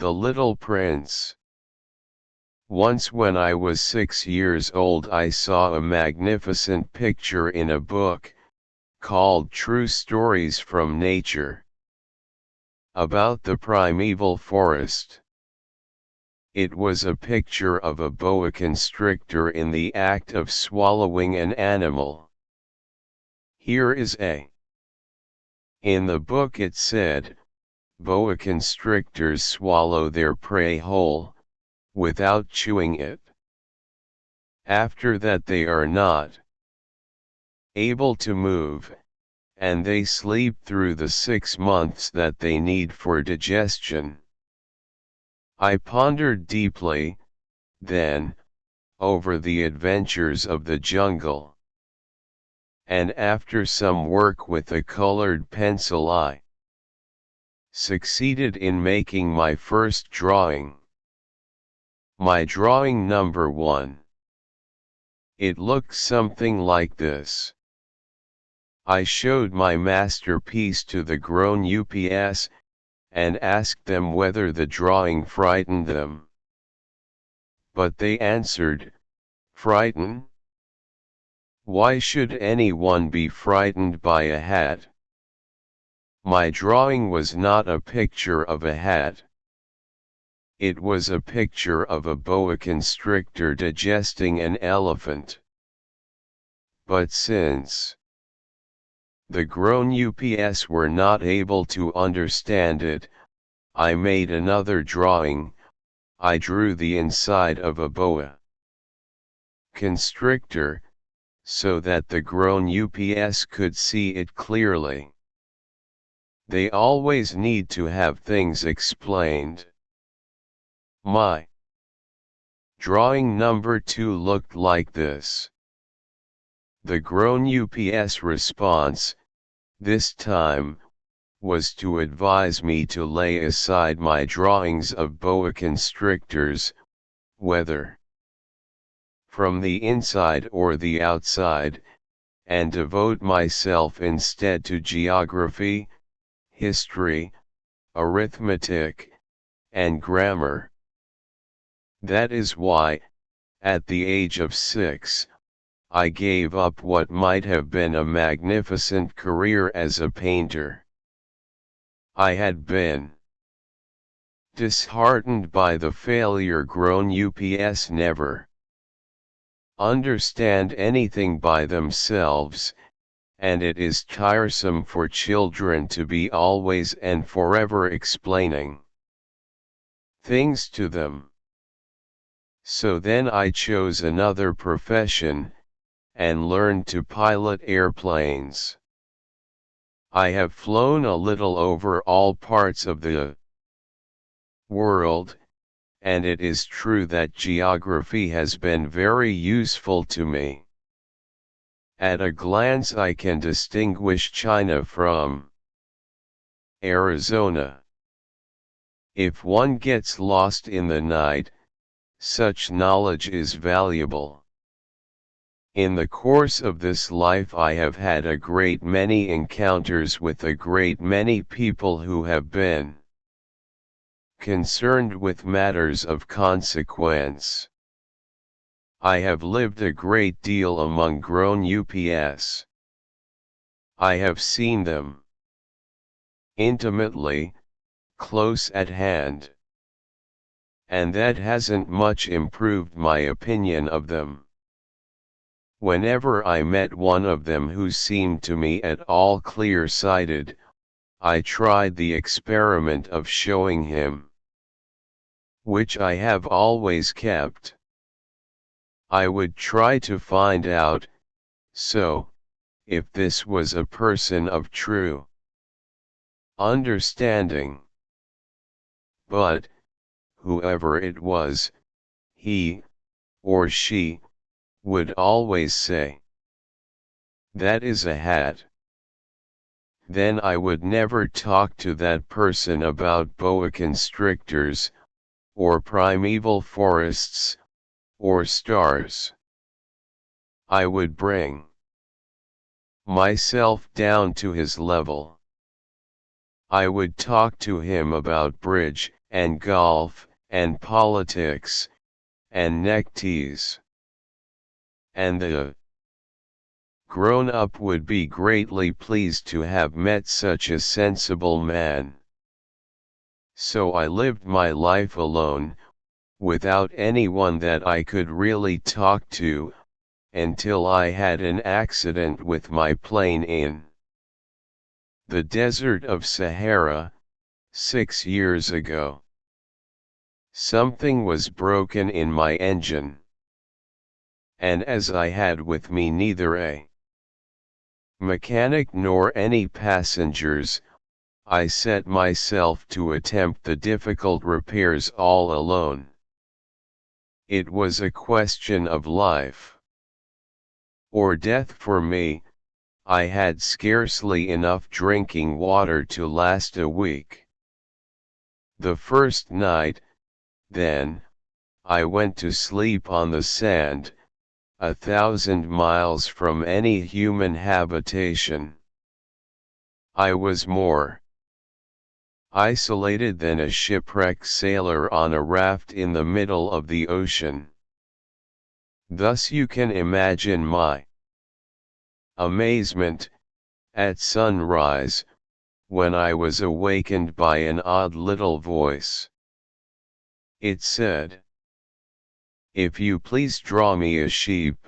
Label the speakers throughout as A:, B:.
A: The Little Prince. Once when I was 6 years old I saw a magnificent picture in a book, called True Stories from Nature, about the primeval forest. It was a picture of a boa constrictor in the act of swallowing an animal. Here is a. In the book it said, boa constrictors swallow their prey whole, without chewing it. After that they are not able to move, and they sleep through the 6 months that they need for digestion. I pondered deeply, then, over the adventures of the jungle. And after some work with a colored pencil I succeeded in making my first drawing. My drawing number 1. It looked something like this. I showed my masterpiece to the grown ups, and asked them whether the drawing frightened them. But they answered, "Frighten? Why should anyone be frightened by a hat?" My drawing was not a picture of a hat. It was a picture of a boa constrictor digesting an elephant. But since the grown ups were not able to understand it, I made another drawing. I drew the inside of a boa constrictor, so that the grown ups could see it clearly. They always need to have things explained. My drawing number 2 looked like this. The grown ups response, this time, was to advise me to lay aside my drawings of boa constrictors, whether from the inside or the outside, and devote myself instead to geography, history, arithmetic, and grammar. That is why, at the age of 6, I gave up what might have been a magnificent career as a painter. I had been disheartened by the failure grown ups never understand anything by themselves, and it is tiresome for children to be always and forever explaining things to them. So then I chose another profession, and learned to pilot airplanes. I have flown a little over all parts of the world, and it is true that geography has been very useful to me. At a glance I can distinguish China from Arizona. If one gets lost in the night, such knowledge is valuable. In the course of this life I have had a great many encounters with a great many people who have been concerned with matters of consequence. I have lived a great deal among grown ups. I have seen them intimately, close at hand. And that hasn't much improved my opinion of them. Whenever I met one of them who seemed to me at all clear-sighted, I tried the experiment of showing him, which I have always kept. I would try to find out, if this was a person of true understanding. But, whoever it was, he, or she, would always say, "That is a hat." Then I would never talk to that person about boa constrictors, or primeval forests, or stars. I would bring myself down to his level. I would talk to him about bridge and golf, and politics, and neckties. And the grown-up would be greatly pleased to have met such a sensible man. So I lived my life alone, without anyone that I could really talk to, until I had an accident with my plane in the desert of Sahara, 6 years ago. Something was broken in my engine. And as I had with me neither a mechanic nor any passengers, I set myself to attempt the difficult repairs all alone. It was a question of life or death for me. I had scarcely enough drinking water to last a week. The first night, then, I went to sleep on the sand, 1,000 miles from any human habitation. I was more isolated than a shipwrecked sailor on a raft in the middle of the ocean. Thus you can imagine my amazement, at sunrise, when I was awakened by an odd little voice. It said, "If you please draw me a sheep."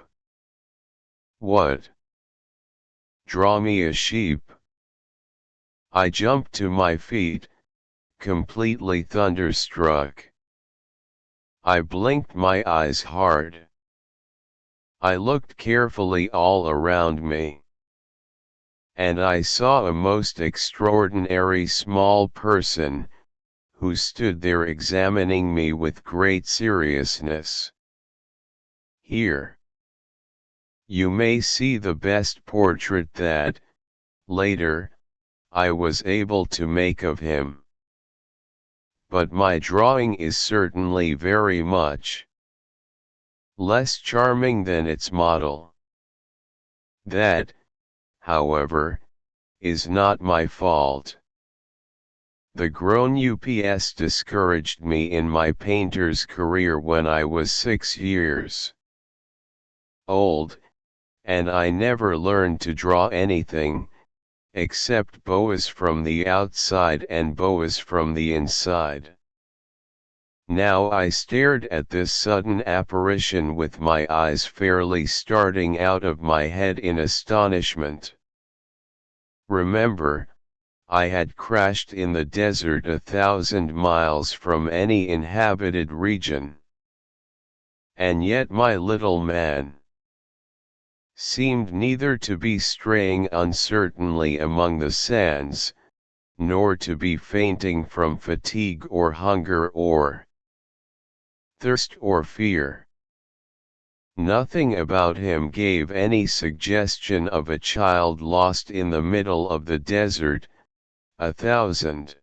A: What? Draw me a sheep? I jumped to my feet, completely thunderstruck. I blinked my eyes hard. I looked carefully all around me. And I saw a most extraordinary small person, who stood there examining me with great seriousness. Here you may see the best portrait that, later, I was able to make of him. But my drawing is certainly very much less charming than its model. That, however, is not my fault. The grown ups discouraged me in my painter's career when I was 6 years old, and I never learned to draw anything, except boas from the outside and boas from the inside. Now I stared at this sudden apparition with my eyes fairly starting out of my head in astonishment. Remember, I had crashed in the desert 1,000 miles from any inhabited region. And yet my little man seemed neither to be straying uncertainly among the sands, nor to be fainting from fatigue or hunger or thirst or fear. Nothing about him gave any suggestion of a child lost in the middle of the desert, 1,000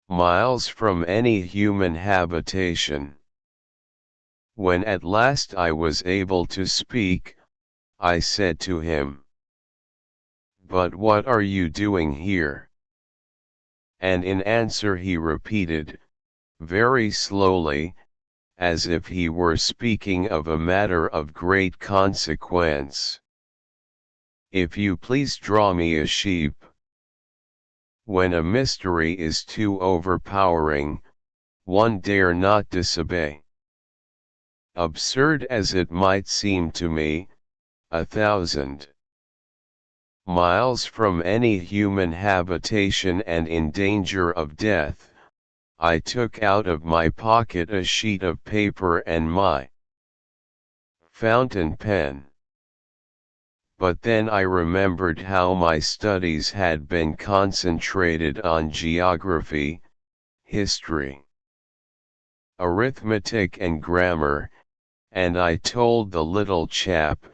A: miles from any human habitation. When at last I was able to speak, I said to him, "But what are you doing here?" And in answer he repeated, very slowly, as if he were speaking of a matter of great consequence, "If you please draw me a sheep." When a mystery is too overpowering, one dare not disobey. Absurd as it might seem to me, 1,000 miles from any human habitation and in danger of death, I took out of my pocket a sheet of paper and my fountain pen. But then I remembered how my studies had been concentrated on geography, history, arithmetic and grammar, and I told the little chap,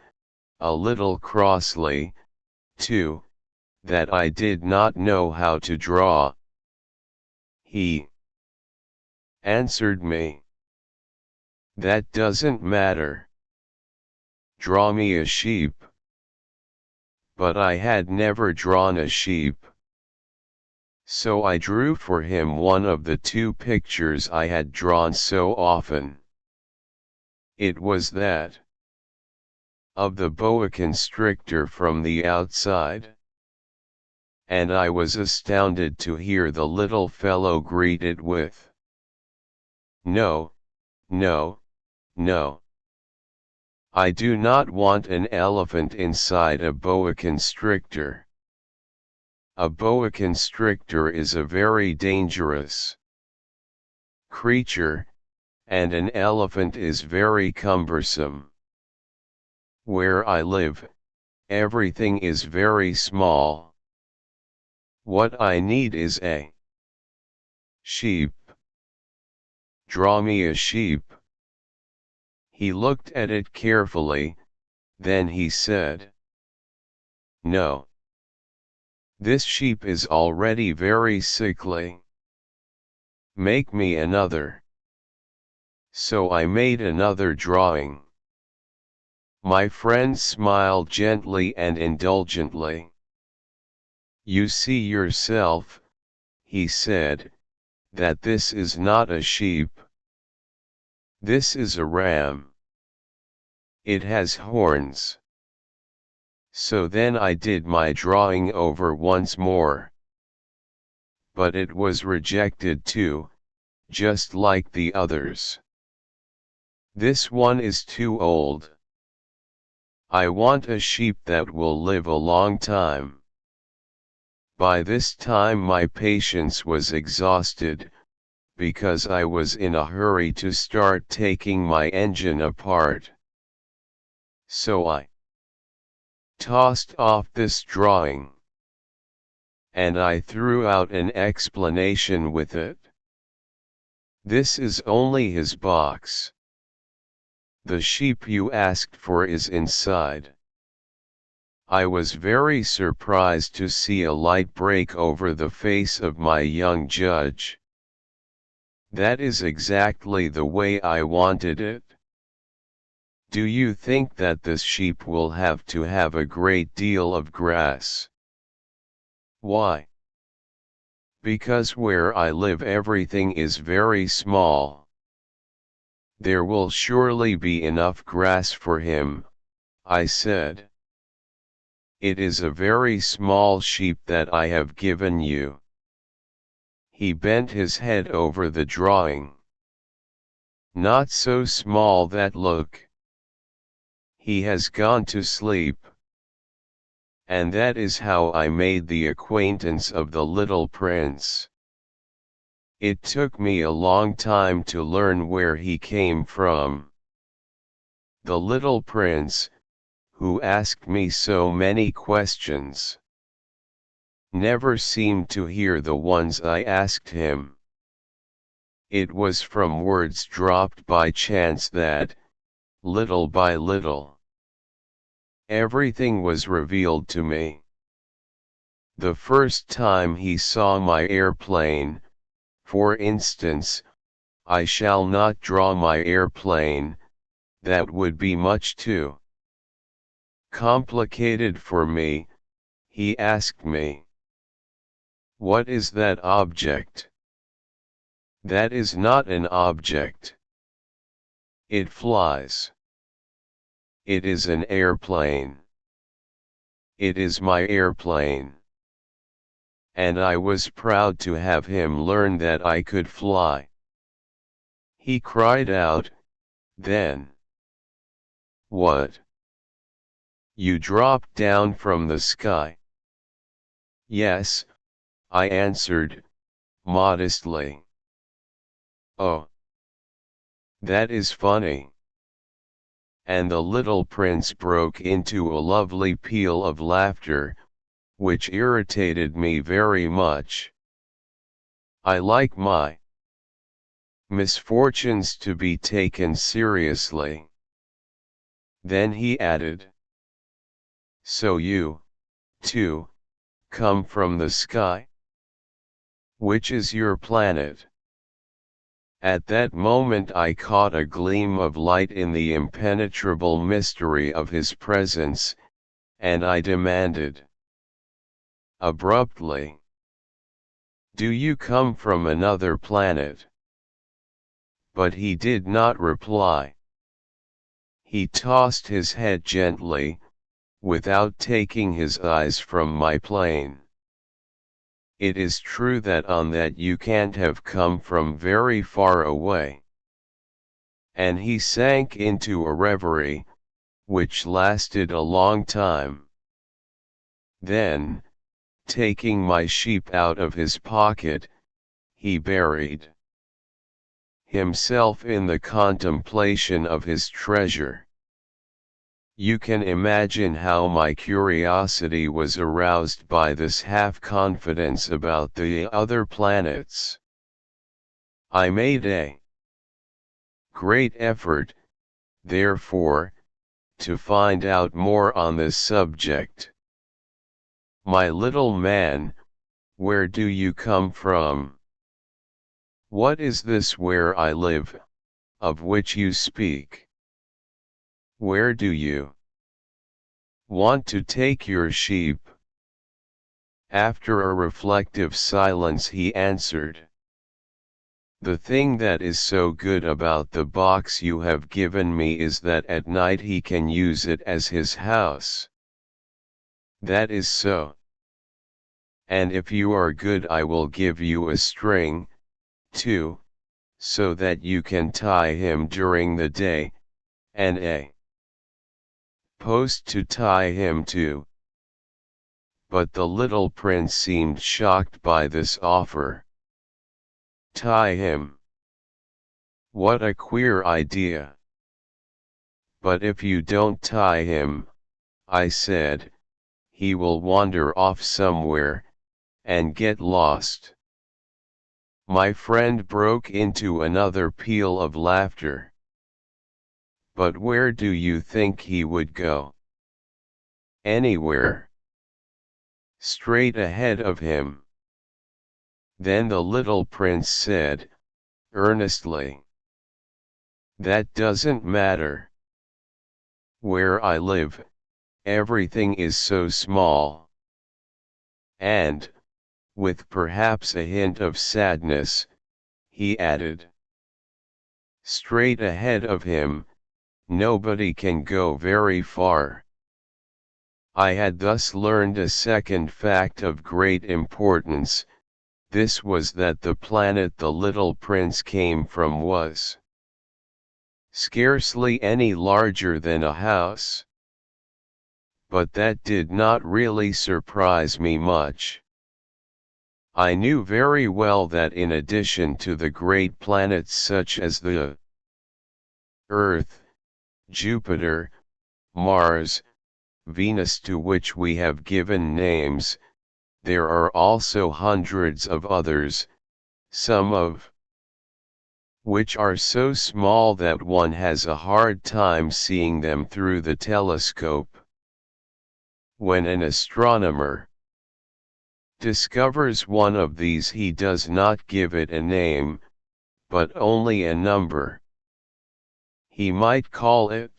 A: a little crossly, too, that I did not know how to draw. He answered me, "That doesn't matter. Draw me a sheep." But I had never drawn a sheep. So I drew for him one of the two pictures I had drawn so often. It was that of the boa constrictor from the outside. And I was astounded to hear the little fellow greet it with, "No, no, no. I do not want an elephant inside a boa constrictor. A boa constrictor is a very dangerous creature, and an elephant is very cumbersome. Where I live, everything is very small. What I need is a sheep. Draw me a sheep." He looked at it carefully, then he said, "No. This sheep is already very sickly. Make me another." So I made another drawing. My friend smiled gently and indulgently. "You see yourself," he said, "that this is not a sheep. This is a ram. It has horns." So then I did my drawing over once more. But it was rejected too, just like the others. "This one is too old. I want a sheep that will live a long time." By this time my patience was exhausted, because I was in a hurry to start taking my engine apart. So I tossed off this drawing. And I threw out an explanation with it. "This is only his box. The sheep you asked for is inside." I was very surprised to see a light break over the face of my young judge. "That is exactly the way I wanted it. Do you think that this sheep will have to have a great deal of grass?" "Why?" "Because where I live everything is very small. There will surely be enough grass for him," I said. "It is a very small sheep that I have given you." He bent his head over the drawing. "Not so small that look. He has gone to sleep." And that is how I made the acquaintance of the little prince. It took me a long time to learn where he came from. The little prince, who asked me so many questions, never seemed to hear the ones I asked him. It was from words dropped by chance that, little by little, everything was revealed to me. The first time he saw my airplane, for instance, "I shall not draw my airplane, that would be much too complicated for me," he asked me. "What is that object?" "That is not an object. It flies." "It is an airplane." "It is my airplane." And I was proud to have him learn that I could fly. He cried out, then, "What? You dropped down from the sky?" "Yes," I answered, modestly. "Oh, that is funny." And the little prince broke into a lovely peal of laughter, which irritated me very much. I like my misfortunes to be taken seriously. Then he added, "So you, too, come from the sky? Which is your planet?" At that moment I caught a gleam of light in the impenetrable mystery of his presence, and I demanded abruptly, "Do you come from another planet?" But he did not reply. He tossed his head gently, without taking his eyes from my plane. "It is true that on that you can't have come from very far away." And he sank into a reverie, which lasted a long time. Then, taking my sheep out of his pocket, he buried himself in the contemplation of his treasure. You can imagine how my curiosity was aroused by this half-confidence about the other planets. I made a great effort, therefore, to find out more on this subject. "My little man, where do you come from? What is this where I live, of which you speak? Where do you want to take your sheep?" After a reflective silence he answered, "The thing that is so good about the box you have given me is that at night he can use it as his house." "That is so. And if you are good I will give you a string, too, so that you can tie him during the day, and a post to tie him to." But the little prince seemed shocked by this offer. "Tie him? What a queer idea." "But if you don't tie him," I said, "he will wander off somewhere, and get lost." My friend broke into another peal of laughter. "But where do you think he would go?" "Anywhere. Straight ahead of him." Then the little prince said, earnestly, "That doesn't matter. Where I live, everything is so small." And, with perhaps a hint of sadness, he added, "Straight ahead of him, nobody can go very far." I had thus learned a second fact of great importance. This was that the planet the little prince came from was scarcely any larger than a house. But that did not really surprise me much. I knew very well that in addition to the great planets such as the Earth, Jupiter, Mars, Venus, to which we have given names, there are also hundreds of others, some of which are so small that one has a hard time seeing them through the telescope. When an astronomer discovers one of these, he does not give it a name, but only a number. He might call it.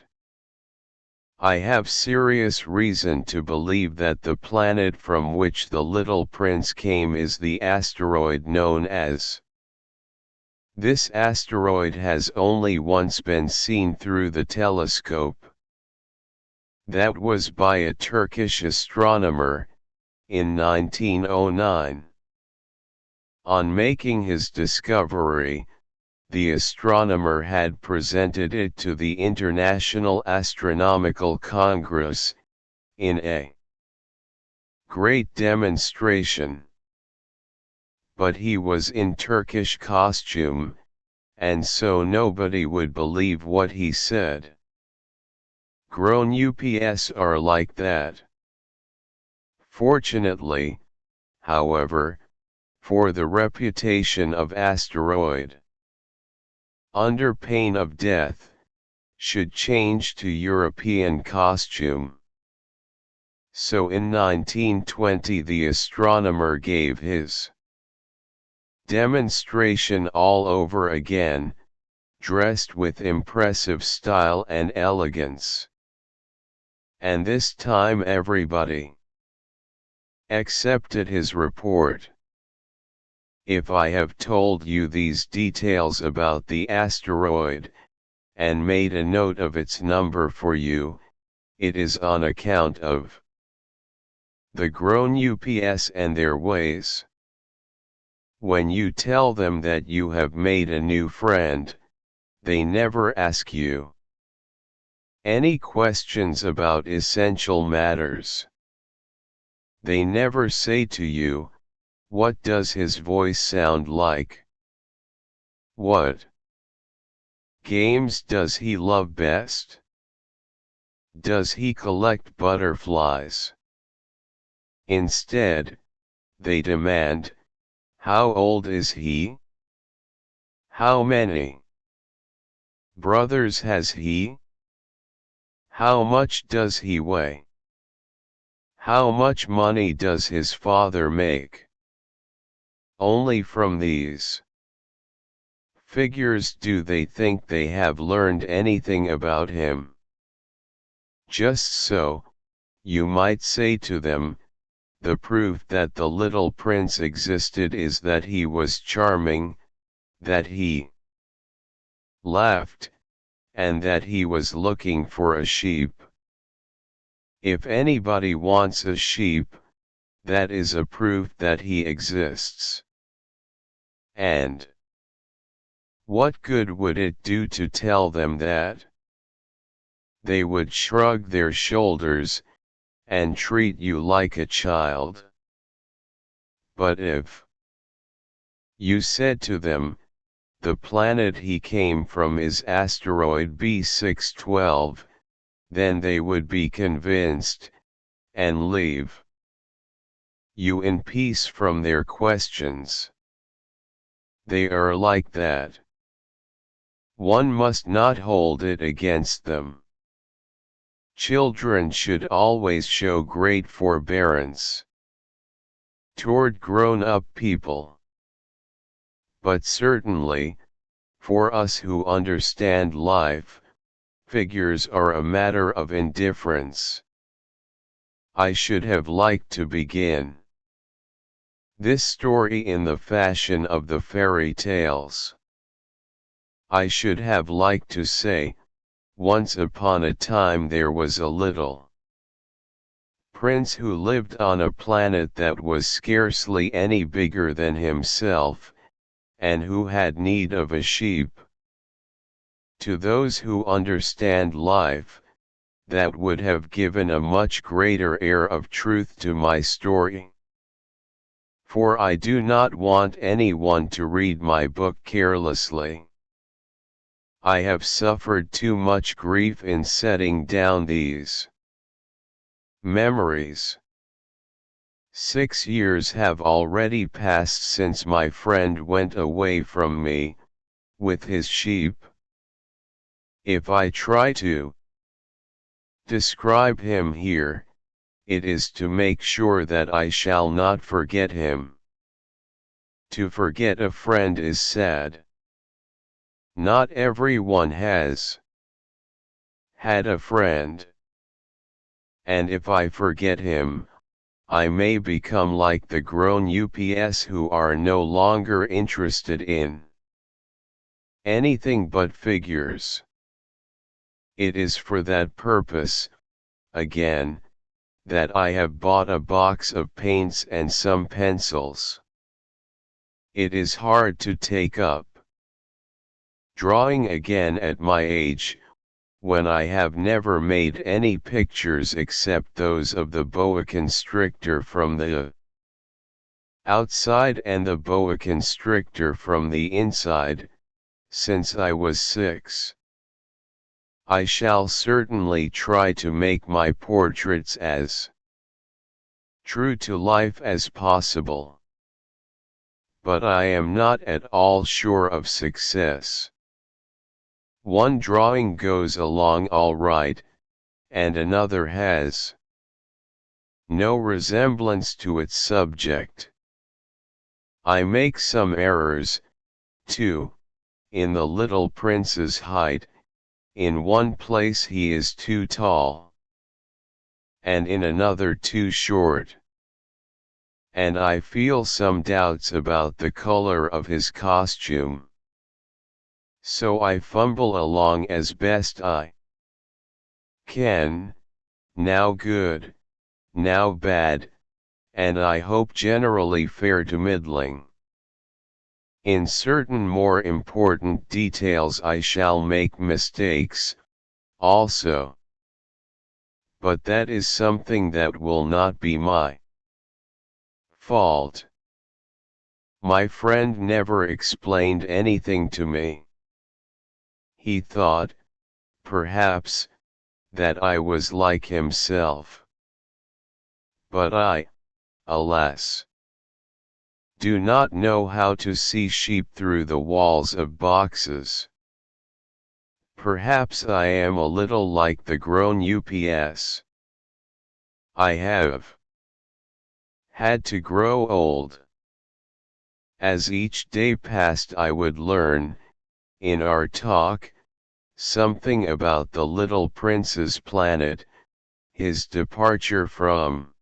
A: I have serious reason to believe that the planet from which the little prince came is the asteroid known as. This asteroid has only once been seen through the telescope. That was by a Turkish astronomer, in 1909. On making his discovery, the astronomer had presented it to the International Astronomical Congress, in a great demonstration. But he was in Turkish costume, and so nobody would believe what he said. Grown ups are like that. Fortunately, however, for the reputation of asteroid, under pain of death, should change to European costume. So in 1920 the astronomer gave his demonstration all over again, dressed with impressive style and elegance. And this time everybody accepted his report. If I have told you these details about the asteroid, and made a note of its number for you, it is on account of the grown ups and their ways. When you tell them that you have made a new friend, they never ask you any questions about essential matters. They never say to you, "What does his voice sound like? What games does he love best? Does he collect butterflies?" Instead, they demand, "How old is he? How many brothers has he? How much does he weigh? How much money does his father make?" Only from these figures do they think they have learned anything about him. Just so, you might say to them, the proof that the little prince existed is that he was charming, that he laughed, and that he was looking for a sheep. If anybody wants a sheep, that is a proof that he exists. And what good would it do to tell them that? They would shrug their shoulders, and treat you like a child. But if you said to them, "The planet he came from is asteroid B612, then they would be convinced, and leave you in peace from their questions. They are like that. One must not hold it against them. Children should always show great forbearance toward grown-up people. But certainly, for us who understand life, figures are a matter of indifference. I should have liked to begin this story in the fashion of the fairy tales. I should have liked to say, once upon a time there was a little prince who lived on a planet that was scarcely any bigger than himself, and who had need of a sheep. To those who understand life, that would have given a much greater air of truth to my story. For I do not want anyone to read my book carelessly. I have suffered too much grief in setting down these memories. 6 years have already passed since my friend went away from me, with his sheep. If I try to describe him here, it is to make sure that I shall not forget him. To forget a friend is sad. Not everyone has had a friend. And if I forget him, I may become like the grown ups who are no longer interested in anything but figures. It is for that purpose, again, that I have bought a box of paints and some pencils. It is hard to take up drawing again at my age, when I have never made any pictures except those of the boa constrictor from the outside and the boa constrictor from the inside, since I was 6. I shall certainly try to make my portraits as true to life as possible. But I am not at all sure of success. One drawing goes along all right, and another has no resemblance to its subject. I make some errors, too, in the little prince's height. In one place he is too tall, and in another too short. and I feel some doubts about the color of his costume. So I fumble along as best I can, now good, now bad, and I hope generally fair to middling. In certain more important details I shall make mistakes, also. But that is something that will not be my fault. My friend never explained anything to me. He thought, perhaps, that I was like himself. But I, alas, do not know how to see sheep through the walls of boxes. Perhaps I am a little like the grown UPS. I have had to grow old. As each day passed I would learn, in our talk, something about the little prince's planet, his departure from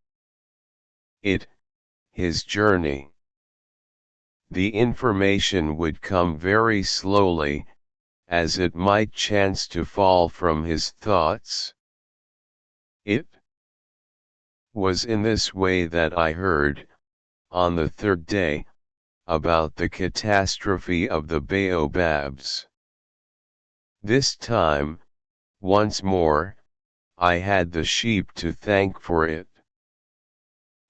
A: it, his journey. The information would come very slowly, as it might chance to fall from his thoughts. It was in this way that I heard, on the third day, about the catastrophe of the baobabs. This time, once more, I had the sheep to thank for it.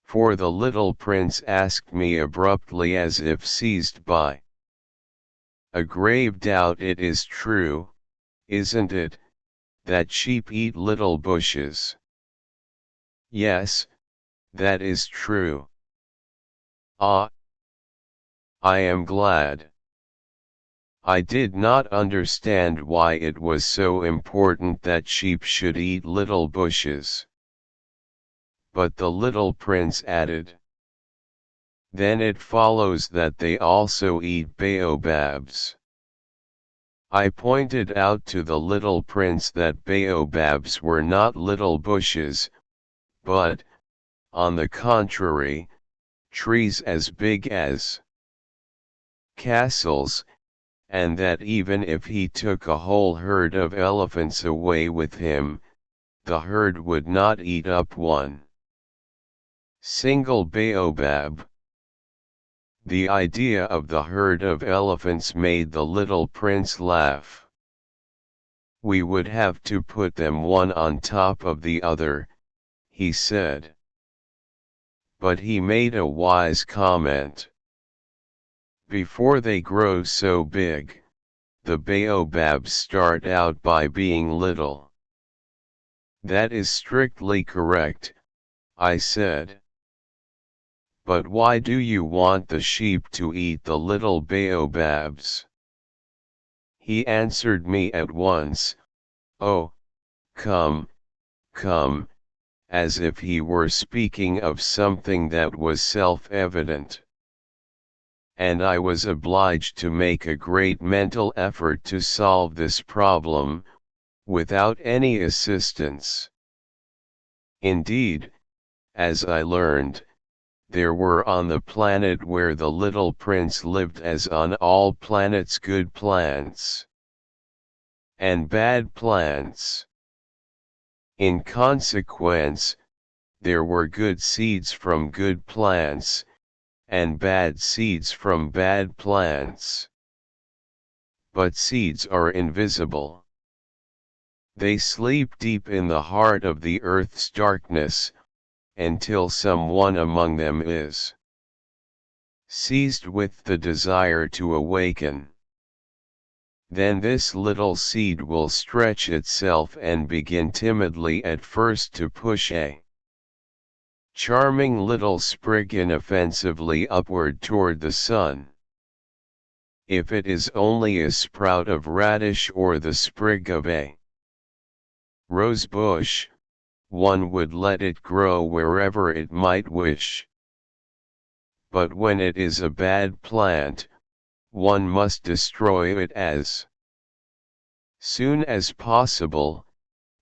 A: For the little prince asked me abruptly as if seized by a grave doubt. It is true, isn't it, that sheep eat little bushes? Yes, that is true. Ah, I am glad. I did not understand why it was so important that sheep should eat little bushes. But the little prince added, then it follows that they also eat baobabs. I pointed out to the little prince that baobabs were not little bushes, but, on the contrary, trees as big as castles, and that even if he took a whole herd of elephants away with him, the herd would not eat up one single baobab. The idea of the herd of elephants made the little prince laugh. We would have to put them one on top of the other, he said. But he made a wise comment. Before they grow so big, the baobabs start out by being little. That is strictly correct, I said. But why do you want the sheep to eat the little baobabs? He answered me at once, oh, come, come, as if he were speaking of something that was self-evident. And I was obliged to make a great mental effort to solve this problem, without any assistance. Indeed, as I learned, there were on the planet where the little prince lived, as on all planets, good plants and bad plants. In consequence, there were good seeds from good plants, and bad seeds from bad plants. But seeds are invisible. They sleep deep in the heart of the earth's darkness, until someone among them is seized with the desire to awaken. Then this little seed will stretch itself and begin timidly at first to push a charming little sprig inoffensively upward toward the sun. If it is only a sprout of radish or the sprig of a rose bush, one would let it grow wherever it might wish. But when it is a bad plant, one must destroy it as soon as possible,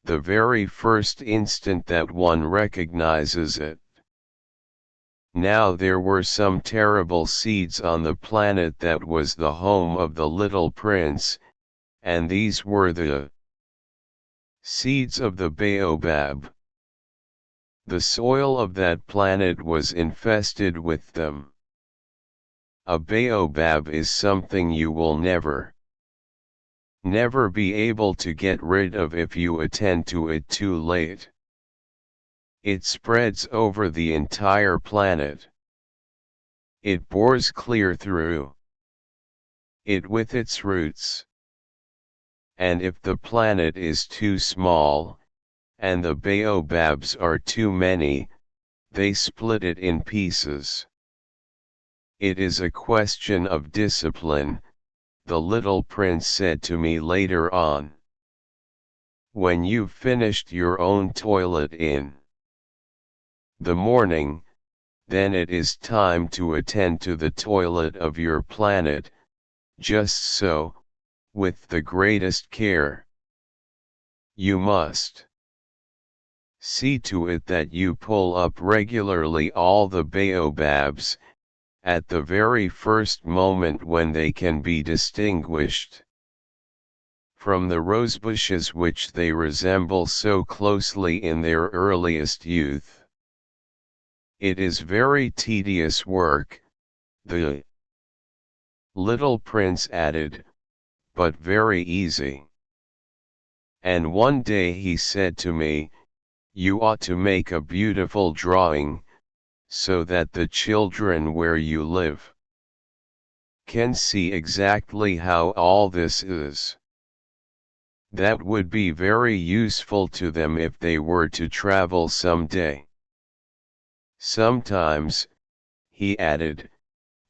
A: the very first instant that one recognizes it. Now there were some terrible seeds on the planet that was the home of the little prince, and these were the seeds of the baobab. The soil of that planet was infested with them. A baobab is something you will never be able to get rid of if you attend to it too late. It spreads over the entire planet. It bores clear through it with its roots. And if the planet is too small, and the baobabs are too many, they split it in pieces. It is a question of discipline, the little prince said to me later on. When you've finished your own toilet in the morning, then it is time to attend to the toilet of your planet, just so, with the greatest care. You must see to it that you pull up regularly all the baobabs, at the very first moment when they can be distinguished from the rosebushes which they resemble so closely in their earliest youth. It is very tedious work, the little prince added, but very easy. And one day he said to me, "You ought to make a beautiful drawing, so that the children where you live can see exactly how all this is. That would be very useful to them if they were to travel some day." Sometimes, he added,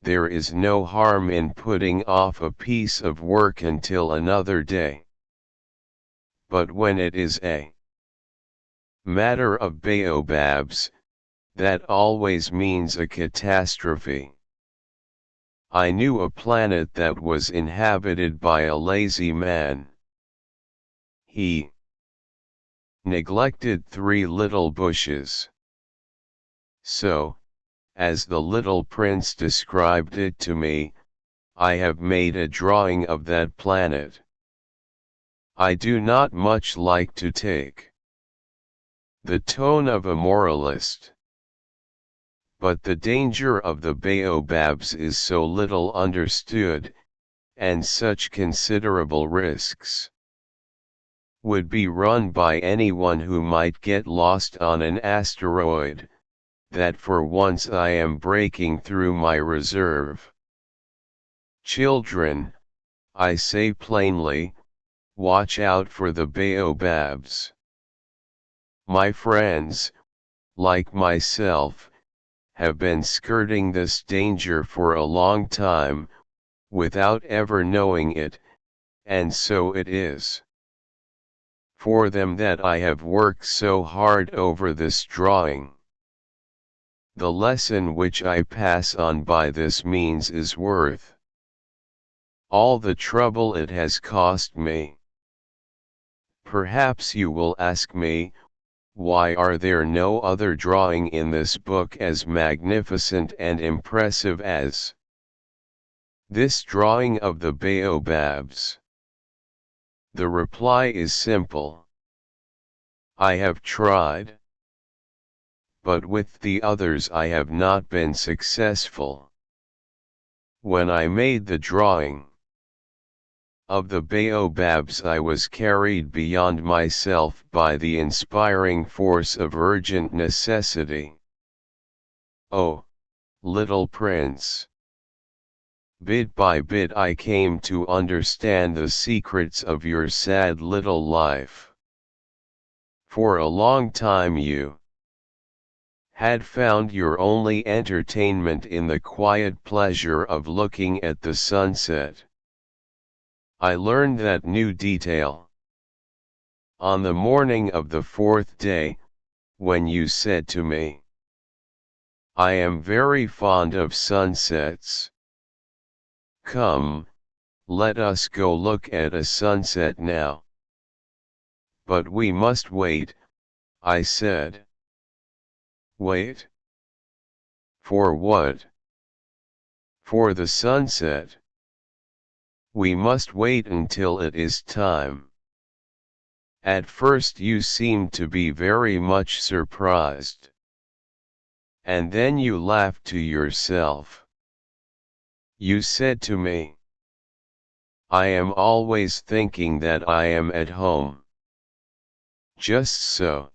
A: there is no harm in putting off a piece of work until another day. But when it is a matter of baobabs, that always means a catastrophe. I knew a planet that was inhabited by a lazy man. He neglected 3 little bushes. So, as the little prince described it to me, I have made a drawing of that planet. I do not much like to take the tone of a moralist. But the danger of the baobabs is so little understood, and such considerable risks would be run by anyone who might get lost on an asteroid, that for once I am breaking through my reserve. Children, I say plainly, watch out for the baobabs. My friends, like myself, have been skirting this danger for a long time, without ever knowing it, and so it is for them that I have worked so hard over this drawing. The lesson which I pass on by this means is worth all the trouble it has cost me. Perhaps you will ask me, why are there no other drawing in this book as magnificent and impressive as this drawing of the baobabs? The reply is simple. I have tried, but with the others I have not been successful. When I made the drawing of the baobabs, I was carried beyond myself by the inspiring force of urgent necessity. Oh, little prince! Bit by bit I came to understand the secrets of your sad little life. For a long time you had found your only entertainment in the quiet pleasure of looking at the sunset. I learned that new detail on the morning of the 4th day, when you said to me, "I am very fond of sunsets. Come, let us go look at a sunset now." "But we must wait," I said. "Wait? For what? For the sunset. We must wait until it is time. At first you seemed to be very much surprised. And then you laughed to yourself. You said to me, I am always thinking that I am at home. Just so.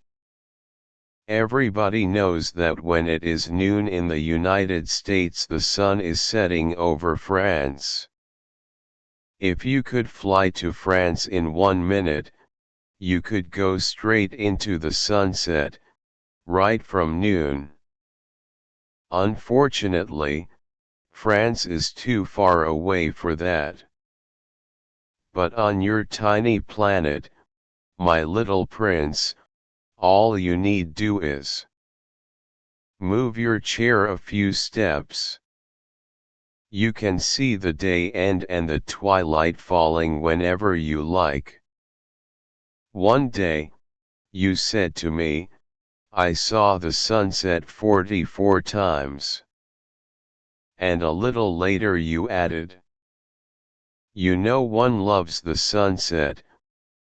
A: Everybody knows that when it is noon in the United States the sun is setting over France. If you could fly to France in 1 minute, you could go straight into the sunset, right from noon. Unfortunately, France is too far away for that. But on your tiny planet, my little prince, all you need do is move your chair a few steps. You can see the day end and the twilight falling whenever you like. One day, you said to me, I saw the sunset 44 times. And a little later you added, you know one loves the sunset,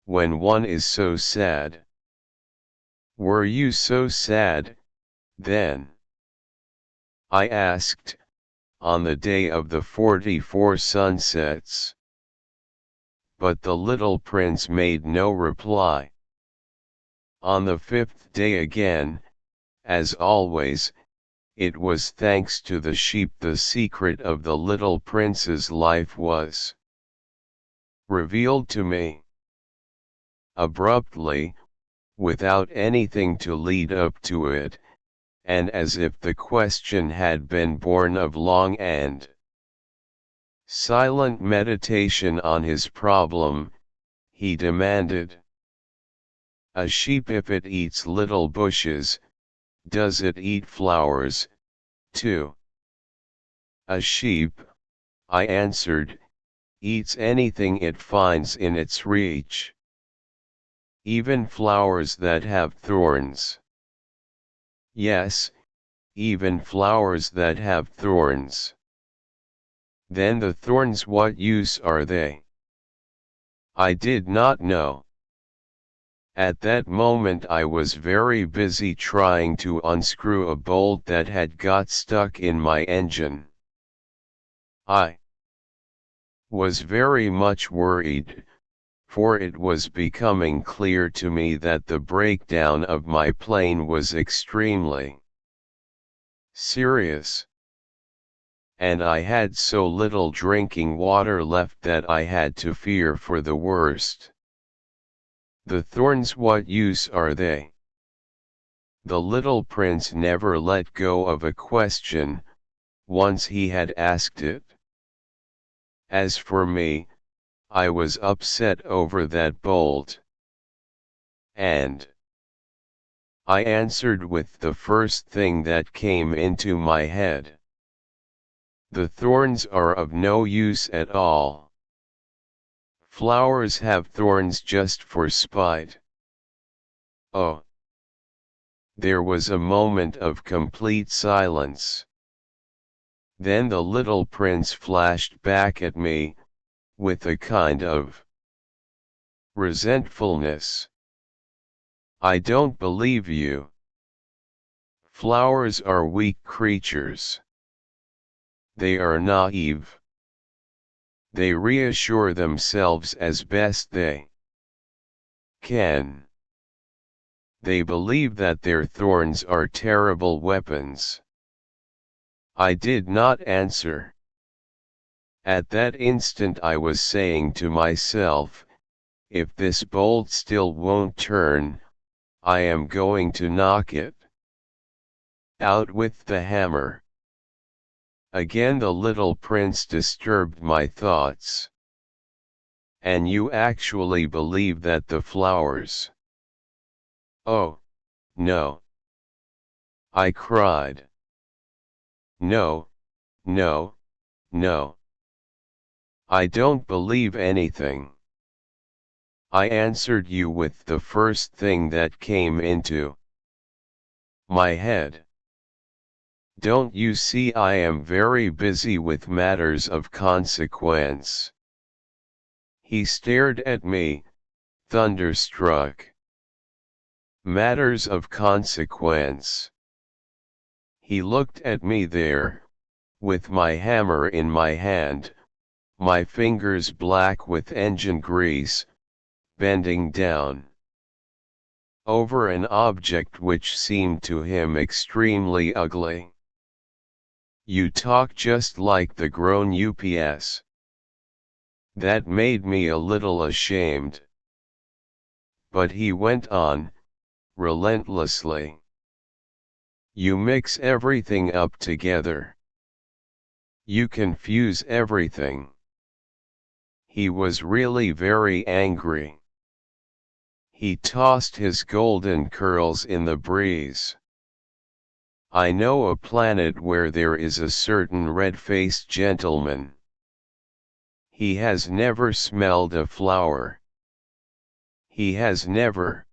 A: when one is so sad. Were you so sad, then? I asked, on the day of the 44 sunsets. But the little prince made no reply. On the 5th day again, as always, it was thanks to the sheep the secret of the little prince's life was revealed to me. Abruptly, without anything to lead up to it, and as if the question had been born of long and silent meditation on his problem, he demanded, a sheep, if it eats little bushes, does it eat flowers, too? A sheep, I answered, eats anything it finds in its reach. Even flowers that have thorns. Yes, even flowers that have thorns. Then the thorns, what use are they? I did not know. At that moment I was very busy trying to unscrew a bolt that had got stuck in my engine. I was very much worried, for it was becoming clear to me that the breakdown of my plane was extremely serious. And I had so little drinking water left that I had to fear for the worst. The thorns, what use are they? The little prince never let go of a question, once he had asked it. As for me, I was upset over that bolt. And I answered with the first thing that came into my head. The thorns are of no use at all. Flowers have thorns just for spite. Oh! There was a moment of complete silence. Then the little prince flashed back at me, with a kind of resentfulness. I don't believe you. Flowers are weak creatures. They are naive. They reassure themselves as best they can. They believe that their thorns are terrible weapons. I did not answer. At that instant I was saying to myself, if this bolt still won't turn, I am going to knock it out with the hammer. Again the little prince disturbed my thoughts. And you actually believe that the flowers? Oh, no. I cried. No, no, no. I don't believe anything. I answered you with the first thing that came into my head. Don't you see I am very busy with matters of consequence? He stared at me, thunderstruck. Matters of consequence. He looked at me there, with my hammer in my hand, my fingers black with engine grease, bending down over an object which seemed to him extremely ugly. You talk just like the grown ups. That made me a little ashamed. But he went on, relentlessly. You mix everything up together. You confuse everything. He was really very angry. He tossed his golden curls in the breeze. I know a planet where there is a certain red-faced gentleman. He has never smelled a flower. He has never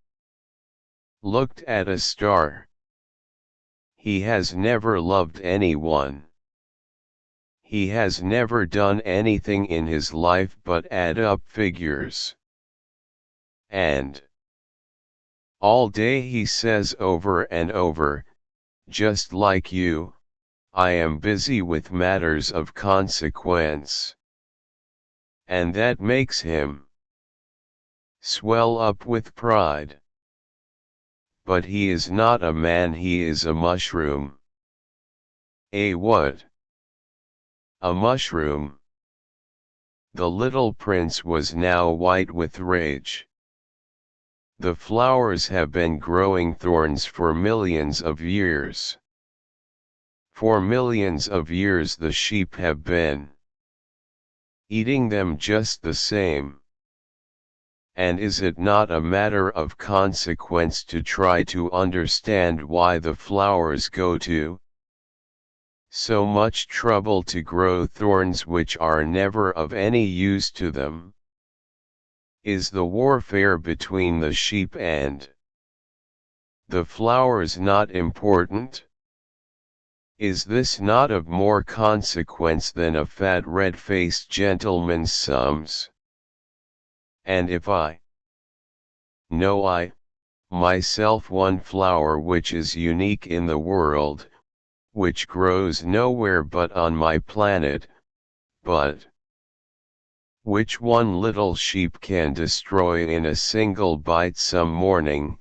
A: looked at a star. He has never loved anyone. He has never done anything in his life but add up figures. And all day he says over and over, just like you, I am busy with matters of consequence. And that makes him swell up with pride. But he is not a man, he is a mushroom. A what? A mushroom. The little prince was now white with rage. The flowers have been growing thorns for millions of years. For millions of years the sheep have been eating them just the same. And is it not a matter of consequence to try to understand why the flowers go to so much trouble to grow thorns which are never of any use to them? Is the warfare between the sheep and the flowers not important? Is this not of more consequence than a fat red-faced gentleman's sums? And if I know myself one flower which is unique in the world, which grows nowhere but on my planet, but which one little sheep can destroy in a single bite some morning,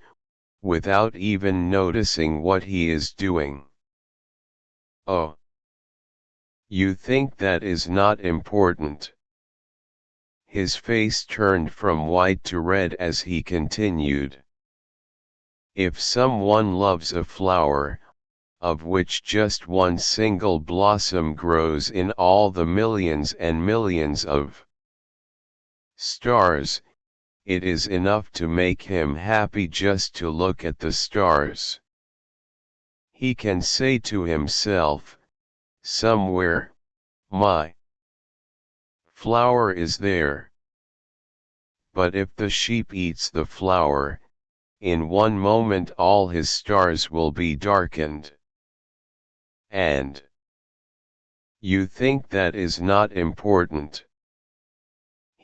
A: without even noticing what he is doing. Oh, you think that is not important? His face turned from white to red as he continued. If someone loves a flower, of which just one single blossom grows in all the millions and millions of stars, it is enough to make him happy just to look at the stars. He can say to himself, somewhere, my flower is there. But if the sheep eats the flower, in one moment all his stars will be darkened. And you think that is not important?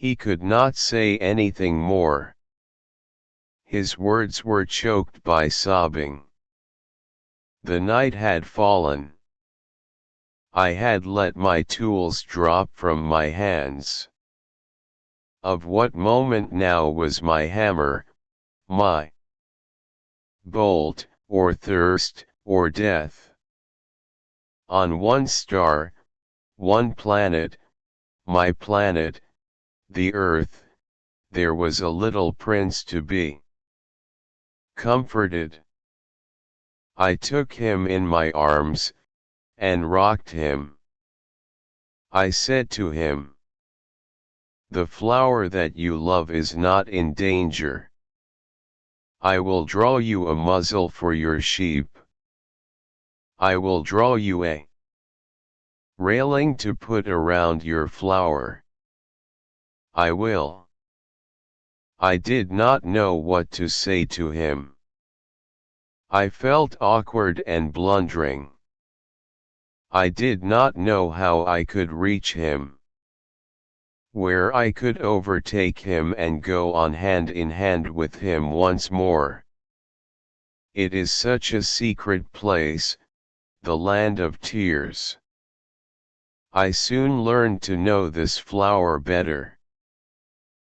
A: He could not say anything more. His words were choked by sobbing. The night had fallen. I had let my tools drop from my hands. Of what moment now was my hammer, my bolt, or thirst, or death? On one star, one planet, my planet, the earth, there was a little prince to be comforted. I took him in my arms, and rocked him. I said to him, the flower that you love is not in danger. I will draw you a muzzle for your sheep. I will draw you a railing to put around your flower. I will. I did not know what to say to him. I felt awkward and blundering. I did not know how I could reach him, where I could overtake him and go on hand in hand with him once more. It is such a secret place, the land of tears. I soon learned to know this flower better.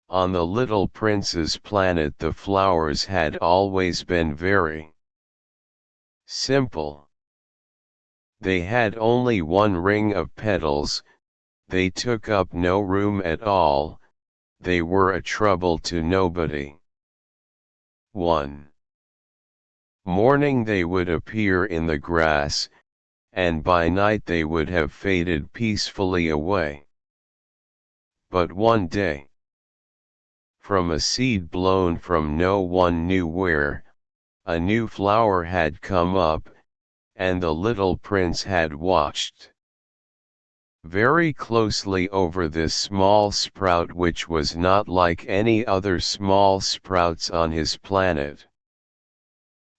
A: On the little prince's planet the flowers had always been very simple. They had only one ring of petals, they took up no room at all, they were a trouble to nobody. One morning they would appear in the grass, and by night they would have faded peacefully away. But one day, from a seed blown from no one knew where, a new flower had come up, and the little prince had watched very closely over this small sprout which was not like any other small sprouts on his planet.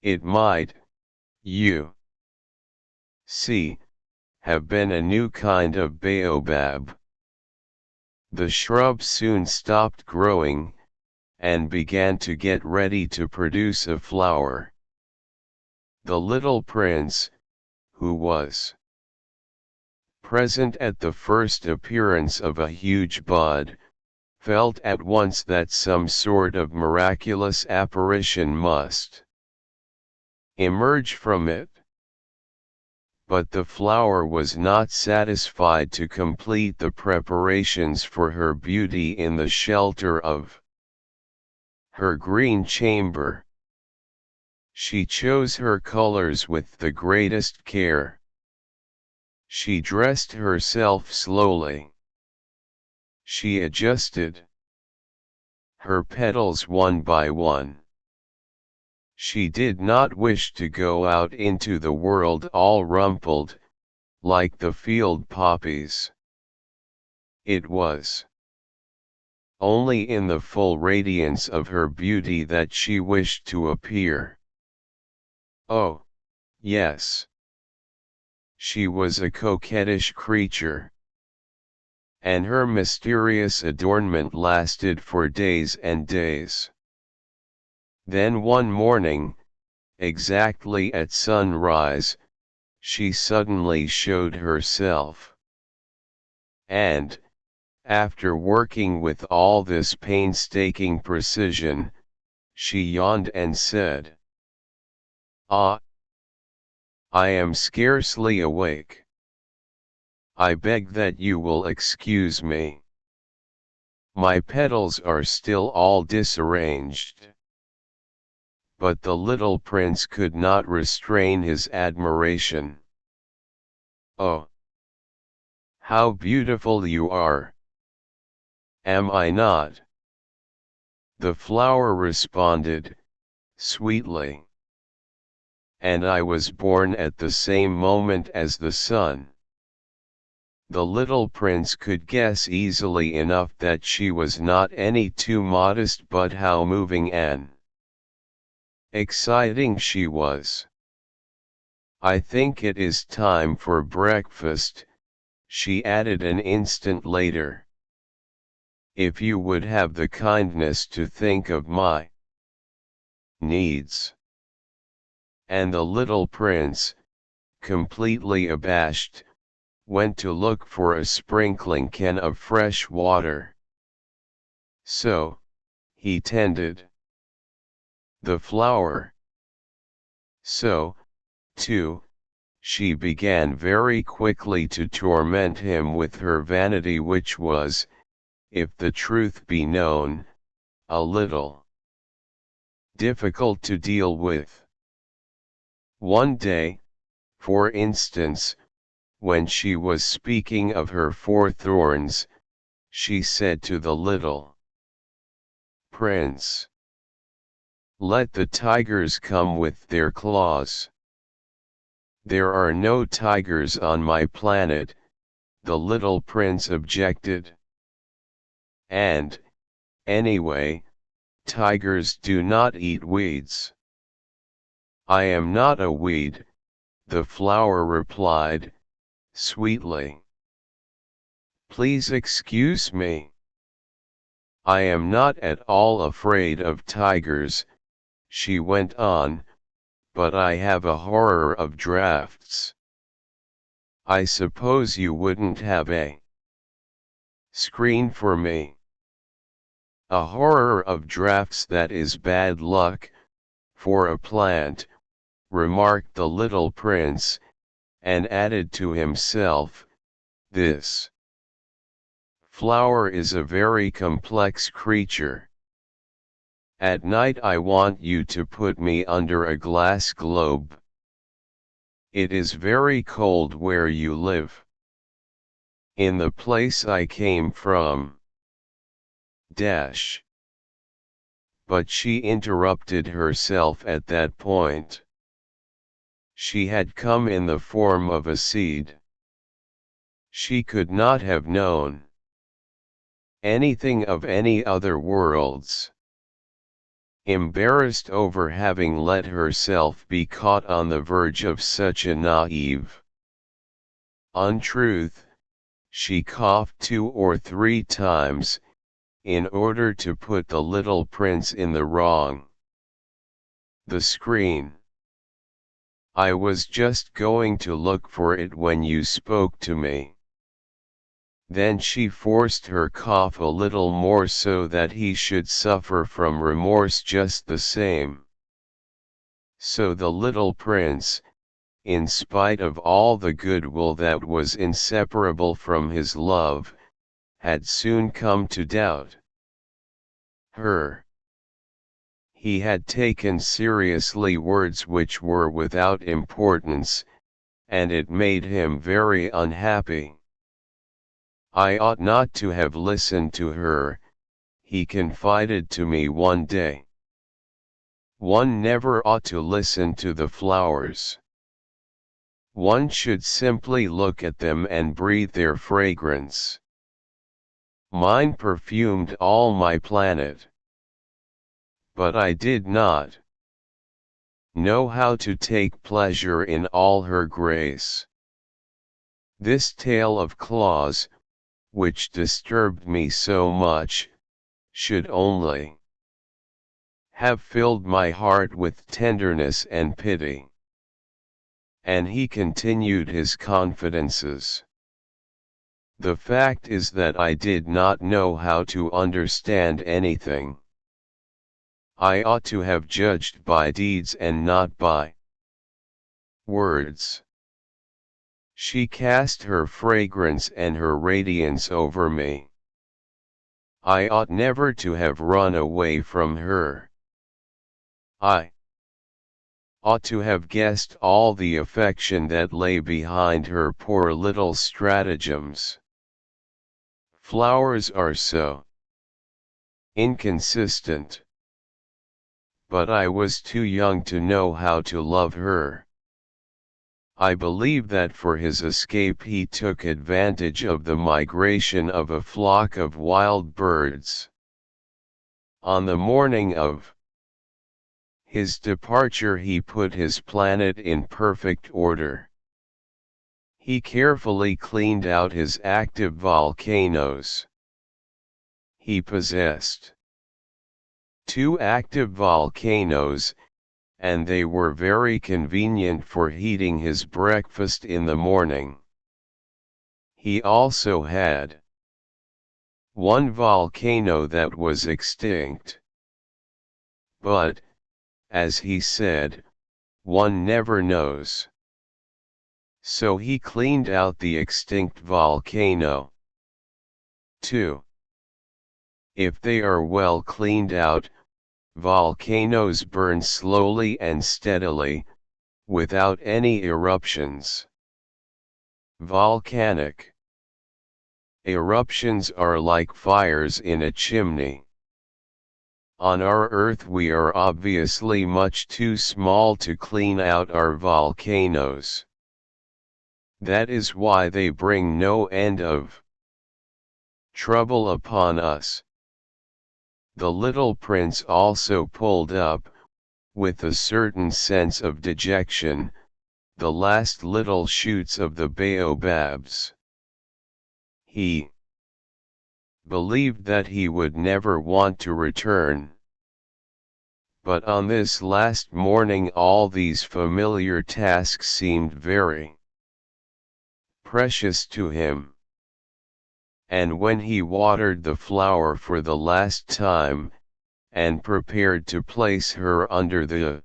A: It might, you see, have been a new kind of baobab. The shrub soon stopped growing, and began to get ready to produce a flower. The little prince, who was present at the first appearance of a huge bud, felt at once that some sort of miraculous apparition must emerge from it. But the flower was not satisfied to complete the preparations for her beauty in the shelter of her green chamber. She chose her colors with the greatest care. She dressed herself slowly. She adjusted her petals one by one. She did not wish to go out into the world all rumpled, like the field poppies. It was only in the full radiance of her beauty that she wished to appear. Oh, yes. She was a coquettish creature, and her mysterious adornment lasted for days and days. Then one morning, exactly at sunrise, she suddenly showed herself. And, after working with all this painstaking precision, she yawned and said, "Ah, I am scarcely awake. I beg that you will excuse me. My petals are still all disarranged." But the little prince could not restrain his admiration. "Oh, how beautiful you are! Am I not?" The flower responded, sweetly. "And I was born at the same moment as the sun." The little prince could guess easily enough that she was not any too modest, but how moving and exciting she was. "I think it is time for breakfast," she added an instant later. "If you would have the kindness to think of my needs." And the little prince, completely abashed, went to look for a sprinkling can of fresh water. So, he tended the flower. So, too, she began very quickly to torment him with her vanity, which was, if the truth be known, a little difficult to deal with. One day, for instance, when she was speaking of her 4 thorns, she said to the little prince, "Let the tigers come with their claws." "There are no tigers on my planet," the little prince objected. "And, anyway, tigers do not eat weeds." "I am not a weed," the flower replied, sweetly. Please excuse me. I am not at all afraid of tigers, she went on, but I have a horror of drafts. I suppose you wouldn't have a screen for me. A horror of drafts, that is bad luck for a plant, remarked the little prince, and added to himself, this flower is a very complex creature. At night I want you to put me under a glass globe. It is very cold where you live. In the place I came from. Dash. But she interrupted herself at that point. She had come in the form of a seed. She could not have known anything of any other worlds. Embarrassed over having let herself be caught on the verge of such a naive untruth, she coughed 2 or 3 times, in order to put the little prince in the wrong. The screen. I was just going to look for it when you spoke to me. Then she forced her cough a little more so that he should suffer from remorse just the same. So the little prince, in spite of all the goodwill that was inseparable from his love, had soon come to doubt her. He had taken seriously words which were without importance, and it made him very unhappy. I ought not to have listened to her, he confided to me one day. One never ought to listen to the flowers. One should simply look at them and breathe their fragrance. Mine perfumed all my planet. But I did not know how to take pleasure in all her grace. This tale of claws, which disturbed me so much, should only have filled my heart with tenderness and pity. And he continued his confidences. The fact is that I did not know how to understand anything. I ought to have judged by deeds and not by words. She cast her fragrance and her radiance over me. I ought never to have run away from her. I ought to have guessed all the affection that lay behind her poor little stratagems. Flowers are so inconsistent. But I was too young to know how to love her. I believe that for his escape he took advantage of the migration of a flock of wild birds. On the morning of his departure he put his planet in perfect order. He carefully cleaned out his active volcanoes. He possessed 2 active volcanoes, and they were very convenient for heating his breakfast in the morning. He also had 1 volcano that was extinct. But, as he said, one never knows. So he cleaned out the extinct volcano. 2. If they are well cleaned out, volcanoes burn slowly and steadily, without any eruptions. Volcanic eruptions are like fires in a chimney. On our Earth we are obviously much too small to clean out our volcanoes. That is why they bring no end of trouble upon us. The little prince also pulled up, with a certain sense of dejection, the last little shoots of the baobabs. He believed that he would never want to return. But on this last morning all these familiar tasks seemed very precious to him. And when he watered the flower for the last time, and prepared to place her under the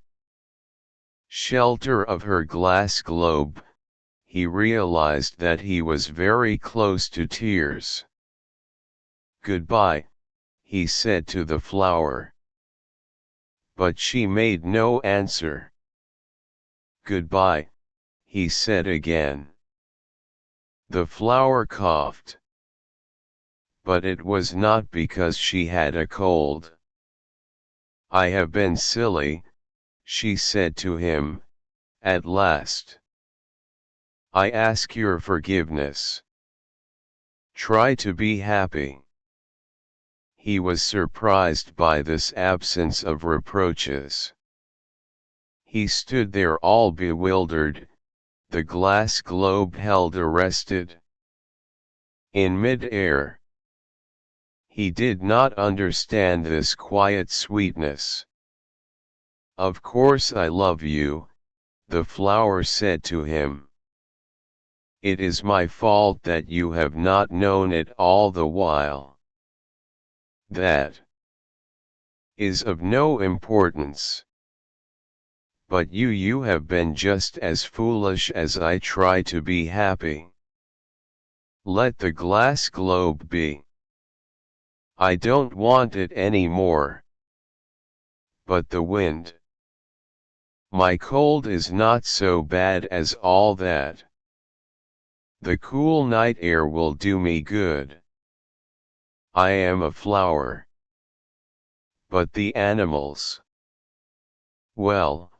A: shelter of her glass globe, he realized that he was very close to tears. "Goodbye," he said to the flower. But she made no answer. "Goodbye," he said again. The flower coughed. But it was not because she had a cold. "I have been silly," she said to him, at last. "I ask your forgiveness. Try to be happy." He was surprised by this absence of reproaches. He stood there all bewildered, the glass globe held arrested in mid-air. He did not understand this quiet sweetness. "Of course I love you," the flower said to him. "It is my fault that you have not known it all the while. That is of no importance. But you have been just as foolish as I try to be happy. Let the glass globe be. I don't want it any more. But the wind. My cold is not so bad as all that. The cool night air will do me good. I am a flower. But the animals. Well,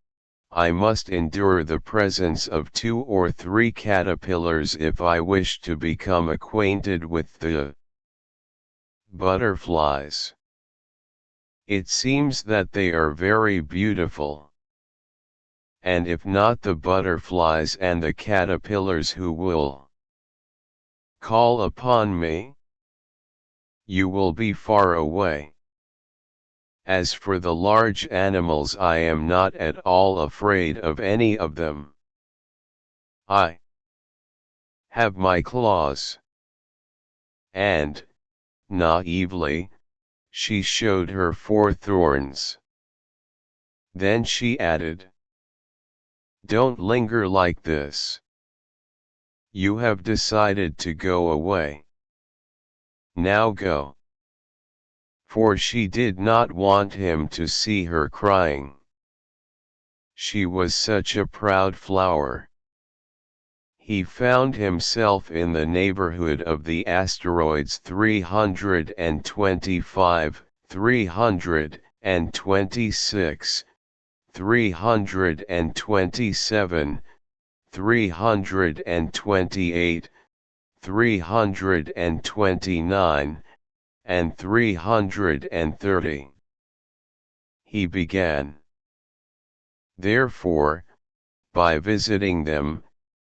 A: I must endure the presence of 2 or 3 caterpillars if I wish to become acquainted with the butterflies. It seems that they are very beautiful. And if not the butterflies and the caterpillars, who will call upon me? You will be far away. As for the large animals, I am not at all afraid of any of them. I have my claws." And, naively, she showed her 4 thorns. Then she added, "Don't linger like this. You have decided to go away. Now go." For she did not want him to see her crying. She was such a proud flower. He found himself in the neighborhood of the asteroids 325, 326, 327, 328, 329, and 330. He began, therefore, by visiting them,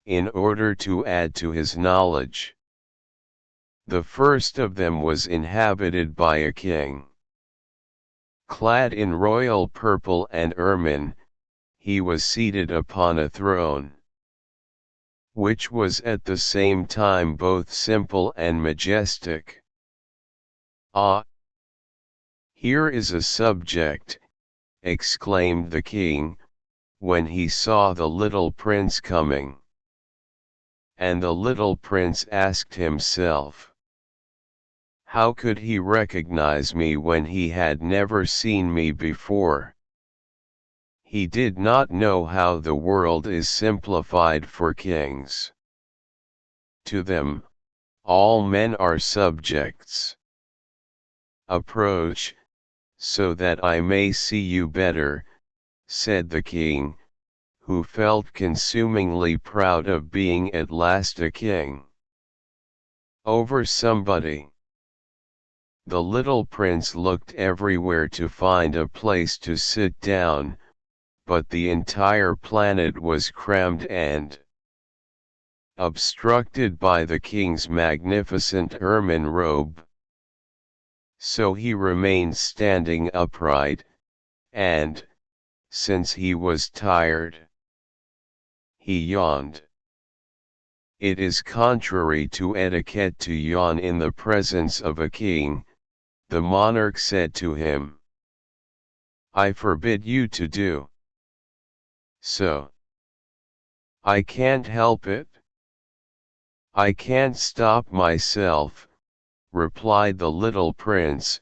A: in order to add to his knowledge. The first of them was inhabited by a king. Clad in royal purple and ermine, he was seated upon a throne, which was at the same time both simple and majestic. "Ah! Here is a subject," exclaimed the king, when he saw the little prince coming. And the little prince asked himself, how could he recognize me when he had never seen me before? He did not know how the world is simplified for kings. To them, all men are subjects. "Approach, so that I may see you better," said the king, who felt consumingly proud of being at last a king over somebody. The little prince looked everywhere to find a place to sit down, but the entire planet was crammed and obstructed by the king's magnificent ermine robe. So he remained standing upright, and, since he was tired, he yawned. It is contrary to etiquette to yawn in the presence of a king, the monarch said to him. I forbid you to do so. I can't help it. I can't stop myself, replied the little prince,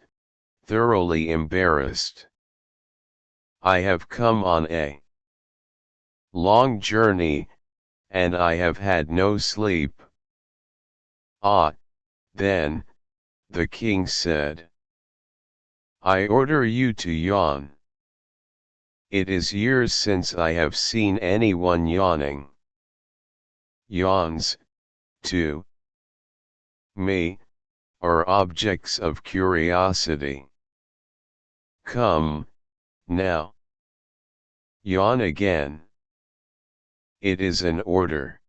A: thoroughly embarrassed. I have come on a long journey, and I have had no sleep. Ah, then, the king said. I order you to yawn. It is years since I have seen anyone yawning. Yawns, to me, are objects of curiosity. Come, now. Yawn again. It is an order.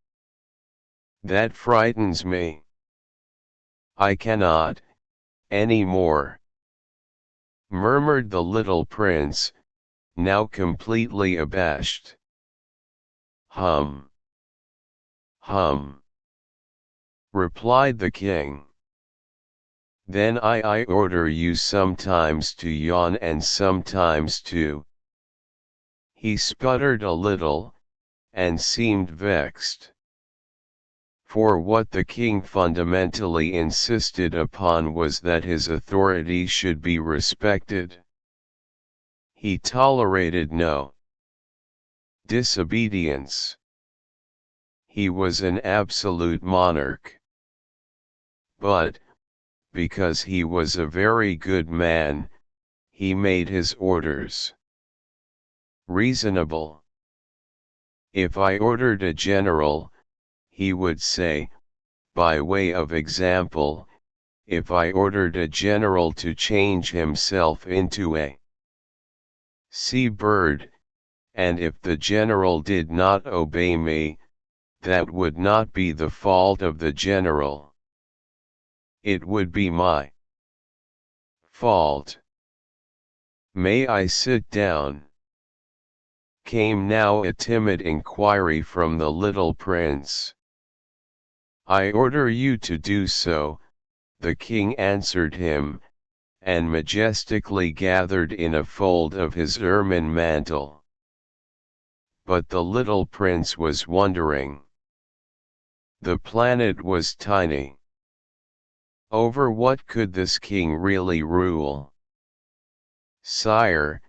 A: That frightens me. I cannot, any more, murmured the little prince, now completely abashed. Hum. Hum. Replied the king. Then I order you sometimes to yawn and sometimes to. He sputtered a little, and seemed vexed. For what the king fundamentally insisted upon was that his authority should be respected. He tolerated no disobedience. He was an absolute monarch. But, because he was a very good man, he made his orders reasonable. If I ordered a general, he would say, by way of example, if I ordered a general to change himself into a sea bird, and if the general did not obey me, that would not be the fault of the general. It would be my fault. May I sit down? Came now a timid inquiry from the little prince. I order you to do so, the king answered him, and majestically gathered in a fold of his ermine mantle. But the little prince was wondering. The planet was tiny. Over what could this king really rule? Sire,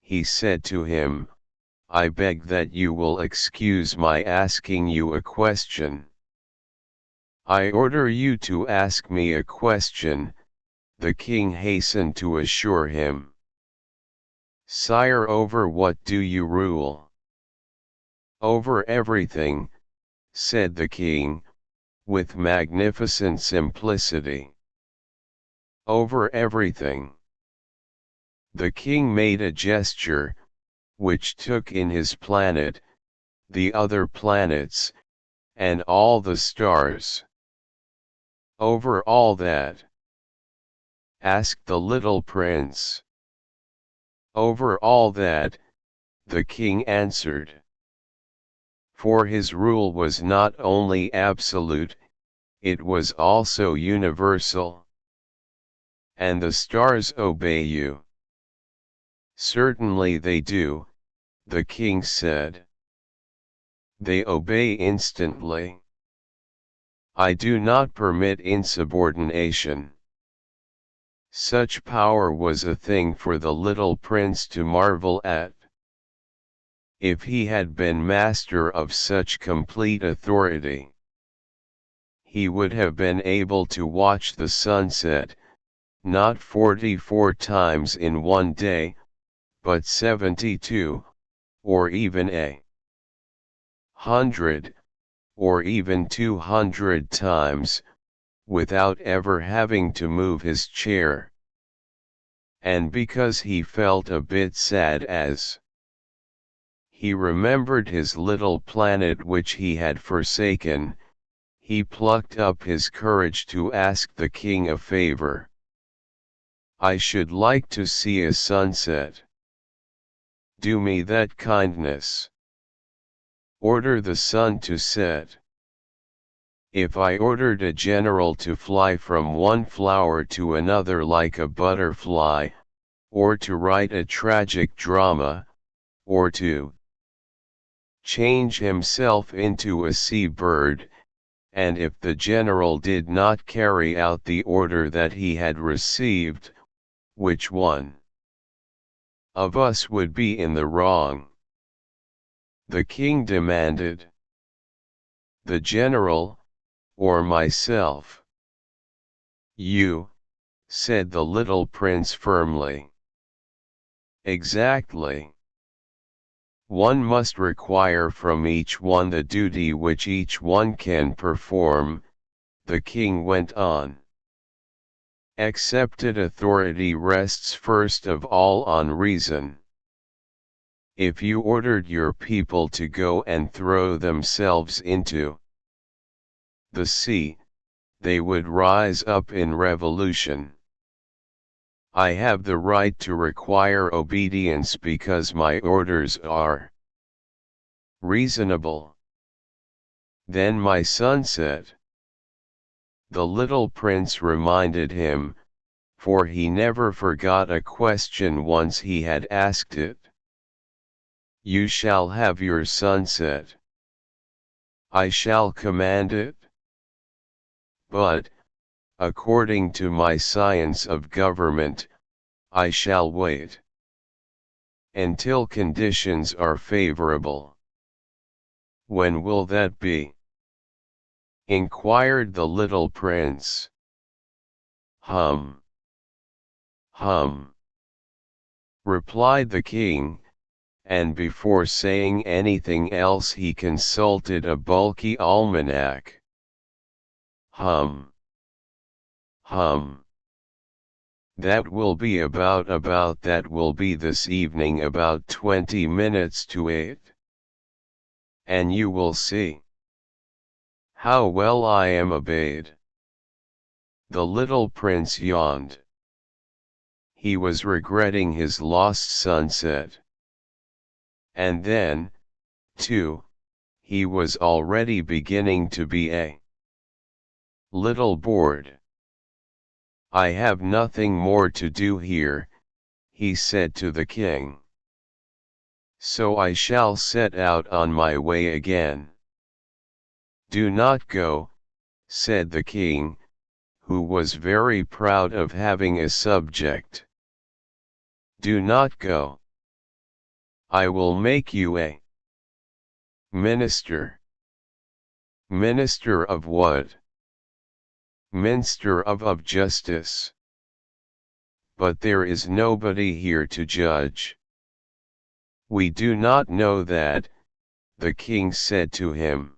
A: he said to him, I beg that you will excuse my asking you a question. I order you to ask me a question, the king hastened to assure him. Sire, over what do you rule? Over everything, said the king, with magnificent simplicity. Over everything. The king made a gesture, which took in his planet, the other planets, and all the stars. Over all that? Asked the little prince. Over all that, the king answered. For his rule was not only absolute, it was also universal. And the stars obey you. Certainly they do, the king said. They obey instantly. I do not permit insubordination. Such power was a thing for the little prince to marvel at. If he had been master of such complete authority, he would have been able to watch the sunset, not 44 times in one day, but 72, or even 100, or even 200 times, without ever having to move his chair. And because he felt a bit sad as he remembered his little planet which he had forsaken. He plucked up his courage to ask the king a favor. "I should like to see a sunset. Do me that kindness. Order the sun to set." If I ordered a general to fly from one flower to another like a butterfly, or to write a tragic drama, or to change himself into a sea bird, and if the general did not carry out the order that he had received, which one of us would be in the wrong? The king demanded. "The general, or myself?" "You," said the little prince firmly. "Exactly. One must require from each one the duty which each one can perform," the king went on. "Accepted authority rests first of all on reason. If you ordered your people to go and throw themselves into the sea, they would rise up in revolution. I have the right to require obedience because my orders are reasonable." "Then my sunset," the little prince reminded him, for he never forgot a question once he had asked it. "You shall have your sunset. I shall command it. But, according to my science of government, I shall wait until conditions are favorable." "When will that be?" inquired the little prince. "Hum, hum," replied the king, and before saying anything else he consulted a bulky almanac. "Hum, hum. That will be about that will be this evening about 20 minutes to 8. And you will see how well I am obeyed." The little prince yawned. He was regretting his lost sunset. And then, too, he was already beginning to be a little bored. "I have nothing more to do here," he said to the king. "So I shall set out on my way again." "Do not go," said the king, who was very proud of having a subject. "Do not go. I will make you a minister." "Minister of what?" "Minister of justice." "But there is nobody here to judge." "We do not know that," the king said to him.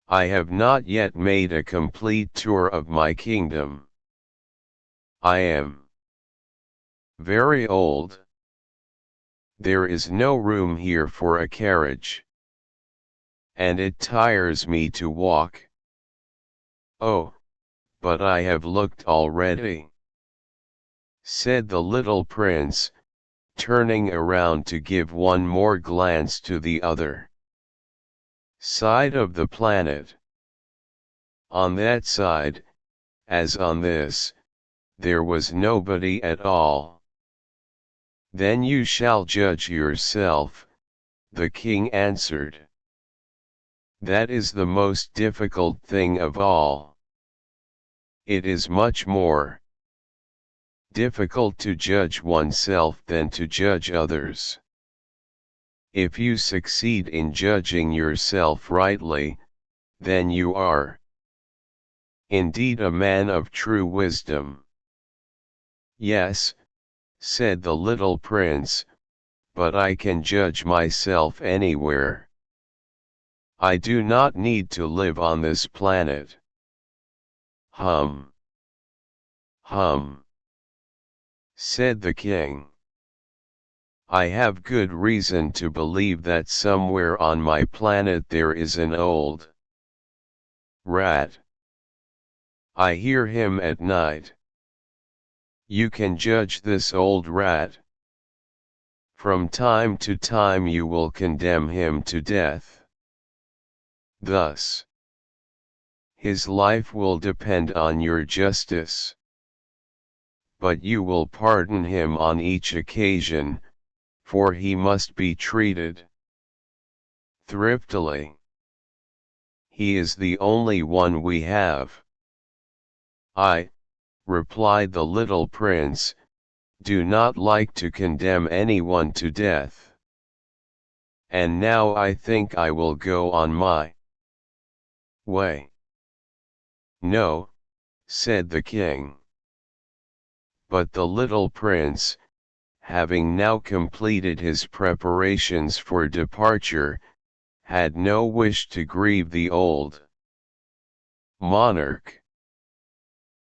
A: "I have not yet made a complete tour of my kingdom. I am very old. There is no room here for a carriage. And it tires me to walk." "Oh, but I have looked already," said the little prince, turning around to give one more glance to the other side of the planet. On that side, as on this, there was nobody at all. "Then you shall judge yourself," the king answered. "That is the most difficult thing of all. It is much more difficult to judge oneself than to judge others. If you succeed in judging yourself rightly, then you are indeed a man of true wisdom." "Yes," said the little prince, "but I can judge myself anywhere. I do not need to live on this planet." "Hum, hum," said the king. I have good reason to believe that somewhere on my planet there is an old rat. I hear him at night. You can judge this old rat. From time to time you will condemn him to death. Thus, his life will depend on your justice. But you will pardon him on each occasion, for he must be treated thriftily. He is the only one we have. I, replied the little prince, do not like to condemn anyone to death. And now I think I will go on my way. No, said the king. But the little prince, having now completed his preparations for departure, had no wish to grieve the old monarch.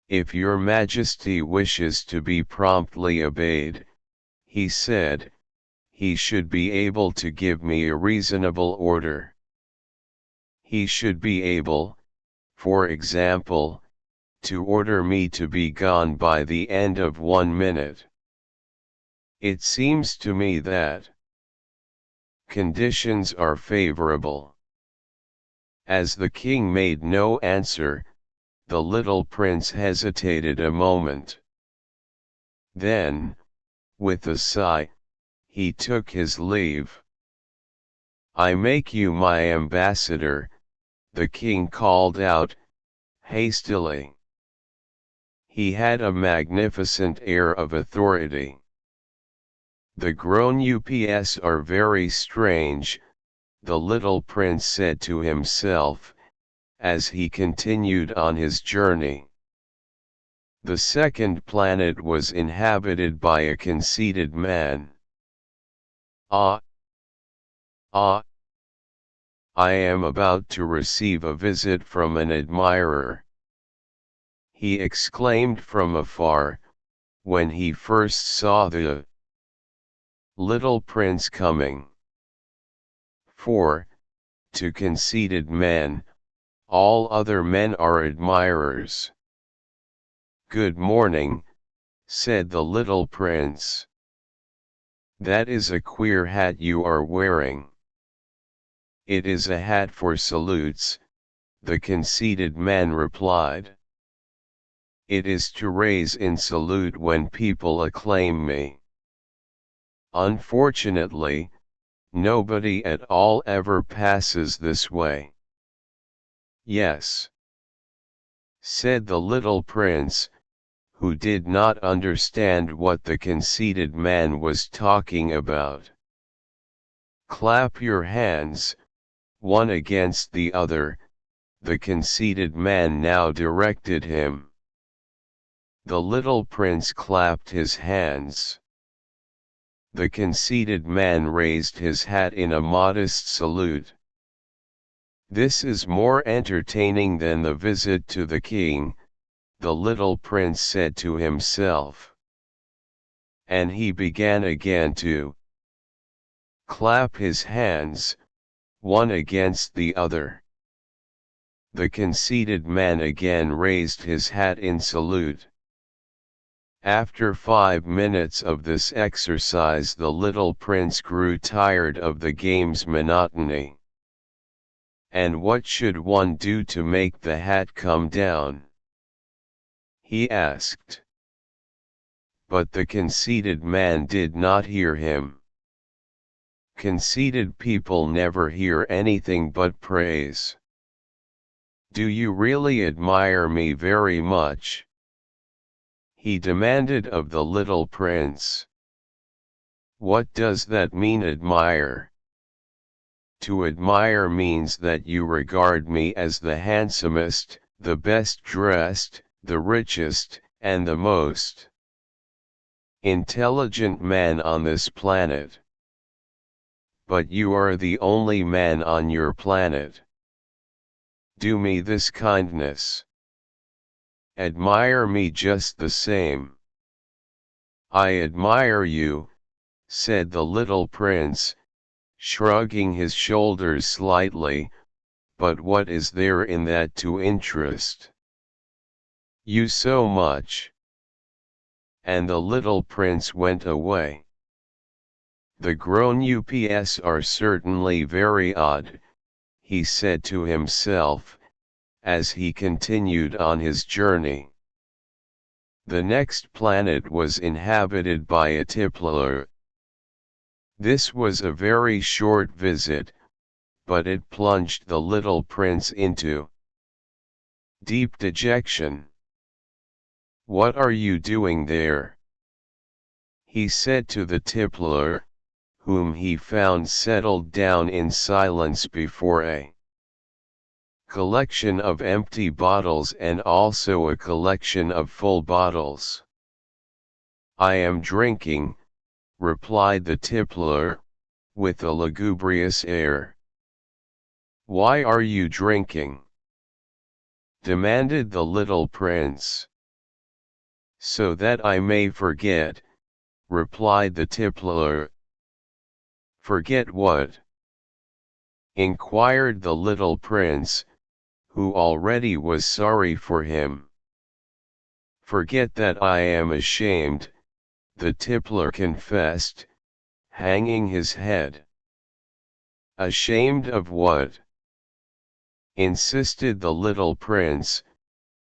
A: If your majesty wishes to be promptly obeyed, he said, he should be able to give me a reasonable order. He should be able, for example, to order me to be gone by the end of 1 minute. It seems to me that conditions are favorable. As the king made no answer, the little prince hesitated a moment. Then, with a sigh, he took his leave. I make you my ambassador, the king called out, hastily. He had a magnificent air of authority. The grown-ups are very strange, the little prince said to himself, as he continued on his journey. The second planet was inhabited by a conceited man. Ah! Ah! I am about to receive a visit from an admirer, he exclaimed from afar, when he first saw the little prince coming. For, to conceited men, all other men are admirers. Good morning, said the little prince. That is a queer hat you are wearing. It is a hat for salutes, the conceited man replied. It is to raise in salute when people acclaim me. Unfortunately, nobody at all ever passes this way. Yes, said the little prince, who did not understand what the conceited man was talking about. Clap your hands, one against the other, the conceited man now directed him. The little prince clapped his hands. The conceited man raised his hat in a modest salute. This is more entertaining than the visit to the king, the little prince said to himself. And he began again to clap his hands, one against the other. The conceited man again raised his hat in salute. After 5 minutes of this exercise the little prince grew tired of the game's monotony. And what should one do to make the hat come down? He asked. But the conceited man did not hear him. Conceited people never hear anything but praise. Do you really admire me very much? He demanded of the little prince. What does that mean, admire? To admire means that you regard me as the handsomest, the best dressed, the richest, and the most intelligent man on this planet. But you are the only man on your planet. Do me this kindness. Admire me just the same. I admire you, said the little prince, shrugging his shoulders slightly, but what is there in that to interest you so much? And the little prince went away. The grown-ups are certainly very odd, he said to himself, as he continued on his journey. The next planet was inhabited by a tippler. This was a very short visit, but it plunged the little prince into deep dejection. "What are you doing there?" he said to the tippler, whom he found settled down in silence before a collection of empty bottles and also a collection of full bottles. "I am drinking," replied the tippler, with a lugubrious air. "Why are you drinking?" demanded the little prince. "So that I may forget," replied the tippler. "Forget what?" inquired the little prince, who already was sorry for him. "Forget that I am ashamed," the tippler confessed, hanging his head. "Ashamed of what?" insisted the little prince,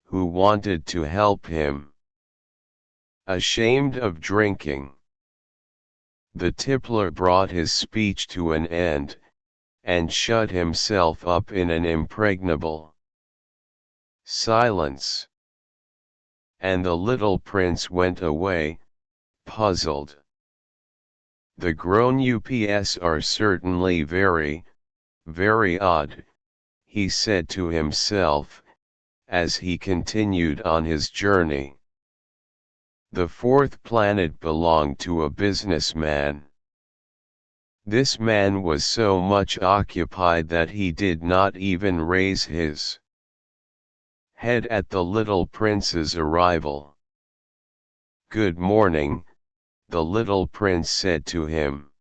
A: who wanted to help him. "Ashamed of drinking." The tippler brought his speech to an end, and shut himself up in an impregnable silence. And the little prince went away, puzzled. The grown-ups are certainly very, very odd, he said to himself, as he continued on his journey. The fourth planet belonged to a businessman. This man was so much occupied that he did not even raise his head at the little prince's arrival. "Good morning," the little prince said to him.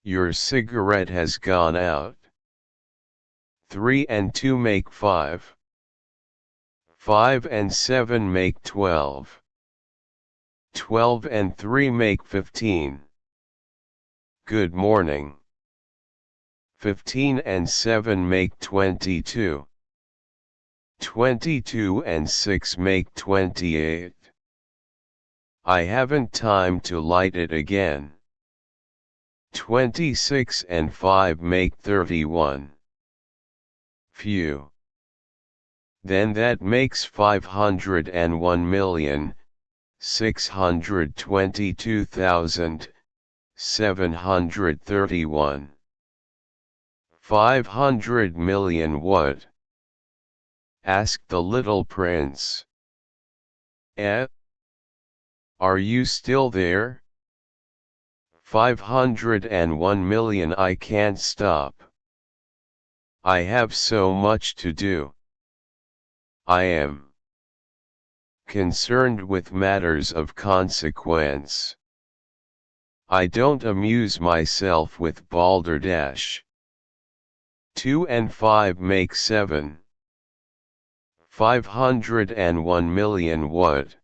A: "Your cigarette has gone out. 3 and 2 make 5. 5 and 7 make 12. 12 and 3 make 15. Good morning. 15 and 7 make 22. 22 and 6 make 28. I haven't time to light it again. 26 and 5 make 31. Phew. Then that makes 501,622,731. 500 million what?" asked the little prince. "Eh? Are you still there? 501 million. I can't stop. I have so much to do. I am concerned with matters of consequence. I don't amuse myself with balderdash. 2 and 5 make 7. 501 million what?"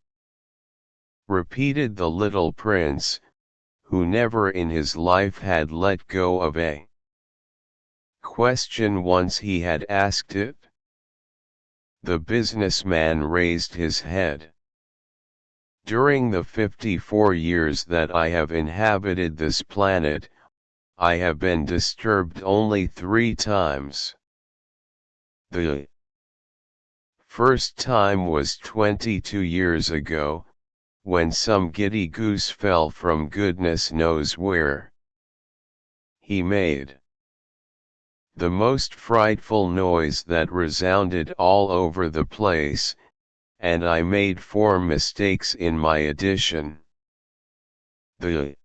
A: repeated the little prince, who never in his life had let go of a question once he had asked it. The businessman raised his head. "During the 54 years that I have inhabited this planet, I have been disturbed only 3 times. The first time was 22 years ago, when some giddy goose fell from goodness knows where. He made the most frightful noise that resounded all over the place, and I made 4 mistakes in my addition. The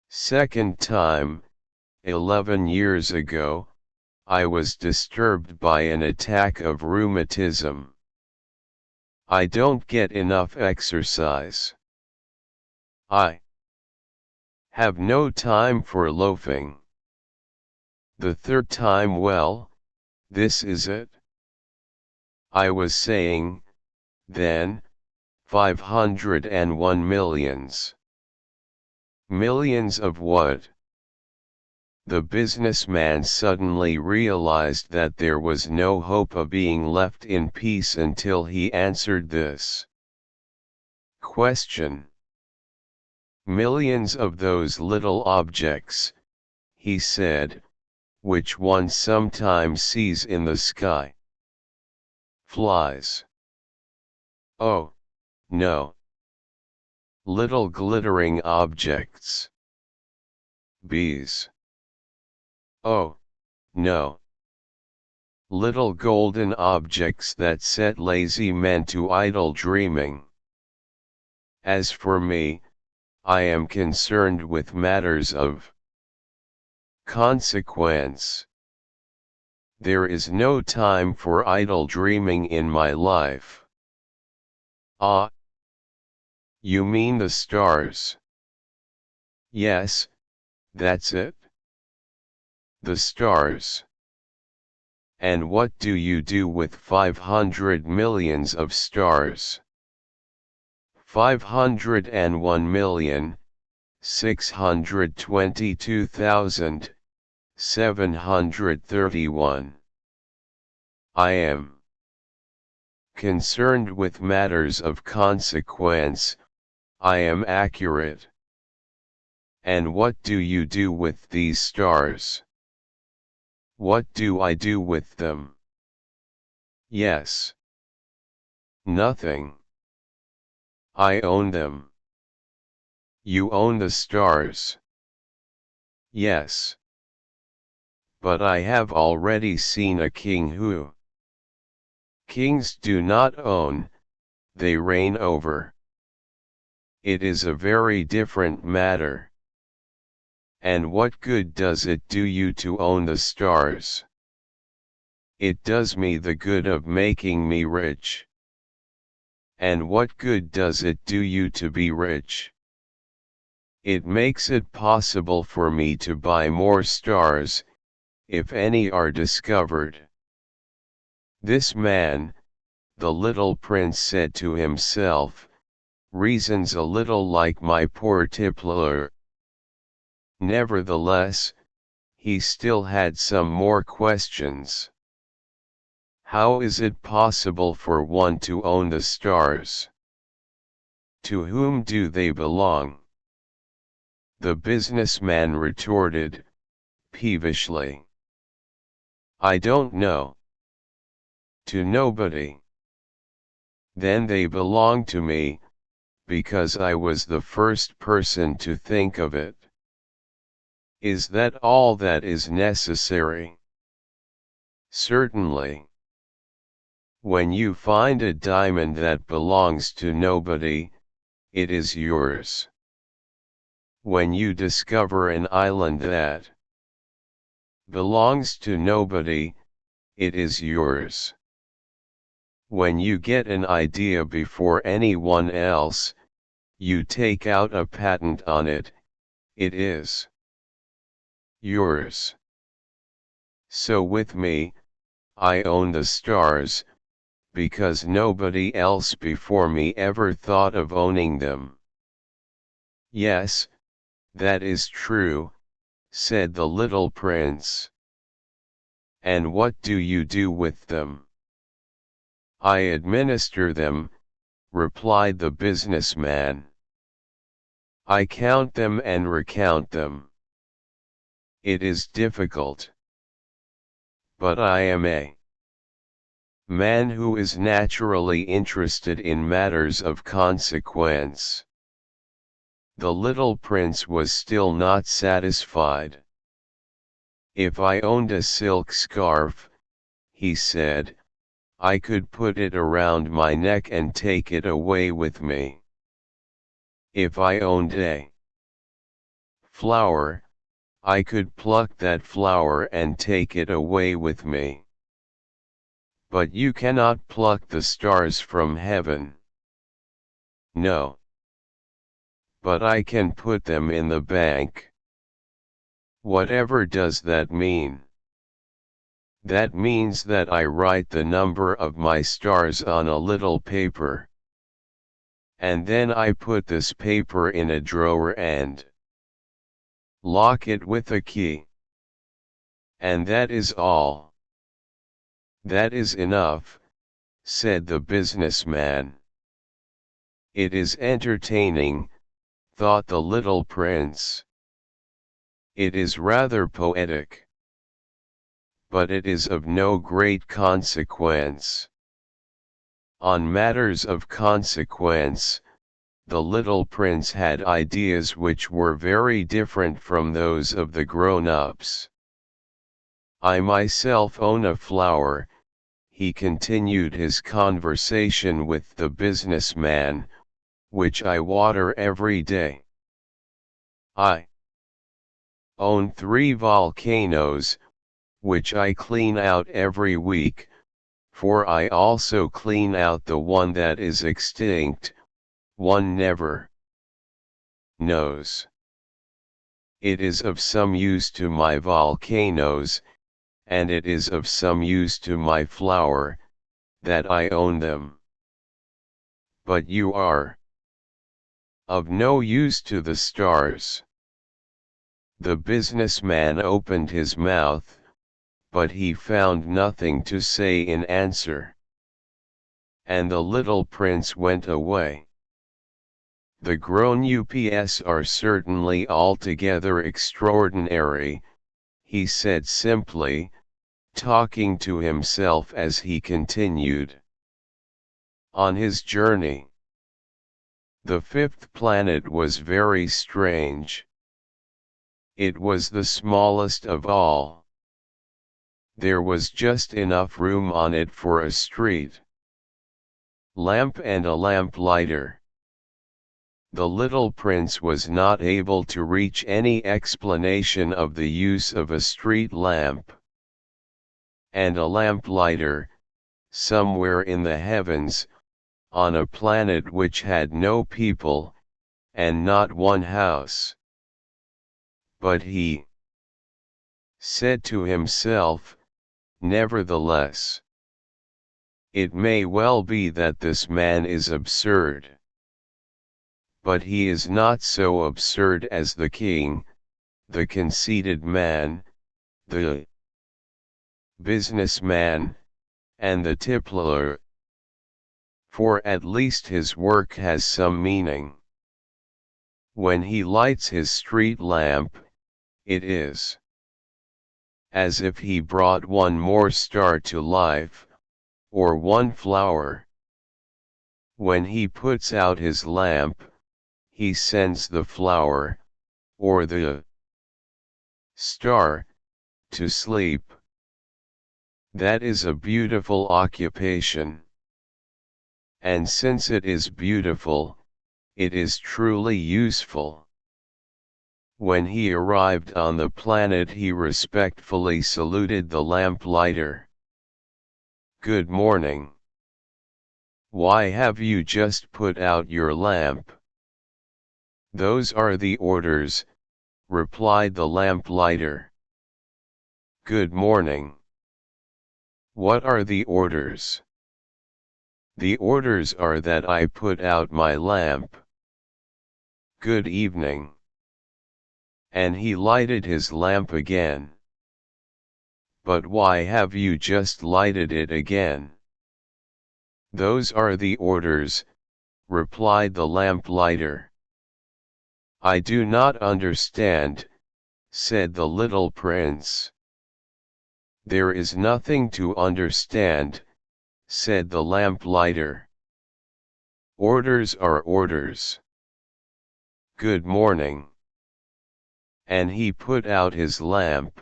A: second time, 11 years ago, I was disturbed by an attack of rheumatism. I don't get enough exercise. I Have no time for loafing. The third time, well, this is it. I was saying, then, 501 millions. Millions of what? The businessman suddenly realized that there was no hope of being left in peace until he answered this question. Millions of those little objects, he said, which one sometimes sees in the sky. Flies. Oh, no. Little glittering objects. Bees. Oh, no. Little golden objects that set lazy men to idle dreaming. As for me, I am concerned with matters of consequence. There is no time for idle dreaming in my life. Ah, you mean the stars? Yes, that's it. The stars. And what do you do with 500 millions of stars? 501,622,731. I am concerned with matters of consequence. I am accurate. And what do you do with these stars? What do I do with them? Yes. Nothing. I own them. You own the stars. Yes. But I have already seen a king who. Kings do not own, they reign over. It is a very different matter. And what good does it do you to own the stars? It does me the good of making me rich. And what good does it do you to be rich? It makes it possible for me to buy more stars, if any are discovered. This man, the little prince said to himself, reasons a little like my poor tippler. Nevertheless, he still had some more questions. How is it possible for one to own the stars? To whom do they belong? The businessman retorted, peevishly. I don't know. To nobody. Then they belong to me, because I was the first person to think of it. Is that all that is necessary? Certainly. When you find a diamond that belongs to nobody, it is yours. When you discover an island that belongs to nobody, it is yours. When you get an idea before anyone else, you take out a patent on it, it is yours. So with me, I own the stars, because nobody else before me ever thought of owning them. Yes, that is true, said the little prince. And what do you do with them? I administer them, replied the businessman. I count them and recount them. It is difficult. But I am a man who is naturally interested in matters of consequence. The little prince was still not satisfied. If I owned a silk scarf, he said, I could put it around my neck and take it away with me. If I owned a flower, I could pluck that flower and take it away with me. But you cannot pluck the stars from heaven. No. but I can put them in the bank. Whatever does that mean? That means that I write the number of my stars on a little paper. And then I put this paper in a drawer and lock it with a key. And that is all. That is enough, said the businessman. It is entertaining, thought the little prince. It is rather poetic. But it is of no great consequence. On matters of consequence, the little prince had ideas which were very different from those of the grown-ups. I myself own a flower, he continued his conversation with the businessman, which I water every day. I own 3 volcanoes, which I clean out every week, for I also clean out the one that is extinct, one never knows. It is of some use to my volcanoes, and it is of some use to my flower, that I own them. But you are of no use to the stars. The businessman opened his mouth, but he found nothing to say in answer. And the little prince went away. The grown-ups are certainly altogether extraordinary, he said simply, talking to himself as he continued on his journey. The 5th planet was very strange. It was the smallest of all. There was just enough room on it for a street lamp and a lamplighter. The little prince was not able to reach any explanation of the use of a street lamp and a lamplighter, somewhere in the heavens, on a planet which had no people, and not one house. But he said to himself, nevertheless, it may well be that this man is absurd. But he is not so absurd as the king, the conceited man, the businessman, and the tippler. For at least his work has some meaning. When he lights his street lamp, it is as if he brought one more star to life, or one flower. When he puts out his lamp, he sends the flower, or the star, to sleep. That is a beautiful occupation. And since it is beautiful, it is truly useful. When he arrived on the planet, he respectfully saluted the lamplighter. Good morning. Why have you just put out your lamp? Those are the orders, replied the lamplighter. Good morning. What are the orders? The orders are that I put out my lamp. Good evening. And he lighted his lamp again. But why have you just lighted it again? Those are the orders, replied the lamplighter. I do not understand, said the little prince. There is nothing to understand, said the lamplighter. Orders are orders. Good morning. And he put out his lamp.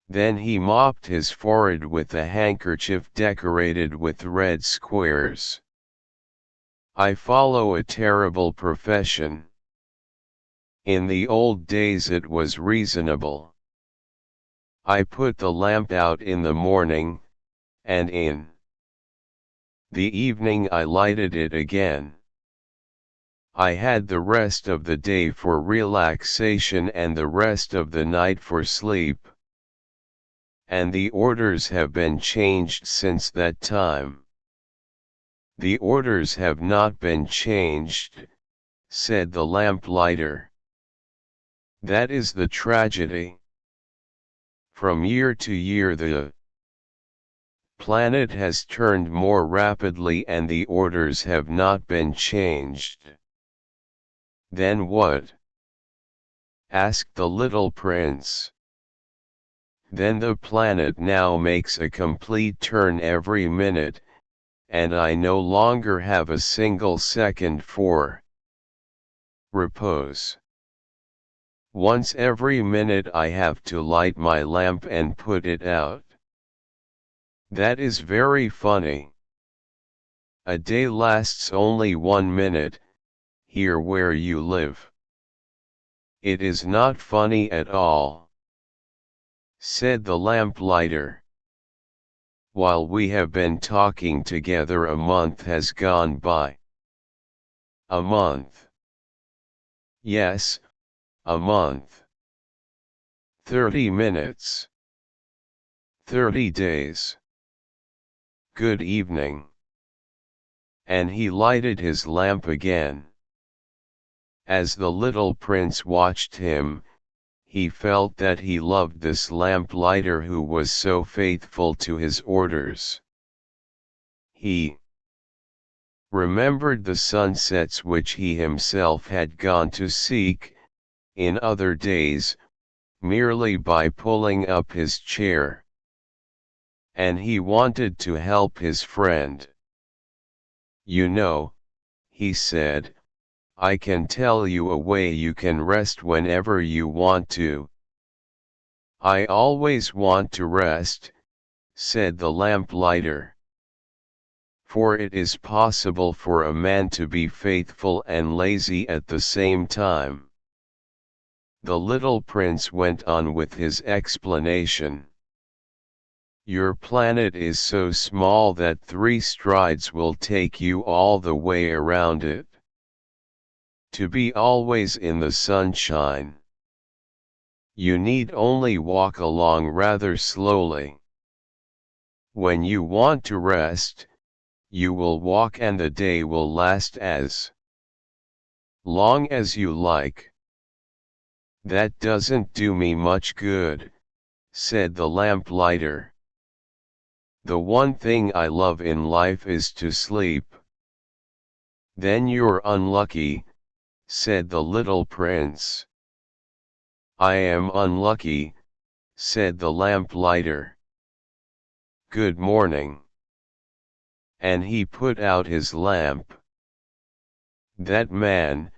A: Then he mopped his forehead with a handkerchief decorated with red squares. I follow a terrible profession. In the old days it was reasonable. I put the lamp out in the morning, and in the evening I lighted it again. I had the rest of the day for relaxation and the rest of the night for sleep. And the orders have been changed since that time. The orders have not been changed, said the lamplighter. That is the tragedy. From year to year the planet has turned more rapidly and the orders have not been changed. Then what? Asked the little prince. Then the planet now makes a complete turn every minute, and I no longer have a single second for repose. Once every minute I have to light my lamp and put it out. That is very funny. A day lasts only 1 minute, here where you live. It is not funny at all, said the lamplighter. While we have been talking together a month has gone by. A month. Yes, a month. 30 minutes. 30 days. Good evening. And he lighted his lamp again. As the little prince watched him, he felt that he loved this lamplighter who was so faithful to his orders. He remembered the sunsets which he himself had gone to seek, in other days, merely by pulling up his chair. And he wanted to help his friend. You know, he said, I can tell you a way you can rest whenever you want to. I always want to rest, said the lamplighter. For it is possible for a man to be faithful and lazy at the same time. The little prince went on with his explanation. Your planet is so small that 3 strides will take you all the way around it. To be always in the sunshine, you need only walk along rather slowly. When you want to rest, you will walk and the day will last as long as you like. That doesn't do me much good, said the lamplighter. The one thing I love in life is to sleep. Then you're unlucky, said the little prince. I am unlucky, said the lamplighter. Good morning. And he put out his lamp. That man,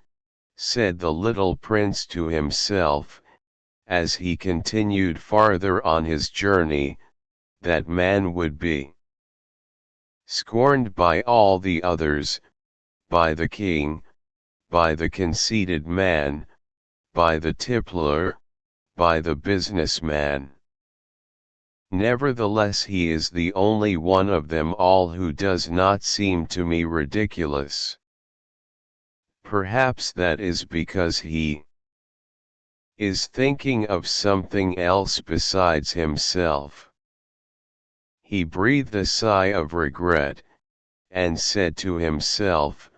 A: said the little prince to himself, as he continued farther on his journey, that man would be scorned by all the others, by the king, by the conceited man, by the tippler, by the businessman. Nevertheless he is the only one of them all who does not seem to me ridiculous. Perhaps that is because he is thinking of something else besides himself. He breathed a sigh of regret, and said to himself,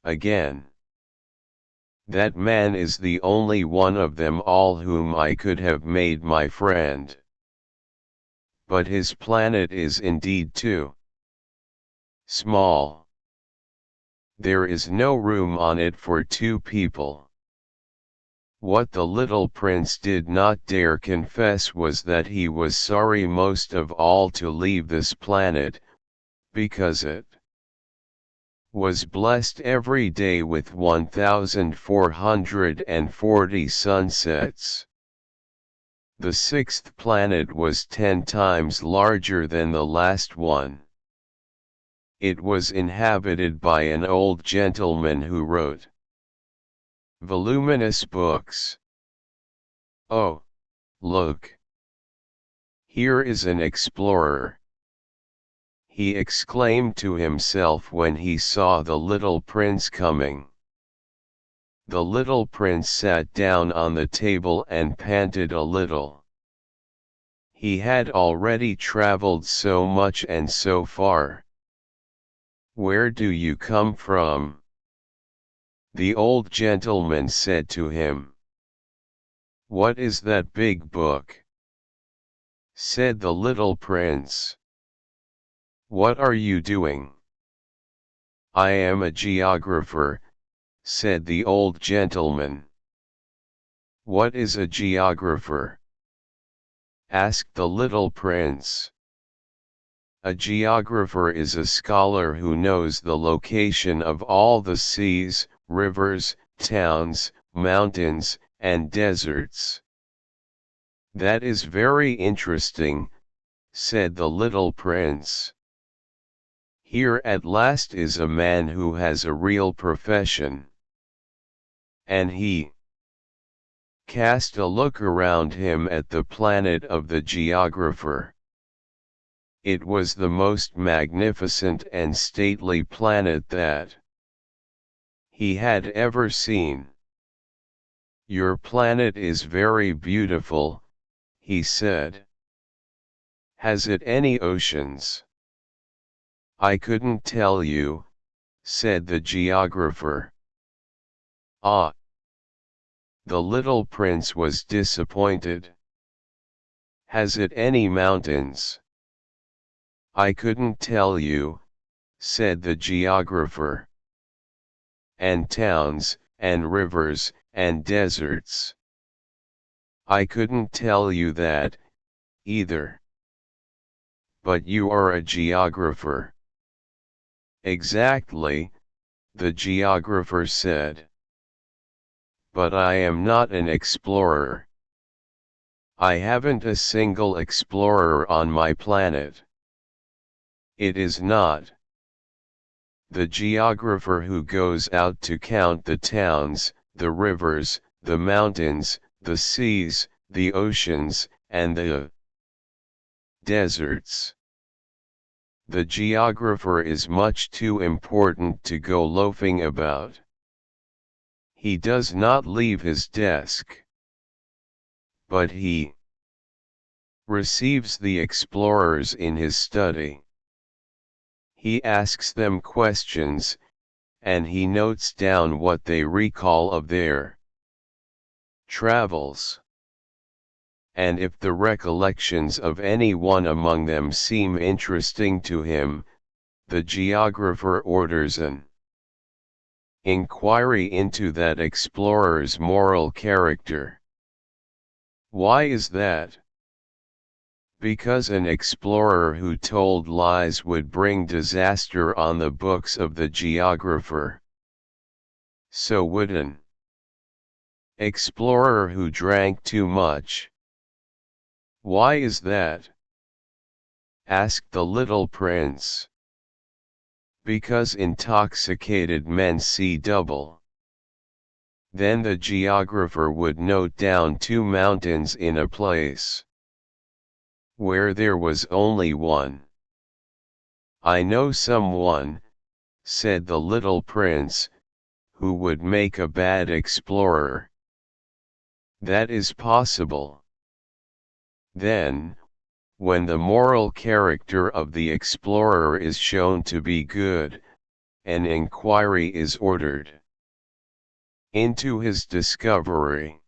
A: again, that man is the only one of them all whom I could have made my friend. But his planet is indeed too small. There is no room on it for 2 people. What the little prince did not dare confess was that he was sorry most of all to leave this planet, because it was blessed every day with 1440 sunsets. The 6th planet was 10 times larger than the last one. It was inhabited by an old gentleman who wrote voluminous books. Oh, look! Here is an explorer, he exclaimed to himself when he saw the little prince coming. The little prince sat down on the table and panted a little. He had already traveled so much and so far. "Where do you come from?" the old gentleman said to him. "What is that big book?" said the little prince. "What are you doing?" "I am a geographer," said the old gentleman. "What is a geographer?" asked the little prince. "A geographer is a scholar who knows the location of all the seas, rivers, towns, mountains, and deserts." "That is very interesting," said the little prince. "Here at last is a man who has a real profession." And he cast a look around him at the planet of the geographer. It was the most magnificent and stately planet that he had ever seen. "Your planet is very beautiful," he said. "Has it any oceans?" "I couldn't tell you," said the geographer. "Ah!" The little prince was disappointed. "Has it any mountains?" "I couldn't tell you," said the geographer. "And towns, and rivers, and deserts?" "I couldn't tell you that, either." "But you are a geographer." "Exactly," the geographer said. "But I am not an explorer. I haven't a single explorer on my planet." "It is not the geographer who goes out to count the towns, the rivers, the mountains, the seas, the oceans, and the deserts. The geographer is much too important to go loafing about. He does not leave his desk. But he receives the explorers in his study. He asks them questions, and he notes down what they recall of their travels. And if the recollections of any one among them seem interesting to him, the geographer orders an inquiry into that explorer's moral character. Why is that? Because an explorer who told lies would bring disaster on the books of the geographer. So would an explorer who drank too much. Why is that? Asked the little prince. Because intoxicated men see double. Then the geographer would note down 2 mountains in a place where there was only one. "I know someone," said the little prince, "who would make a bad explorer." "That is possible." Then, when the moral character of the explorer is shown to be good, an inquiry is ordered into his discovery.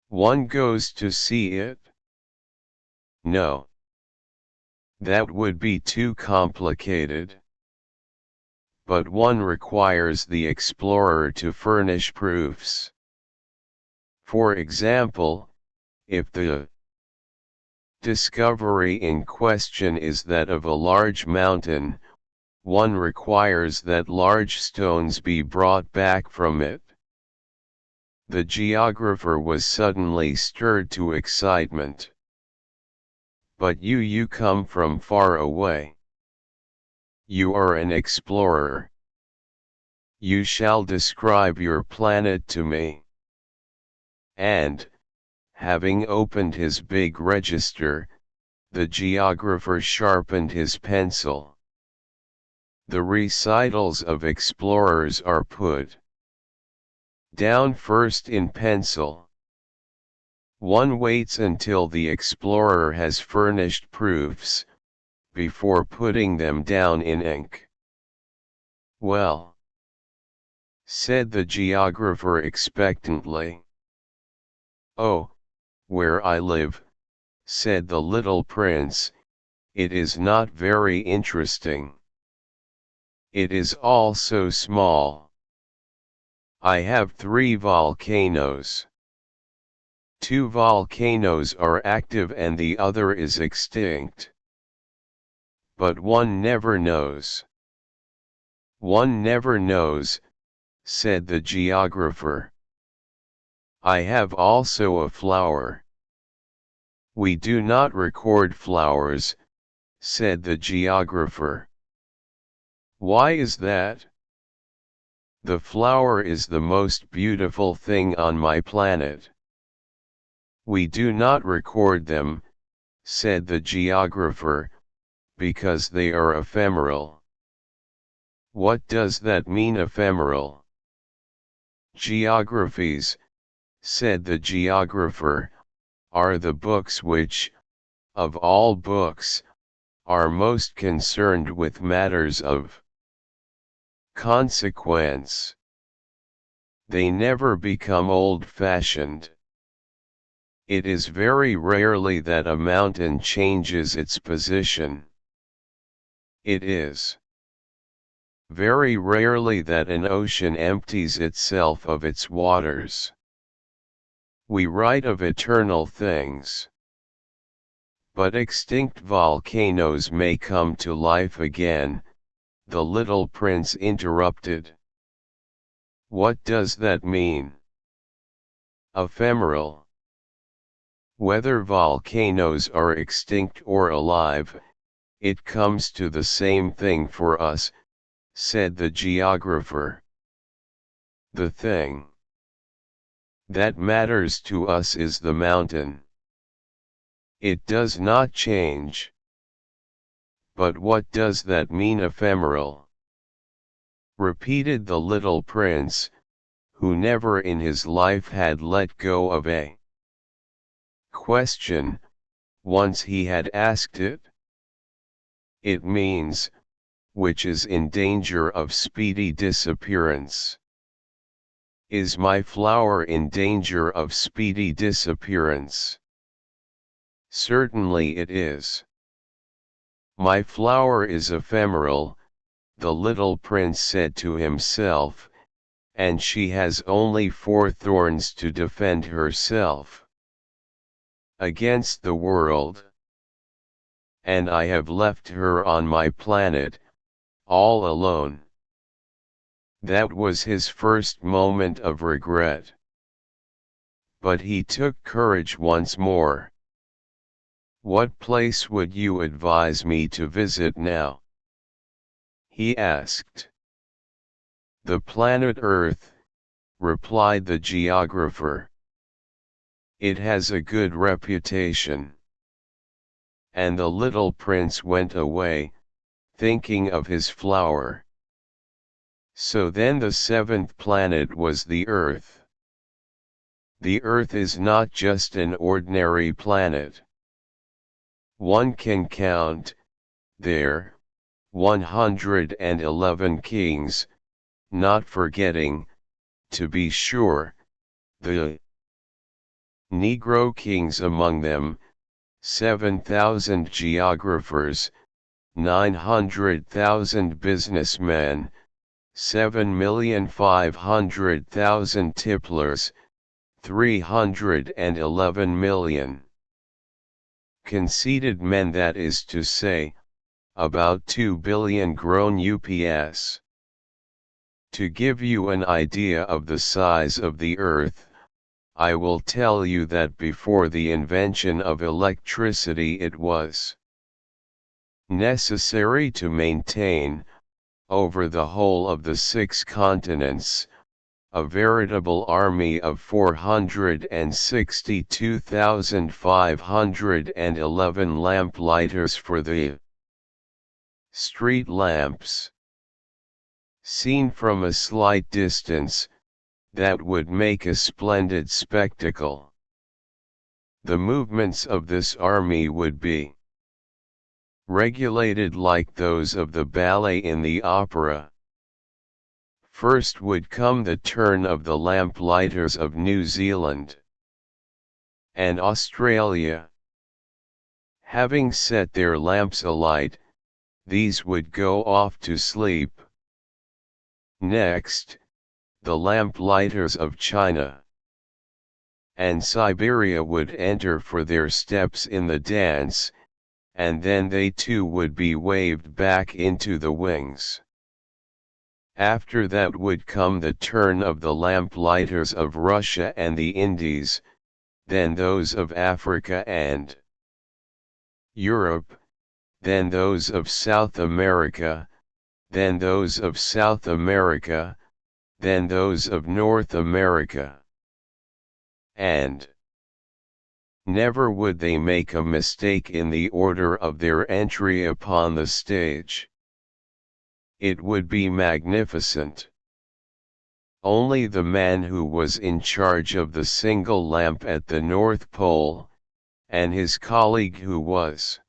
A: One goes to see it? No. That would be too complicated. But one requires the explorer to furnish proofs. For example, if the discovery in question is that of a large mountain, one requires that large stones be brought back from it. The geographer was suddenly stirred to excitement. "But you come from far away. You are an explorer. You shall describe your planet to me." And, having opened his big register, the geographer sharpened his pencil. The recitals of explorers are put Down first in pencil. One waits until the explorer has furnished proofs, before putting them down in ink. Well, said the geographer expectantly. Oh, where I live, said the little prince, it is not very interesting. It is all so small. I have 3 volcanoes. 2 volcanoes are active and the other is extinct. But one never knows. One never knows, said the geographer. I have also a flower. We do not record flowers, said the geographer. Why is that? The flower is the most beautiful thing on my planet. We do not record them, said the geographer, because they are ephemeral. What does that mean, ephemeral? Geographies, said the geographer, are the books which, of all books, are most concerned with matters of consequence. They never become old-fashioned. It is very rarely that a mountain changes its position. It is very rarely that an ocean empties itself of its waters. We write of eternal things. But extinct volcanoes may come to life again, the little prince interrupted. What does that mean? Ephemeral. Whether volcanoes are extinct or alive, it comes to the same thing for us, said the geographer. The thing that matters to us is the mountain. It does not change. But what does that mean, ephemeral? Repeated the little prince, who never in his life had let go of a question, once he had asked it. It means, which is in danger of speedy disappearance. Is my flower in danger of speedy disappearance? Certainly it is. My flower is ephemeral, the little prince said to himself, and she has only 4 thorns to defend herself against the world. And I have left her on my planet, all alone. That was his first moment of regret. But he took courage once more. What place would you advise me to visit now? He asked. The planet Earth, replied the geographer. It has a good reputation. And the little prince went away, thinking of his flower. So then the 7th planet was the Earth. The Earth is not just an ordinary planet. One can count, there, 111 kings, not forgetting, to be sure, the Negro kings among them, 7,000 geographers, 900,000 businessmen, 7,500,000 tipplers, 311 million conceited men, that is to say, about 2 billion grown ups. To give you an idea of the size of the Earth, I will tell you that before the invention of electricity it was necessary to maintain, over the whole of the 6 continents, a veritable army of 462,511 lamp-lighters for the street lamps. Seen from a slight distance, that would make a splendid spectacle. The movements of this army would be regulated like those of the ballet in the opera. First would come the turn of the lamp-lighters of New Zealand and Australia. Having set their lamps alight, these would go off to sleep. Next, the lamp-lighters of China and Siberia would enter for their steps in the dance, and then they too would be waved back into the wings. After that would come the turn of the lamp-lighters of Russia and the Indies, then those of Africa and Europe, then those of South America, then those of South America, then those of North America. And never would they make a mistake in the order of their entry upon the stage. It would be magnificent. Only the man who was in charge of the single lamp at the North Pole, and his colleague who was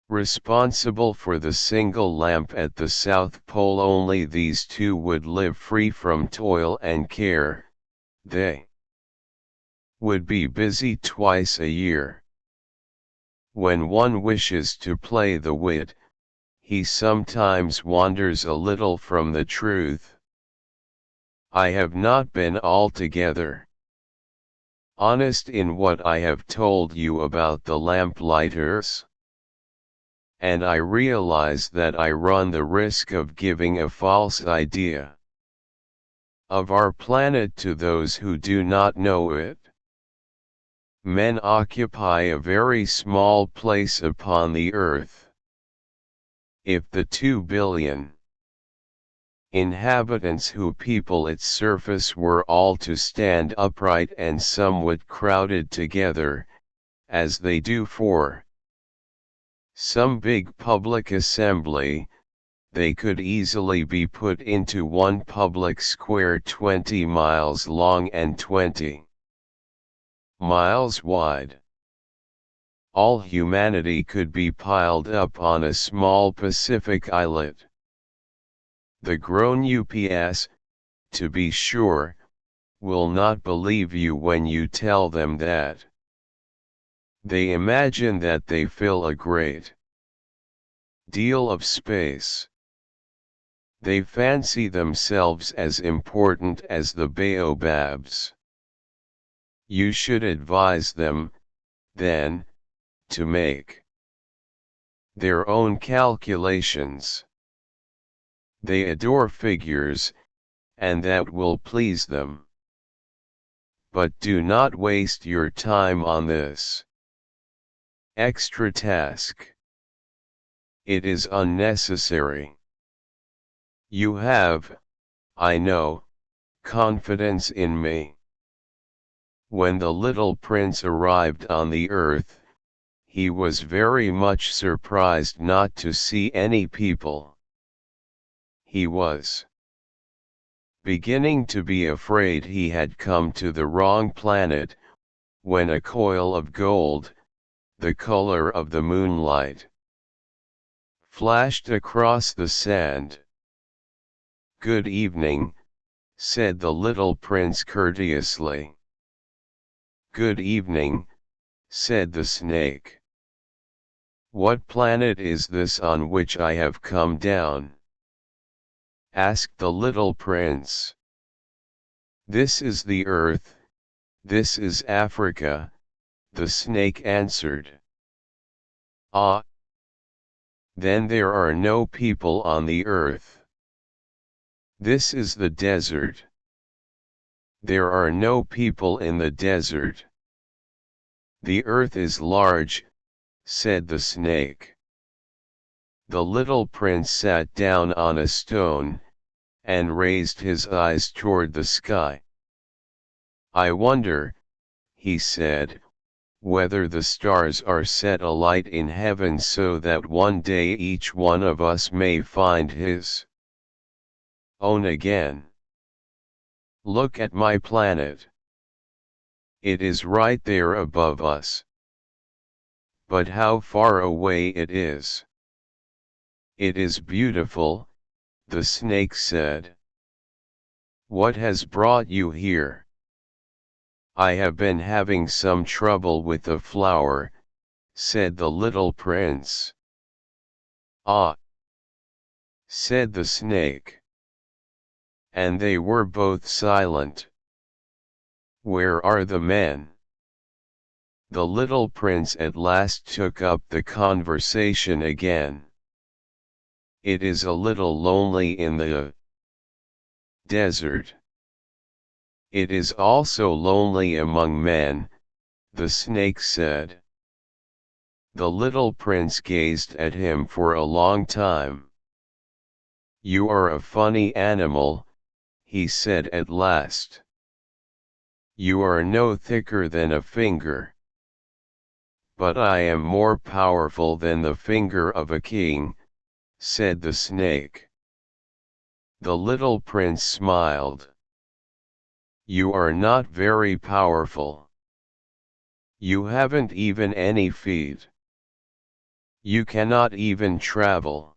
A: responsible for the single lamp at the South Pole, only these two would live free from toil and care. They would be busy twice a year. When one wishes to play the wit, he sometimes wanders a little from the truth. I have not been altogether honest in what I have told you about the lamp-lighters, and I realize that I run the risk of giving a false idea of our planet to those who do not know it. Men occupy a very small place upon the earth. If the 2 billion inhabitants who people its surface were all to stand upright and somewhat crowded together, as they do for some big public assembly, they could easily be put into one public square 20 miles long and 20 miles wide. All humanity could be piled up on a small Pacific islet. The grown ups, to be sure, will not believe you when you tell them that. They imagine that they fill a great deal of space. They fancy themselves as important as the baobabs. You should advise them, then, to make their own calculations. They adore figures, and that will please them. But do not waste your time on this extra task. It is unnecessary. You have, I know, confidence in me. When the little prince arrived on the earth, he was very much surprised not to see any people. He was beginning to be afraid he had come to the wrong planet, when a coil of gold, the color of the moonlight, flashed across the sand. "Good evening," said the little prince courteously. "Good evening," said the snake. "What planet is this on which I have come down?" asked the little prince. "This is the earth, this is Africa," the snake answered. "Ah! Then there are no people on the earth." "This is the desert." "There are no people in the desert." "The earth is large," said the snake. The little prince sat down on a stone, and raised his eyes toward the sky. "I wonder," he said, "whether the stars are set alight in heaven so that one day each one of us may find his own again." Look at my planet. It is right there above us. But how far away it is. It is beautiful, the snake said. What has brought you here? I have been having some trouble with the flower, said the little prince. Ah, said the snake. And they were both silent. Where are the men? The little prince at last took up the conversation again. It is a little lonely in the desert. It is also lonely among men, the snake said. The little prince gazed at him for a long time. You are a funny animal, he said at last. You are no thicker than a finger. But I am more powerful than the finger of a king, said the snake. The little prince smiled. You are not very powerful. You haven't even any feet. You cannot even travel.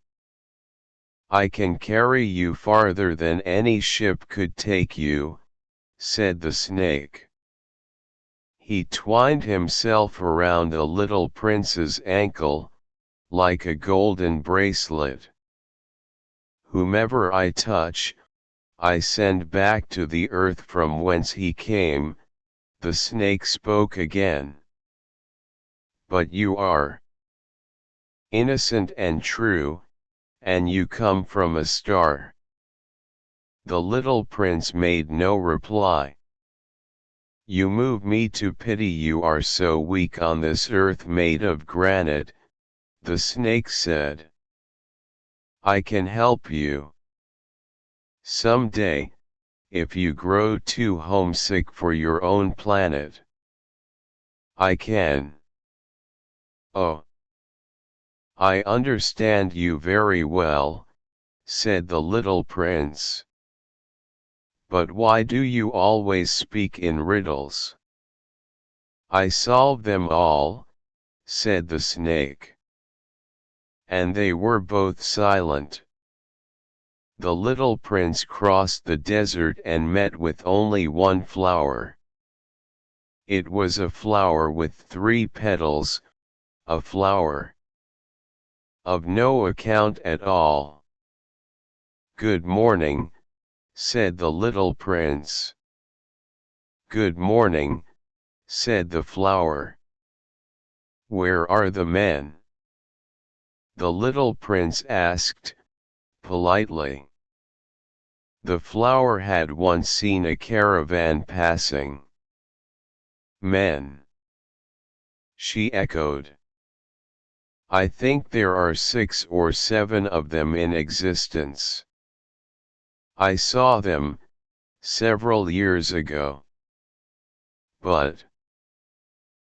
A: I can carry you farther than any ship could take you, said the snake. He twined himself around the little prince's ankle, like a golden bracelet. Whomever I touch, I send back to the earth from whence he came, the snake spoke again. But you are innocent and true, and you come from a star. The little prince made no reply. You move me to pity, you are so weak on this earth made of granite, the snake said. I can help you. Some day, if you grow too homesick for your own planet. I can. Oh. I understand you very well, said the little prince. But why do you always speak in riddles? I solve them all, said the snake. And they were both silent. The little prince crossed the desert and met with only one flower. It was a flower with 3 petals, a flower of no account at all. Good morning, said the little prince. Good morning, said the flower. Where are the men? The little prince asked, politely. The flower had once seen a caravan passing. Men, she echoed. I think there are 6 or 7 of them in existence. I saw them, several years ago. But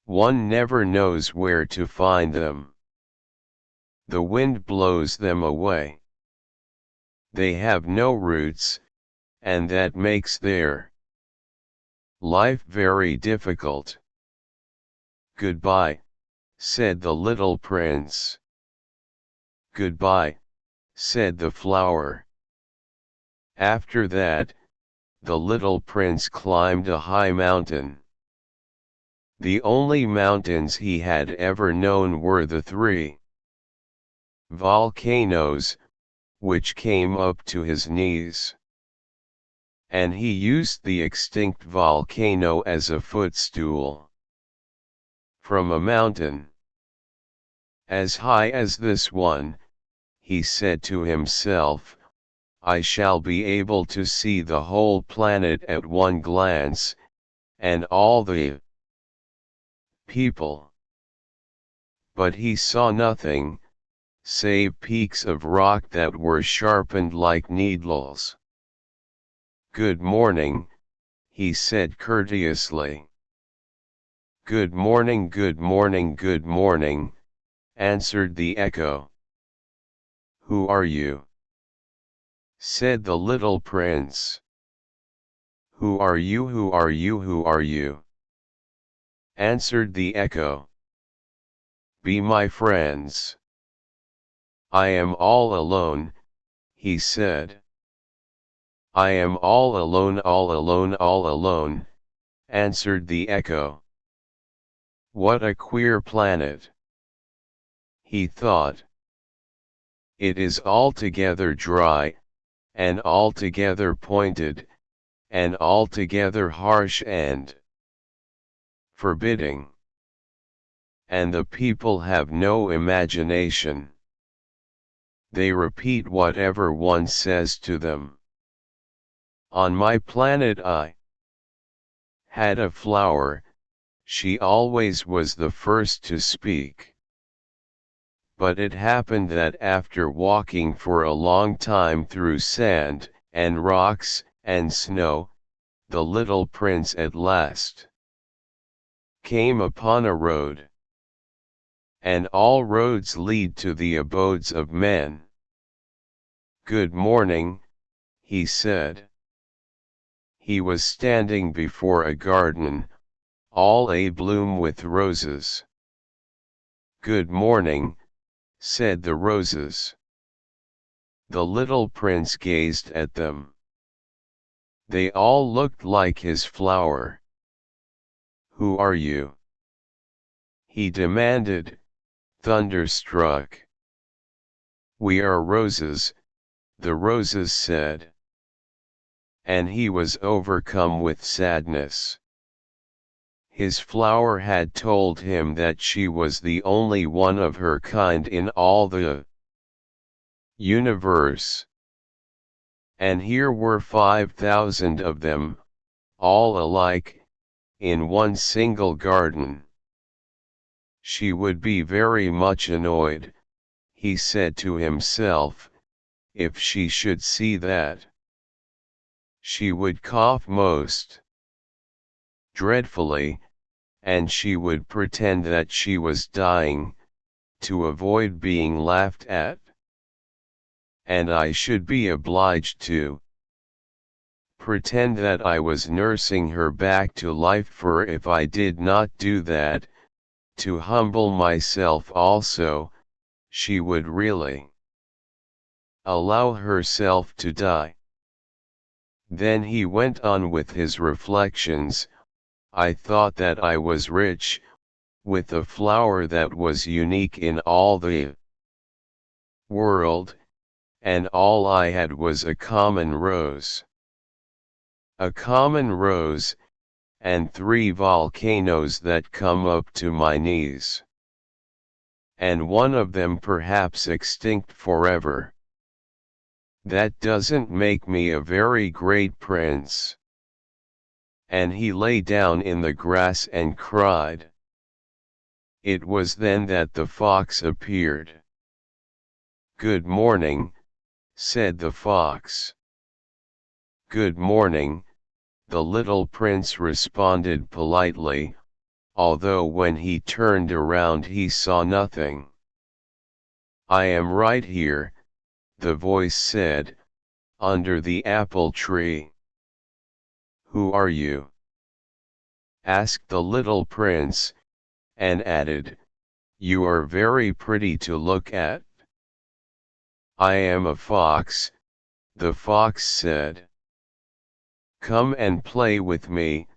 A: one never knows where to find them. The wind blows them away. They have no roots, and that makes their life very difficult. Goodbye, said the little prince. Goodbye, said the flower. After that, the little prince climbed a high mountain. The only mountains he had ever known were the 3 volcanoes, which came up to his knees. And he used the extinct volcano as a footstool. From a mountain as high as this one, he said to himself, I shall be able to see the whole planet at one glance, and all the people. But he saw nothing, save peaks of rock that were sharpened like needles. Good morning, he said courteously. Good morning, good morning, good morning, answered the echo. Who are you? Said the little prince. Who are you, who are you, who are you? Answered the echo. Be my friends. I am all alone, he said. I am all alone, all alone, all alone, answered the echo. What a queer planet, he thought. It is altogether dry, and altogether pointed, and altogether harsh and forbidding. And the people have no imagination. They repeat whatever one says to them. On my planet I had a flower, she always was the first to speak. But it happened that after walking for a long time through sand, and rocks, and snow, the little prince at last came upon a road. And all roads lead to the abodes of men. Good morning, he said. He was standing before a garden, all abloom with roses. Good morning, said the roses. The little prince gazed at them. They all looked like his flower. Who are you? He demanded, thunderstruck. We are roses, the roses said. And he was overcome with sadness. His flower had told him that she was the only one of her kind in all the universe. And here were 5,000 of them, all alike, in one single garden. She would be very much annoyed, he said to himself, if she should see that. She would cough most dreadfully, and she would pretend that she was dying, to avoid being laughed at. And I should be obliged to pretend that I was nursing her back to life, for if I did not do that, to humble myself also, she would really allow herself to die. Then he went on with his reflections. I thought that I was rich, with a flower that was unique in all the world, and all I had was a common rose. A common rose, and 3 volcanoes that come up to my knees. And one of them perhaps extinct forever. That doesn't make me a very great prince. And he lay down in the grass and cried. It was then that the fox appeared. Good morning, said the fox. Good morning, the little prince responded politely, although when he turned around he saw nothing. I am right here, the voice said, under the apple tree. Who are you? Asked the little prince, and added, you are very pretty to look at. I am a fox, the fox said. Come and play with me,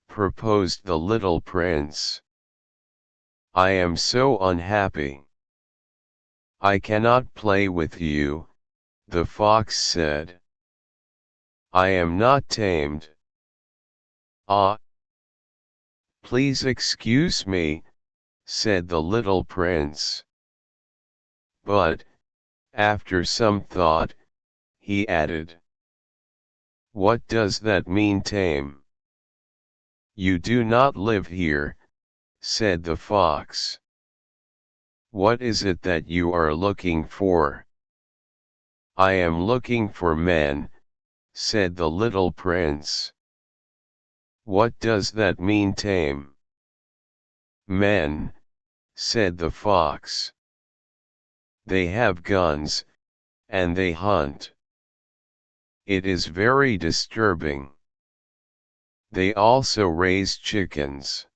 A: proposed the little prince. I am so unhappy. I cannot play with you, the fox said. I am not tamed. Ah! Please excuse me, said the little prince. But, after some thought, he added. What does that mean, tame? You do not live here, said the fox. What is it that you are looking for? I am looking for men, said the little prince. What does that mean, tame? Men, said the fox. They have guns, and they hunt. It is very disturbing. They also raise chickens.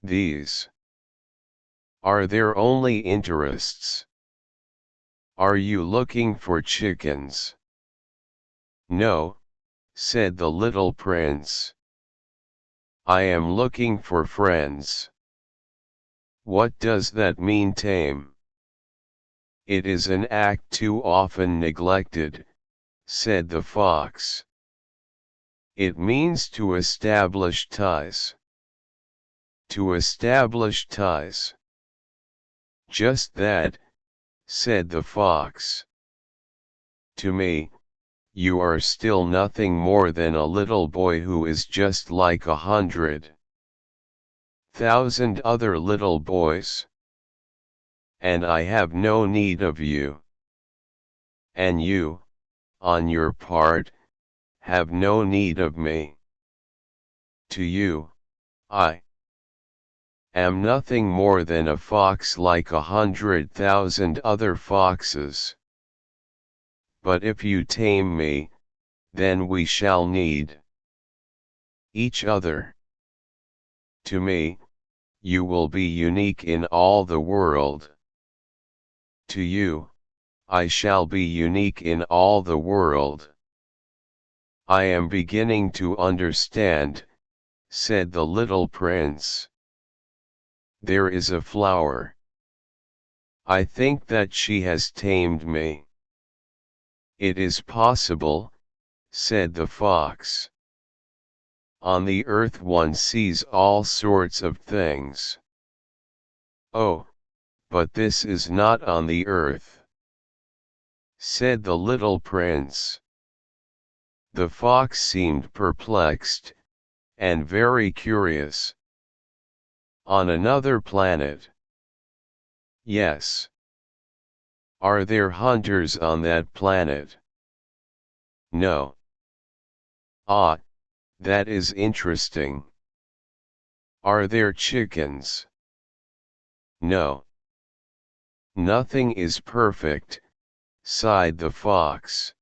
A: These are their only interests. Are you looking for chickens? No, said the little prince. I am looking for friends. What does that mean, tame? It is an act too often neglected, said the fox. It means to establish ties. To establish ties. Just that, said the fox. To me, you are still nothing more than a little boy who is just like 100,000 other little boys. And I have no need of you. And you, on your part, have no need of me. To you, I am nothing more than a fox like 100,000 other foxes. But if you tame me, then we shall need each other. To me, you will be unique in all the world. To you, I shall be unique in all the world. I am beginning to understand, said the little prince. There is a flower. I think that she has tamed me. It is possible, said the fox. On the earth one sees all sorts of things. Oh, but this is not on the earth, said the little prince. The fox seemed perplexed, and very curious. On another planet? Yes. Are there hunters on that planet? No. Ah, that is interesting. Are there chickens? No. Nothing is perfect, sighed the fox.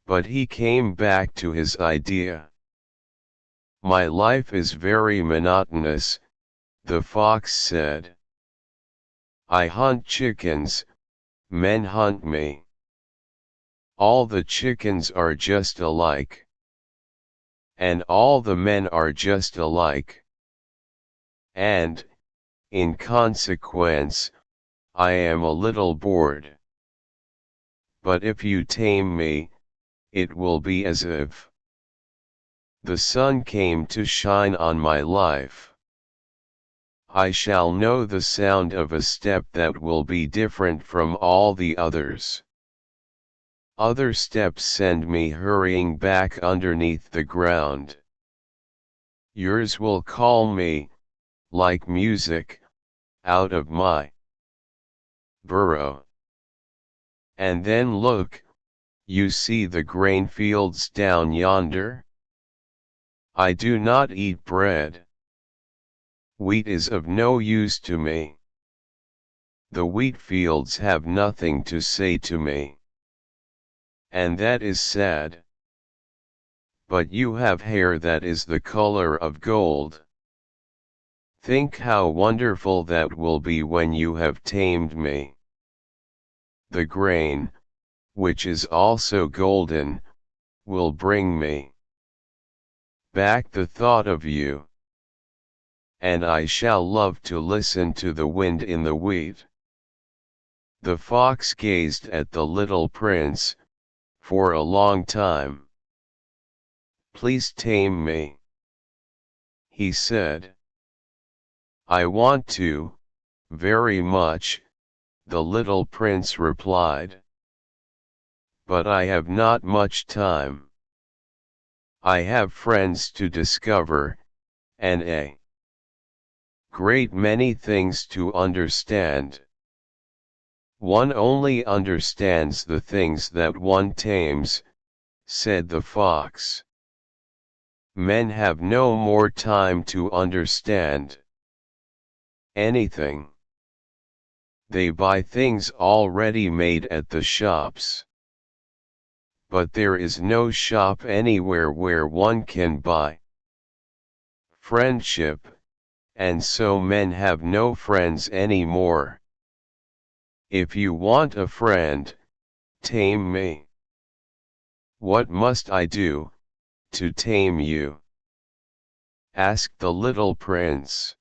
A: But he came back to his idea. My life is very monotonous, the fox said. I hunt chickens, men hunt me. All the chickens are just alike. And all the men are just alike. And, in consequence, I am a little bored. But if you tame me, it will be as if the sun came to shine on my life. I shall know the sound of a step that will be different from all the others. Other steps send me hurrying back underneath the ground. Yours will call me, like music, out of my burrow. And then look, you see the grain fields down yonder? I do not eat bread. Wheat is of no use to me. The wheat fields have nothing to say to me. And that is sad. But you have hair that is the color of gold. Think how wonderful that will be when you have tamed me. The grain, which is also golden, will bring me back the thought of you. And I shall love to listen to the wind in the wheat. The fox gazed at the little prince, for a long time. Please tame me, he said. I want to, very much, the little prince replied. But I have not much time. I have friends to discover, and a great many things to understand. One only understands the things that one tames, said the fox. Men have no more time to understand anything. They buy things already made at the shops. but there is no shop anywhere where one can buy friendship, and so men have no friends anymore. If you want a friend, tame me. What must I do to tame you?" asked the little prince.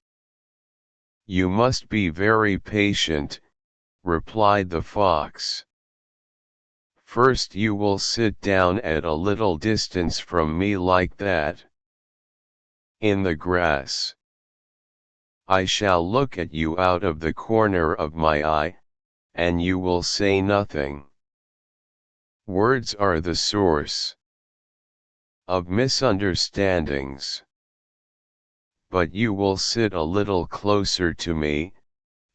A: "You must be very patient," replied the fox. "First you will sit down at a little distance from me like that, in the grass. I shall look at you out of the corner of my eye, and you will say nothing. Words are the source of misunderstandings. But you will sit a little closer to me,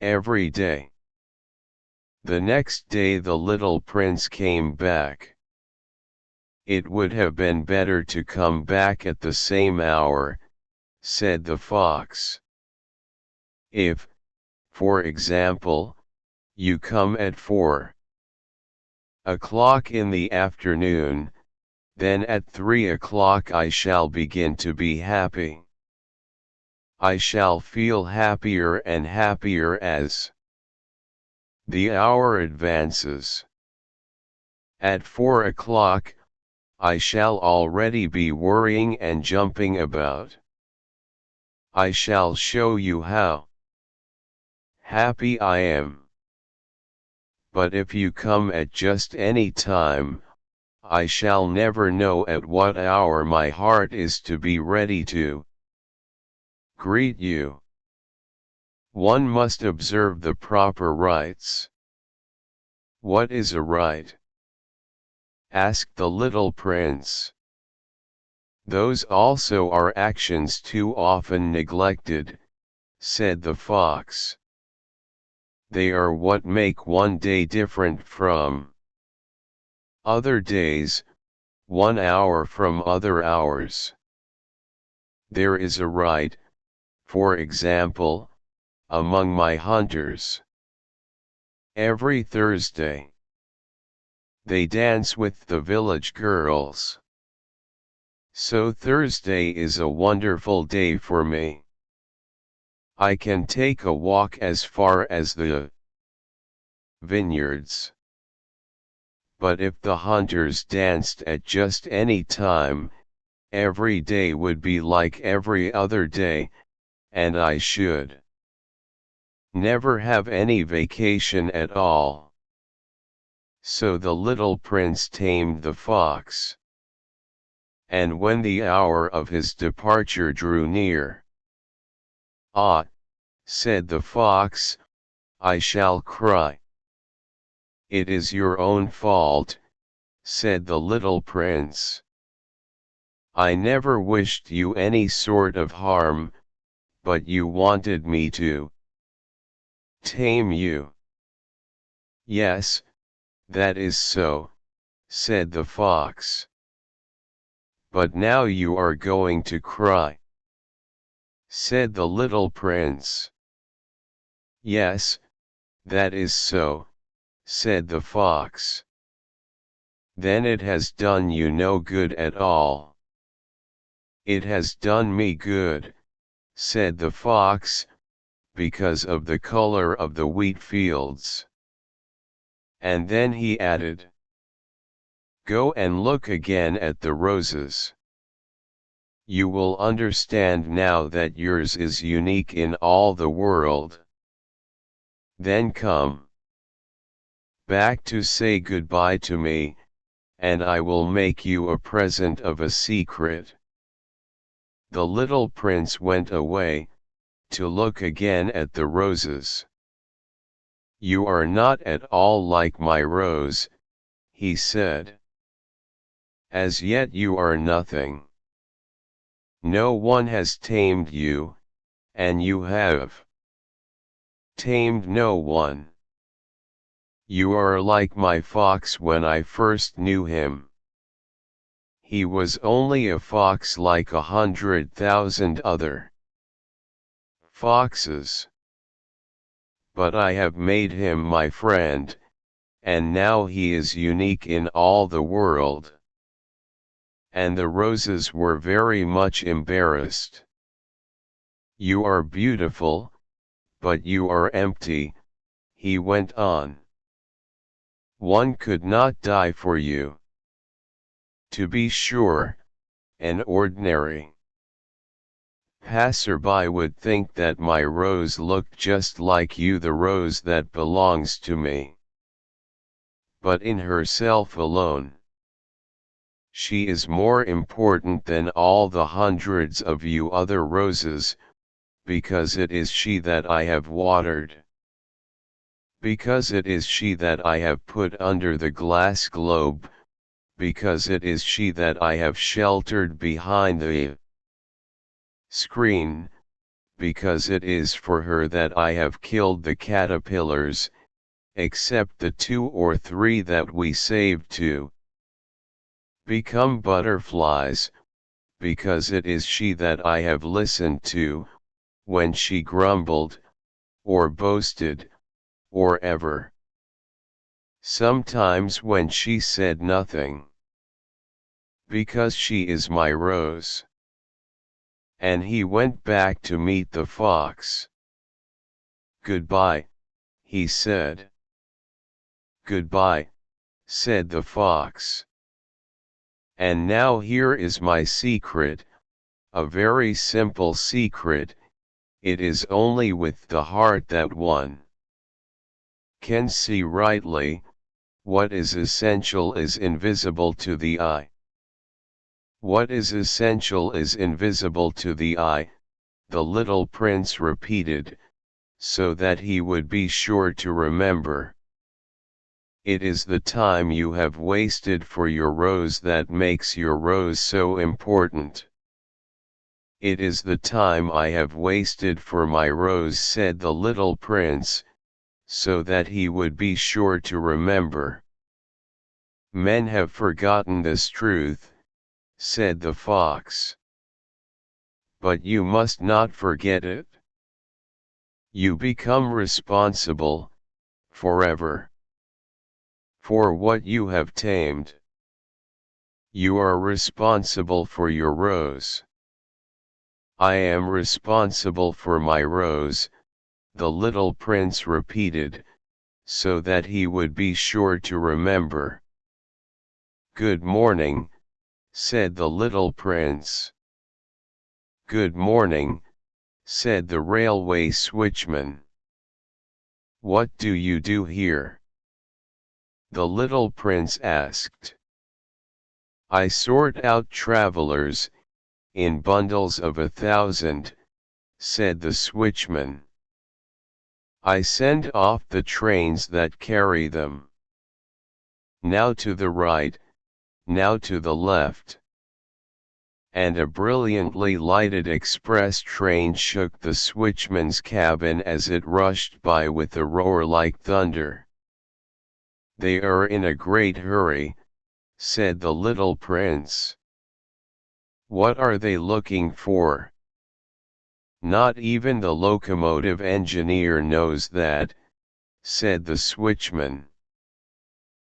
A: every day." The next day the little prince came back. "It would have been better to come back at the same hour," said the fox. "If, for example, you come at 4 o'clock in the afternoon, then at 3 o'clock I shall begin to be happy. I shall feel happier and happier as the hour advances. At 4 o'clock, I shall already be worrying and jumping about. I shall show you how happy I am. But if you come at just any time, I shall never know at what hour my heart is to be ready to greet you. One must observe the proper rites." "What is a rite?" asked the little prince. "Those also are actions too often neglected," said the fox. "They are what make one day different from other days, 1 hour from other hours. There is a rite, for example, among my hunters. Every Thursday, they dance with the village girls. So Thursday is a wonderful day for me. I can take a walk as far as the vineyards. But if the hunters danced at just any time, every day would be like every other day, and I should never have any vacation at all." So the little prince tamed the fox. And when the hour of his departure drew near, "Ah," said the fox, "I shall cry." "It is your own fault," said the little prince. "I never wished you any sort of harm, but you wanted me to tame you." "Yes, that is so," said the fox. "But now you are going to cry," said the little prince. "Yes, that is so," said the fox. "Then it has done you no good at all." "It has done me good," said the fox, "because of the color of the wheat fields." And then he added, "Go and look again at the roses. You will understand now that yours is unique in all the world. Then come back to say goodbye to me, and I will make you a present of a secret." The little prince went away, to look again at the roses. "You are not at all like my rose," he said. "As yet you are nothing. No one has tamed you, and you have tamed no one. You are like my fox when I first knew him. He was only a fox like 100,000 other foxes. But I have made him my friend, and now he is unique in all the world. And the roses were very much embarrassed. You are beautiful, but you are empty, he went on. One could not die for you. To be sure, an ordinary passerby would think that my rose looked just like you, the rose that belongs to me. But in herself alone, she is more important than all the hundreds of you other roses, because it is she that I have watered. Because it is she that I have put under the glass globe, because it is she that I have sheltered behind the screen, because it is for her that I have killed the caterpillars, except the 2 or 3 that we saved to become butterflies, because it is she that I have listened to, when she grumbled, or boasted, or ever. Sometimes when she said nothing. Because she is my rose. And he went back to meet the fox. Goodbye, he said. Goodbye, said the fox. And now here is my secret, a very simple secret. It is only with the heart that one can see rightly. What is essential is invisible to the eye. What is essential is invisible to the eye, the little prince repeated, so that he would be sure to remember. It is the time you have wasted for your rose that makes your rose so important. It is the time I have wasted for my rose, said the little prince, so that he would be sure to remember. Men have forgotten this truth, said the fox. But you must not forget it. You become responsible, forever, for what you have tamed. You are responsible for your rose. I am responsible for my rose, the little prince repeated, so that he would be sure to remember. Good morning, said the little prince. Good morning, said the railway switchman. What do you do here? The little prince asked. I sort out travelers, in bundles of 1,000, said the switchman. I send off the trains that carry them. Now to the right, now to the left. And a brilliantly lighted express train shook the switchman's cabin as it rushed by with a roar like thunder. They are in a great hurry, said the little prince. What are they looking for? Not even the locomotive engineer knows that, said the switchman.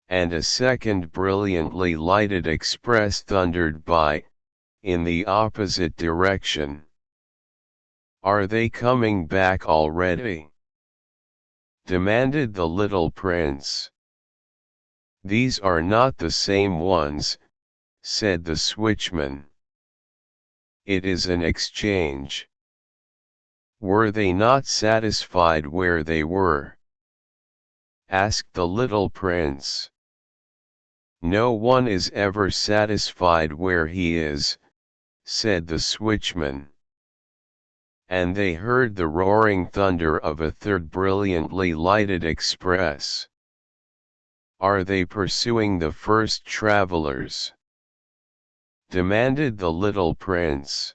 A: And a second brilliantly lighted express thundered by, in the opposite direction. Are they coming back already? Demanded the little prince. These are not the same ones, said the switchman. It is an exchange. Were they not satisfied where they were? Asked the little prince. No one is ever satisfied where he is, said the switchman. And they heard the roaring thunder of a third brilliantly lighted express. Are they pursuing the first travelers? Demanded the little prince.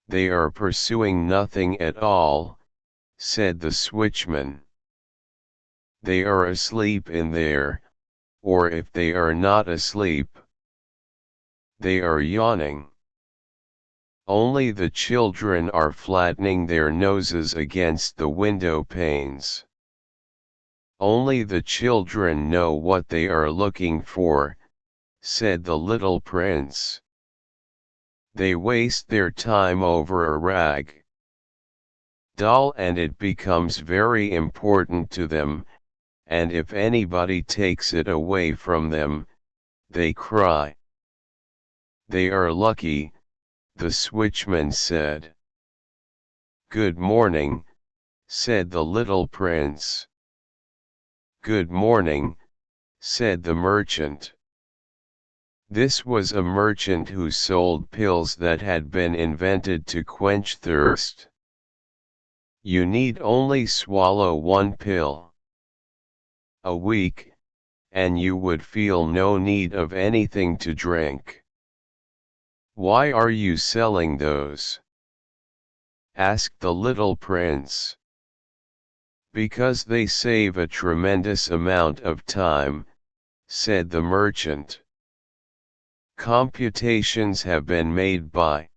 A: They are pursuing nothing at all, said the switchman. They are asleep in there, or if they are not asleep, they are yawning. Only the children are flattening their noses against the window panes. Only the children know what they are looking for, said the little prince. They waste their time over a rag doll and it becomes very important to them, and if anybody takes it away from them, they cry. They are lucky, the switchman said. Good morning, said the little prince. Good morning, said the merchant. This was a merchant who sold pills that had been invented to quench thirst. You need only swallow one pill a week, and you would feel no need of anything to drink. Why are you selling those? Asked the little prince. Because they save a tremendous amount of time, said the merchant. Computations have been made by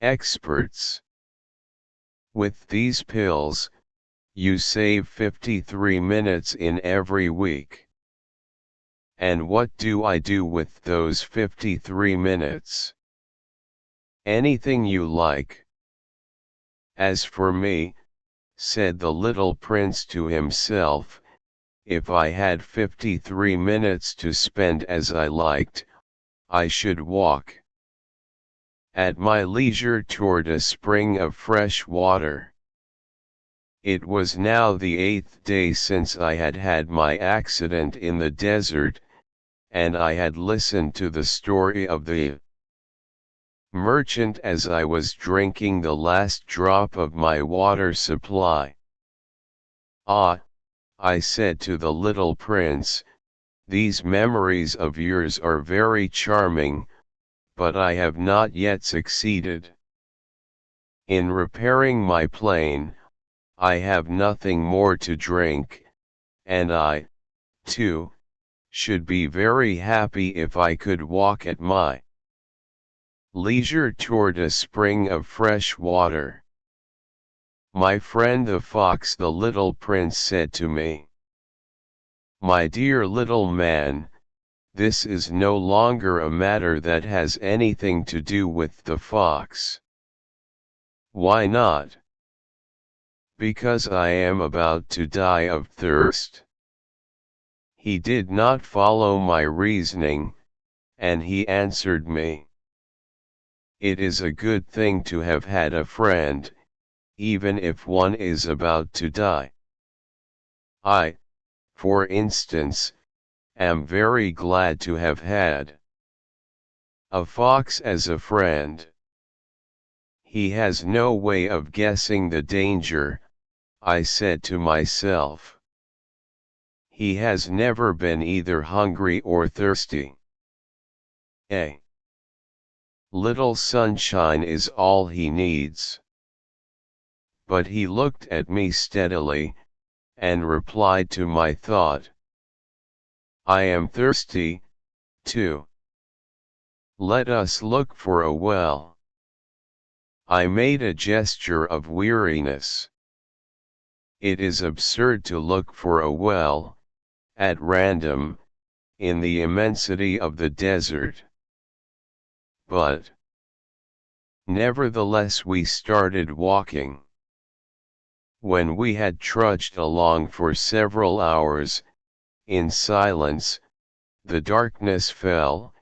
A: experts. With these pills, you save 53 minutes in every week. And what do I do with those 53 minutes? Anything you like. As for me, said the little prince to himself, if I had 53 minutes to spend as I liked, I should walk at my leisure toward a spring of fresh water. It was now the 8th day since I had had my accident in the desert, and I had listened to the story of the merchant as I was drinking the last drop of my water supply. Ah, I said to the little prince, these memories of yours are very charming, but I have not yet succeeded in repairing my plane. I have nothing more to drink, and I, too, should be very happy if I could walk at my leisure toward a spring of fresh water. My friend the fox, the little prince said to me. My dear little man, this is no longer a matter that has anything to do with the fox. Why not? Because I am about to die of thirst. He did not follow my reasoning, and he answered me. It is a good thing to have had a friend, even if one is about to die. I, for instance, am very glad to have had a fox as a friend. He has no way of guessing the danger, I said to myself. He has never been either hungry or thirsty. A little sunshine is all he needs. But he looked at me steadily, and replied to my thought. I am thirsty, too. Let us look for a well. I made a gesture of weariness. It is absurd to look for a well, at random, in the immensity of the desert. But nevertheless we started walking. When we had trudged along for several hours, in silence, the darkness fell,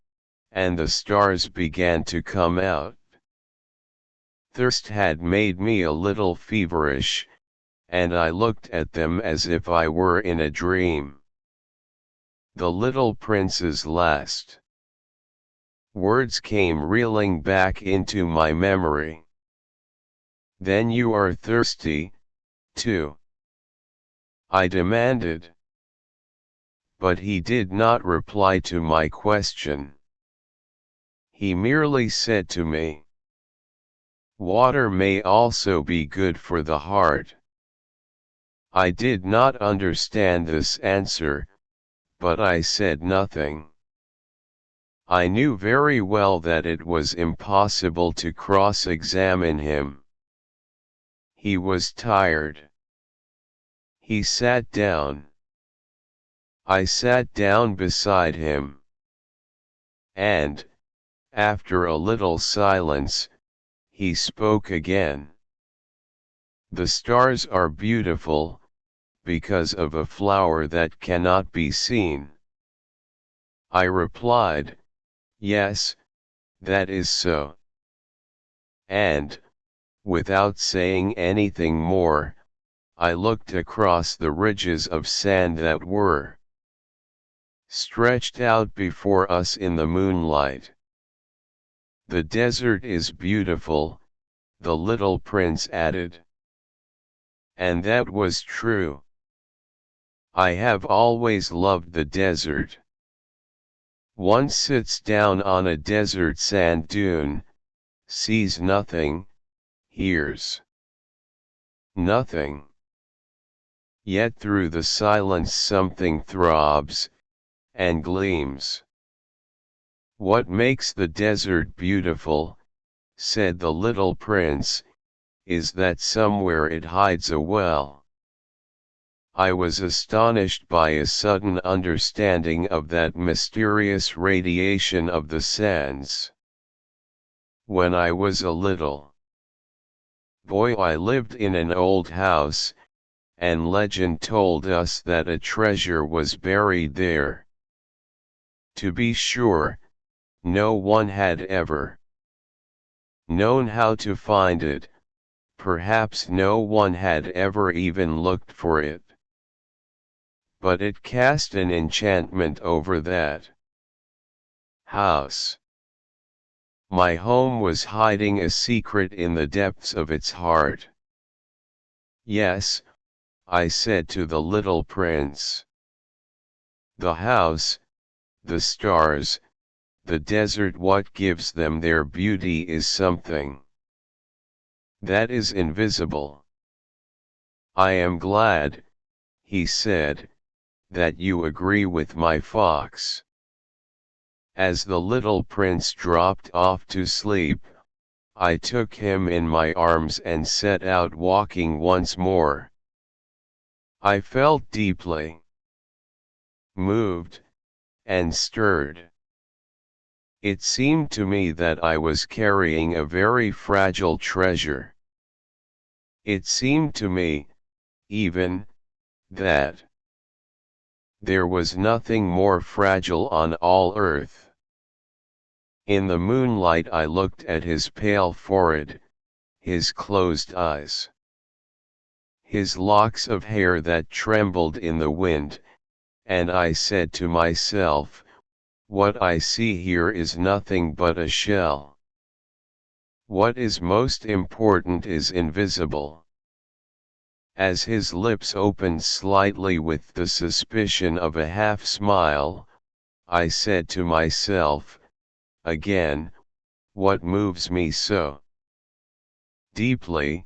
A: and the stars began to come out. Thirst had made me a little feverish, and I looked at them as if I were in a dream. The little prince's last words came reeling back into my memory. Then you are thirsty, too? I demanded. But he did not reply to my question. He merely said to me, water may also be good for the heart. I did not understand this answer, but I said nothing. I knew very well that it was impossible to cross-examine him. He was tired. He sat down. I sat down beside him. And, after a little silence, he spoke again. The stars are beautiful, because of a flower that cannot be seen. I replied, yes, that is so. And, without saying anything more, I looked across the ridges of sand that were stretched out before us in the moonlight. The desert is beautiful, the little prince added. And that was true. I have always loved the desert. One sits down on a desert sand dune, sees nothing, hears nothing. Yet through the silence something throbs, and gleams. What makes the desert beautiful, said the little prince, is that somewhere it hides a well. I was astonished by a sudden understanding of that mysterious radiation of the sands. When I was a little boy, I lived in an old house, and legend told us that a treasure was buried there. To be sure, no one had ever known how to find it, perhaps no one had ever even looked for it. But it cast an enchantment over that house. My home was hiding a secret in the depths of its heart. Yes, I said to the little prince. The house, the stars, the desert, what gives them their beauty is something that is invisible. I am glad, he said, that you agree with my fox. As the little prince dropped off to sleep, I took him in my arms and set out walking once more. I felt deeply moved, and stirred. It seemed to me that I was carrying a very fragile treasure. It seemed to me, even, that there was nothing more fragile on all earth. In the moonlight I looked at his pale forehead, his closed eyes, his locks of hair that trembled in the wind, and I said to myself, what I see here is nothing but a shell. What is most important is invisible. As his lips opened slightly with the suspicion of a half-smile, I said to myself, again, what moves me so deeply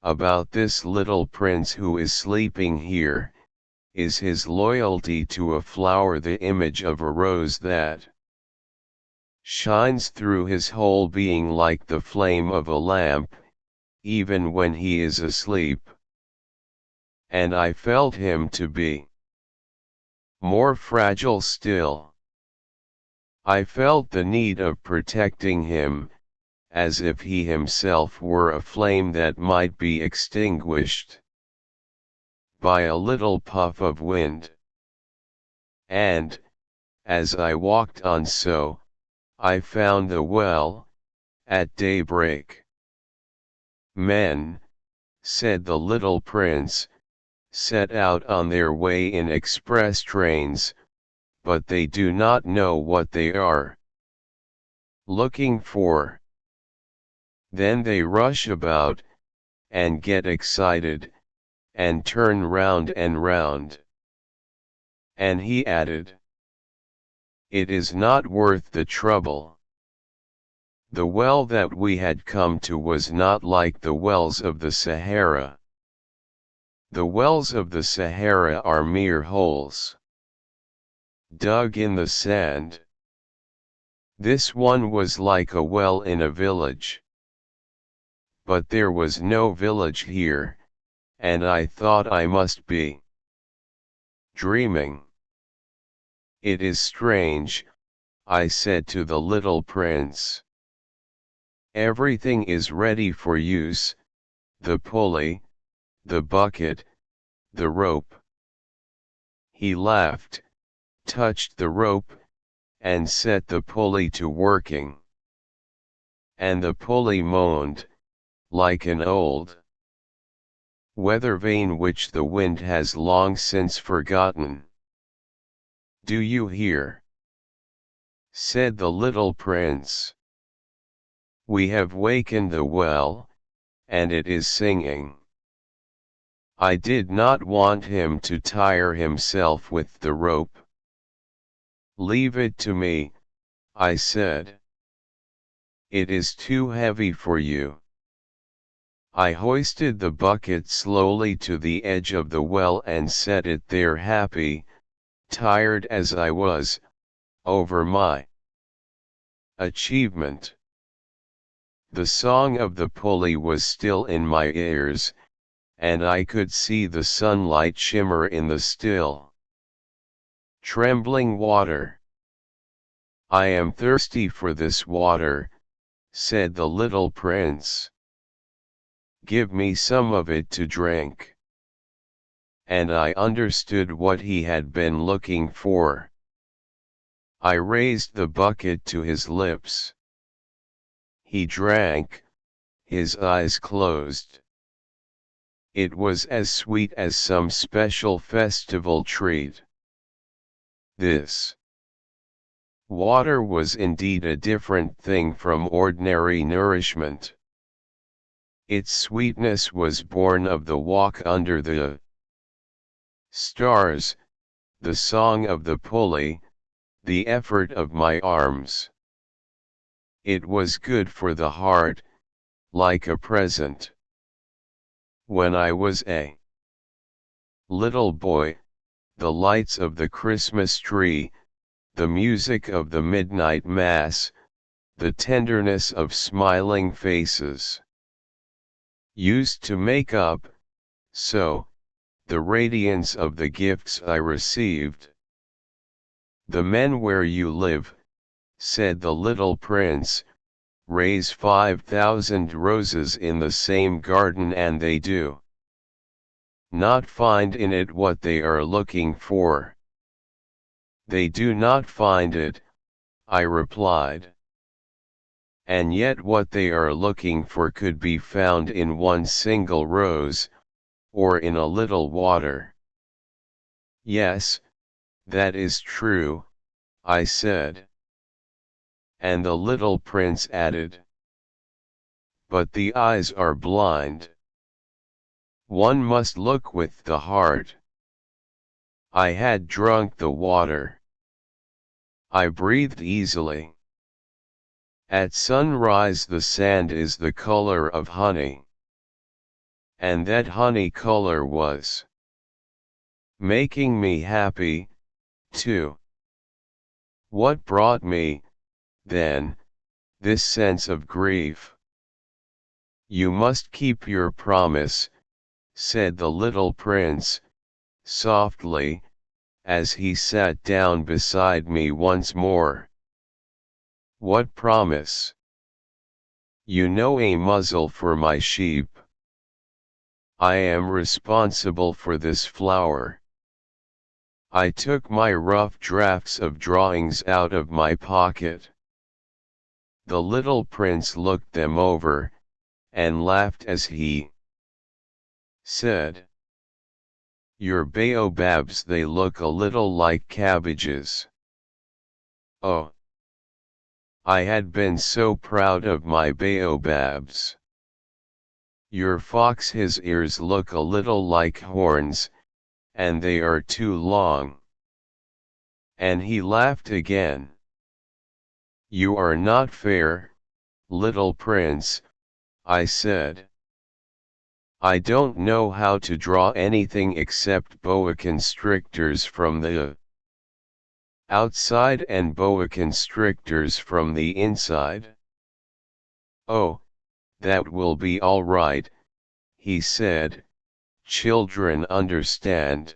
A: about this little prince who is sleeping here, is his loyalty to a flower, the image of a rose that shines through his whole being like the flame of a lamp, even when he is asleep. And I felt him to be more fragile still. I felt the need of protecting him, as if he himself were a flame that might be extinguished by a little puff of wind. And, as I walked on so, I found the well, at daybreak. Men, said the little prince, set out on their way in express trains, but they do not know what they are looking for. Then they rush about, and get excited, and turn round and round. And he added, it is not worth the trouble. The well that we had come to was not like the wells of the Sahara. The wells of the Sahara are mere holes dug in the sand. This one was like a well in a village. But there was no village here, and I thought I must be dreaming. It is strange, I said to the little prince. Everything is ready for use, the pulley, the bucket, the rope. He laughed, touched the rope, and set the pulley to working. And the pulley moaned, like an old weather vane which the wind has long since forgotten. "Do you hear?" said the little prince. "We have wakened the well, and it is singing." I did not want him to tire himself with the rope. "Leave it to me," I said. "It is too heavy for you." I hoisted the bucket slowly to the edge of the well and set it there, happy, tired as I was, over my achievement. The song of the pulley was still in my ears, and I could see the sunlight shimmer in the still, trembling water. "I am thirsty for this water," said the little prince. "Give me some of it to drink." And I understood what he had been looking for. I raised the bucket to his lips. He drank, his eyes closed. It was as sweet as some special festival treat. This water was indeed a different thing from ordinary nourishment. Its sweetness was born of the walk under the stars, the song of the pulley, the effort of my arms. It was good for the heart, like a present. When I was a little boy, the lights of the Christmas tree, the music of the midnight mass, the tenderness of smiling faces, used to make up, so, the radiance of the gifts I received. "The men where you live," said the little prince, "raise 5,000 roses in the same garden, and they do not find in it what they are looking for." "They do not find it," I replied. "And yet what they are looking for could be found in one single rose, or in a little water." "Yes, that is true," I said. And the little prince added, "But the eyes are blind. One must look with the heart." I had drunk the water. I breathed easily. At sunrise the sand is the color of honey. And that honey color was making me happy, too. What brought me, then, this sense of grief? "You must keep your promise," said the little prince, softly, as he sat down beside me once more. "What promise?" "You know, a muzzle for my sheep. I am responsible for this flower." I took my rough drafts of drawings out of my pocket. The little prince looked them over, and laughed as he said, "Your baobabs, they look a little like cabbages." Oh! I had been so proud of my baobabs. "Your fox, his ears look a little like horns, and they are too long." And he laughed again. "You are not fair, little prince," I said. "I don't know how to draw anything except boa constrictors from the outside and boa constrictors from the inside." "Oh, that will be all right," he said, children understand.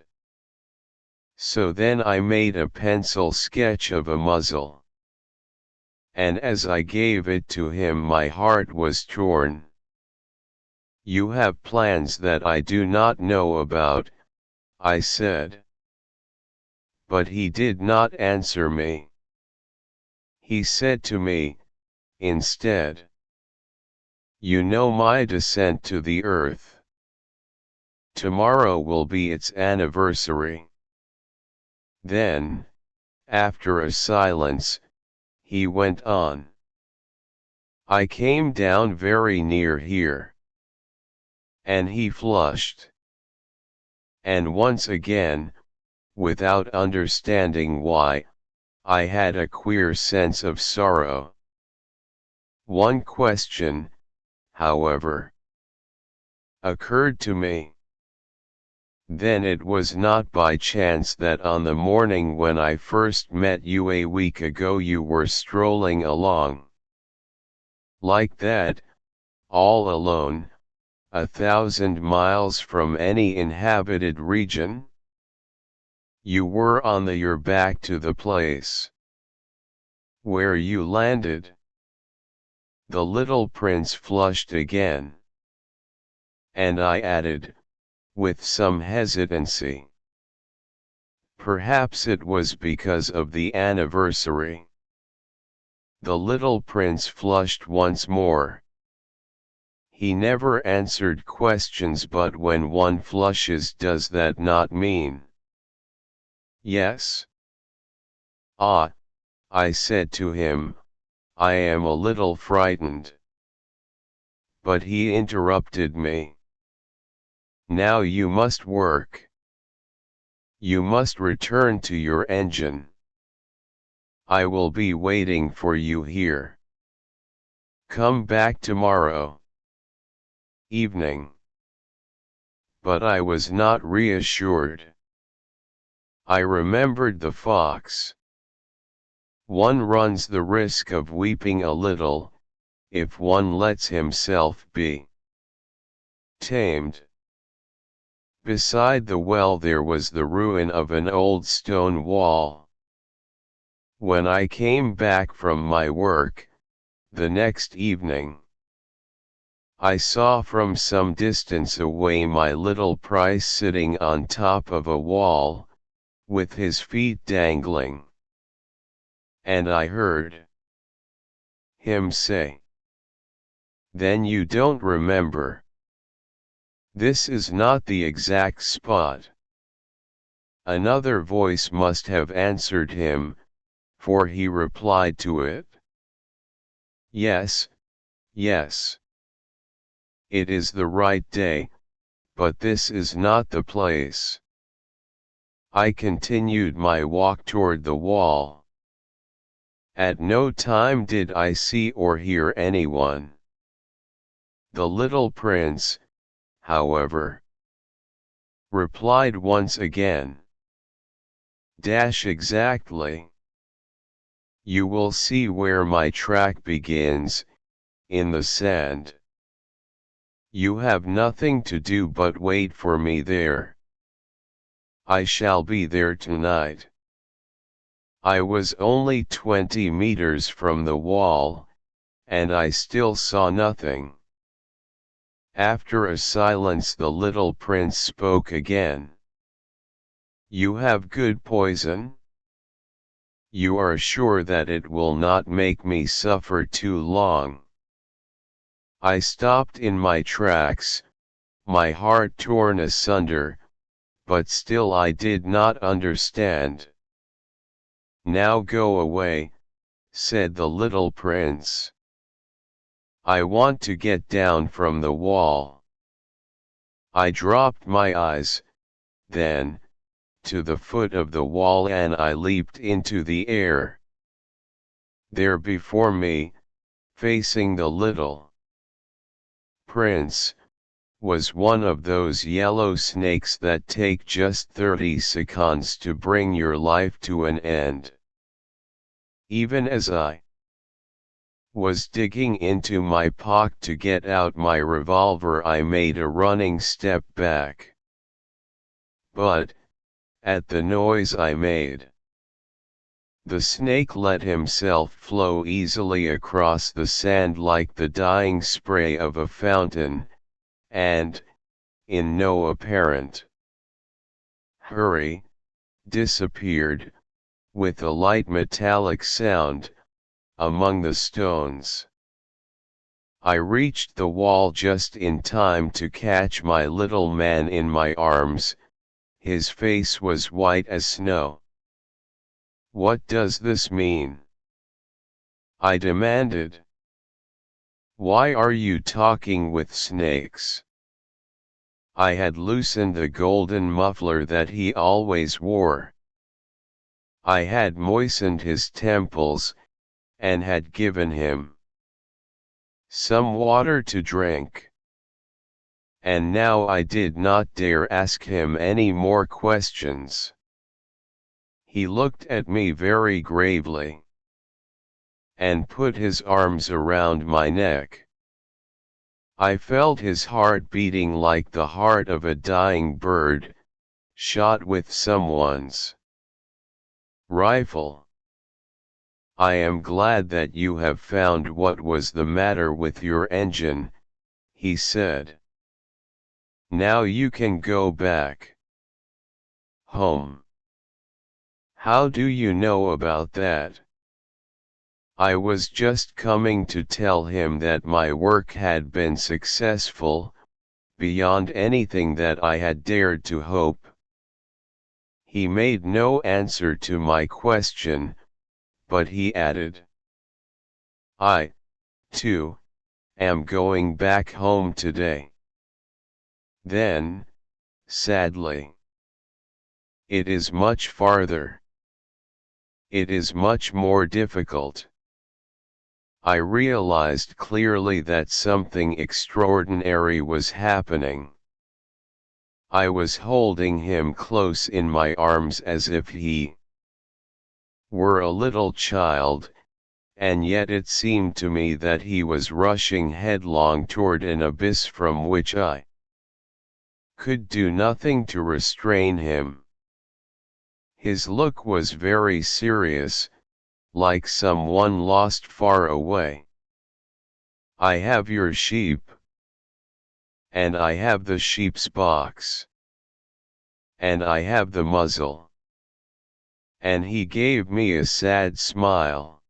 A: So then I made a pencil sketch of a muzzle. And as I gave it to him, my heart was torn. "You have plans that I do not know about," I said. But he did not answer me. He said to me, instead, "You know my descent to the earth. Tomorrow will be its anniversary." Then, after a silence, he went on. "I came down very near here." And he flushed. And once again, without understanding why, I had a queer sense of sorrow. One question, however, occurred to me. Then it was not by chance that on the morning when I first met you a week ago you were strolling along like that, all alone, 1,000 miles from any inhabited region? You were on your back to the place where you landed. The little prince flushed again. And I added, with some hesitancy, "Perhaps it was because of the anniversary." The little prince flushed once more. He never answered questions, but when one flushes, does that not mean yes? "Ah," I said to him, "I am a little frightened." But he interrupted me. "Now you must work. You must return to your engine. I will be waiting for you here. Come back tomorrow evening." But I was not reassured. I remembered the fox. One runs the risk of weeping a little, if one lets himself be tamed. Beside the well there was the ruin of an old stone wall. When I came back from my work, the next evening, I saw from some distance away my little prince sitting on top of a wall, with his feet dangling. And I heard him say, "Then you don't remember. This is not the exact spot." Another voice must have answered him, for he replied to it, "Yes, yes. It is the right day, but this is not the place." I continued my walk toward the wall. At no time did I see or hear anyone. The little prince, however, replied once again. Exactly. You will see where my track begins, in the sand. You have nothing to do but wait for me there. I shall be there tonight. I was only 20 meters from the wall, and I still saw nothing. After a silence the little prince spoke again. You have good poison? You are sure that it will not make me suffer too long? I stopped in my tracks, my heart torn asunder, but still I did not understand. Now go away, said the little prince. I want to get down from the wall. I dropped my eyes, then, to the foot of the wall, and I leaped into the air. There before me, facing the little prince, was one of those yellow snakes that take just 30 seconds to bring your life to an end. Even as I was digging into my pocket to get out my revolver, I made a running step back. but, at the noise I made, the snake let himself flow easily across the sand like the dying spray of a fountain, and, in no apparent hurry, disappeared, with a light metallic sound, among the stones. I reached the wall just in time to catch my little man in my arms. His face was white as snow. "What does this mean?" I demanded. "Why are you talking with snakes?" I had loosened the golden muffler that he always wore. I had moistened his temples, and had given him some water to drink. And now I did not dare ask him any more questions. He looked at me very gravely, and put his arms around my neck. I felt his heart beating like the heart of a dying bird, shot with someone's rifle. "I am glad that you have found what was the matter with your engine," he said. "Now you can go back home." "How do you know about that?" I was just coming to tell him that my work had been successful, beyond anything that I had dared to hope. He made no answer to my question, but he added, "I, too, am going back home today." Then, sadly, "It is much farther. It is much more difficult." I realized clearly that something extraordinary was happening. I was holding him close in my arms as if he were a little child, and yet it seemed to me that he was rushing headlong toward an abyss from which I could do nothing to restrain him. His look was very serious, like someone lost far away. "I have your sheep. And I have the sheep's box. And I have the muzzle." And he gave me a sad smile.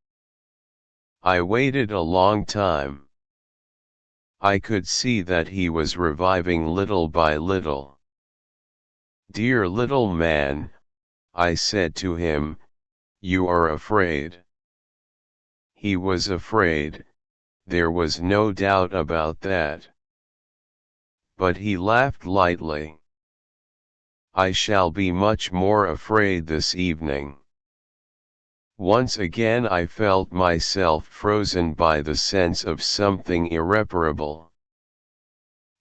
A: I waited a long time. I could see that he was reviving little by little. "Dear little man," I said to him, "you are afraid." He was afraid, there was no doubt about that. But he laughed lightly. "I shall be much more afraid this evening." Once again I felt myself frozen by the sense of something irreparable.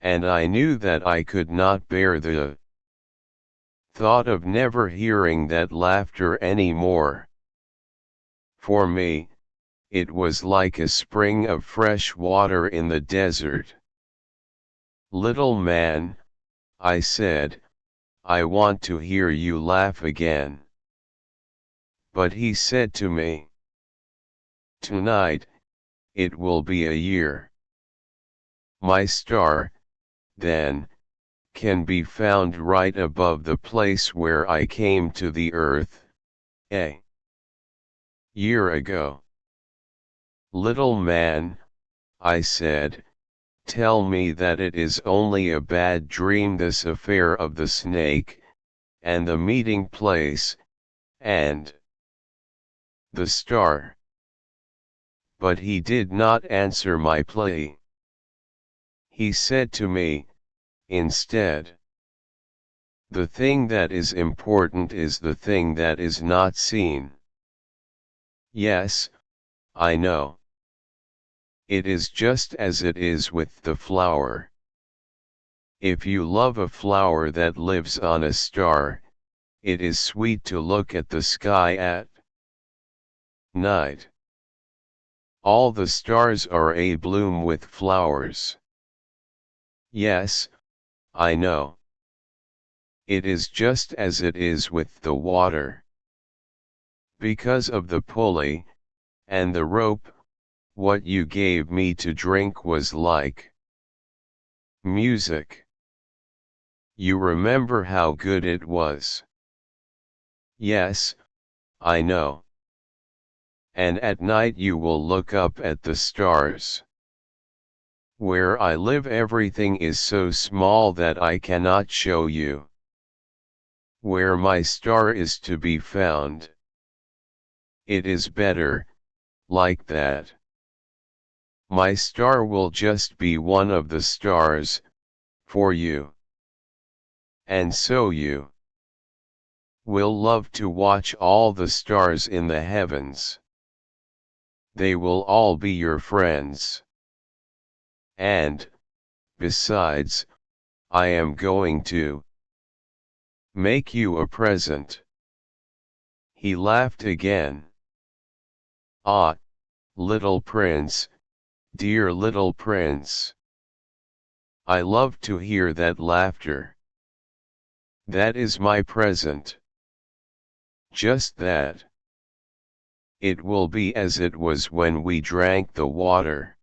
A: And I knew that I could not bear the thought of never hearing that laughter any more. For me, it was like a spring of fresh water in the desert. "Little man," I said, "I want to hear you laugh again." But he said to me, "Tonight, it will be a year." My star, then, can be found right above the place where I came to the earth, a year ago. "Little man," I said, "tell me that it is only a bad dream, this affair of the snake, and the meeting place, and the star." But he did not answer my plea. He said to me, instead, "The thing that is important is the thing that is not seen." Yes, I know. It is just as it is with the flower. If you love a flower that lives on a star, it is sweet to look at the sky at night. All the stars are abloom with flowers. Yes, I know. it is just as it is with the water. Because of the pulley, and the rope, what you gave me to drink was like music. You remember how good it was? Yes, I know. And at night you will look up at the stars. Where I live everything is so small that I cannot show you where my star is to be found. It is better, like that. My star will just be one of the stars, for you. And so you will love to watch all the stars in the heavens. They will all be your friends. And, besides, I am going to make you a present. He laughed again. Ah, little prince, dear little prince. I love to hear that laughter. That is my present. Just that. It will be as it was when we drank the water.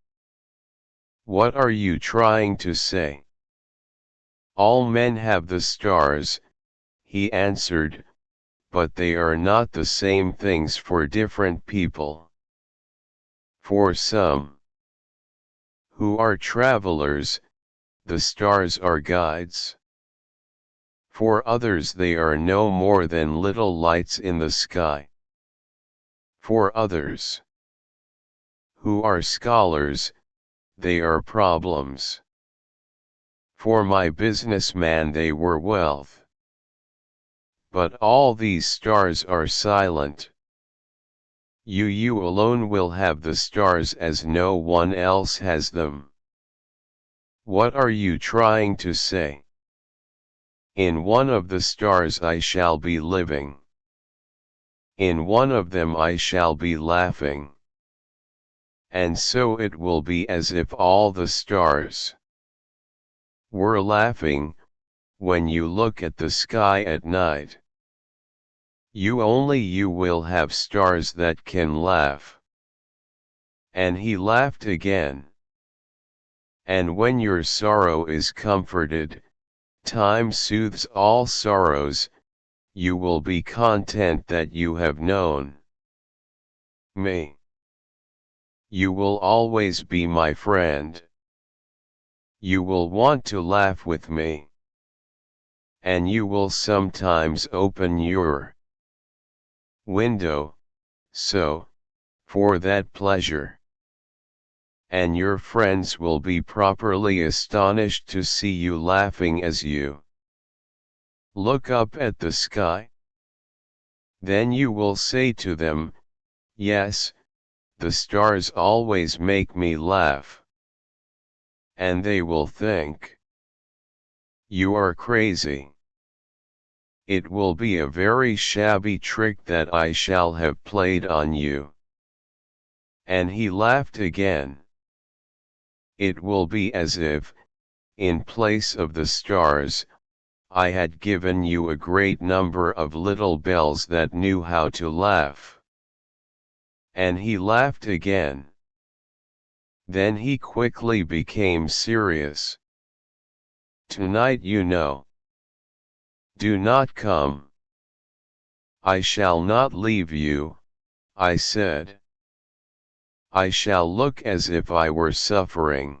A: What are you trying to say? All men have the stars, he answered, but they are not the same things for different people. For some who are travelers, the stars are guides. For others they are no more than little lights in the sky. For others who are scholars, they are problems. For my businessman they were wealth. But all these stars are silent. You alone will have the stars as no one else has them. What are you trying to say? In one of the stars I shall be living. In one of them I shall be laughing. And so it will be as if all the stars were laughing, when you look at the sky at night. You will have stars that can laugh. And he laughed again. And when your sorrow is comforted, time soothes all sorrows, you will be content that you have known me. You will always be my friend. You will want to laugh with me. And you will sometimes open your window, so, for that pleasure. And your friends will be properly astonished to see you laughing as you look up at the sky. Then you will say to them, yes, the stars always make me laugh. And they will think, you are crazy. It will be a very shabby trick that I shall have played on you. And he laughed again. It will be as if, in place of the stars, I had given you a great number of little bells that knew how to laugh. And he laughed again. Then he quickly became serious. Tonight you know. Do not come. I shall not leave you, I said. I shall look as if I were suffering.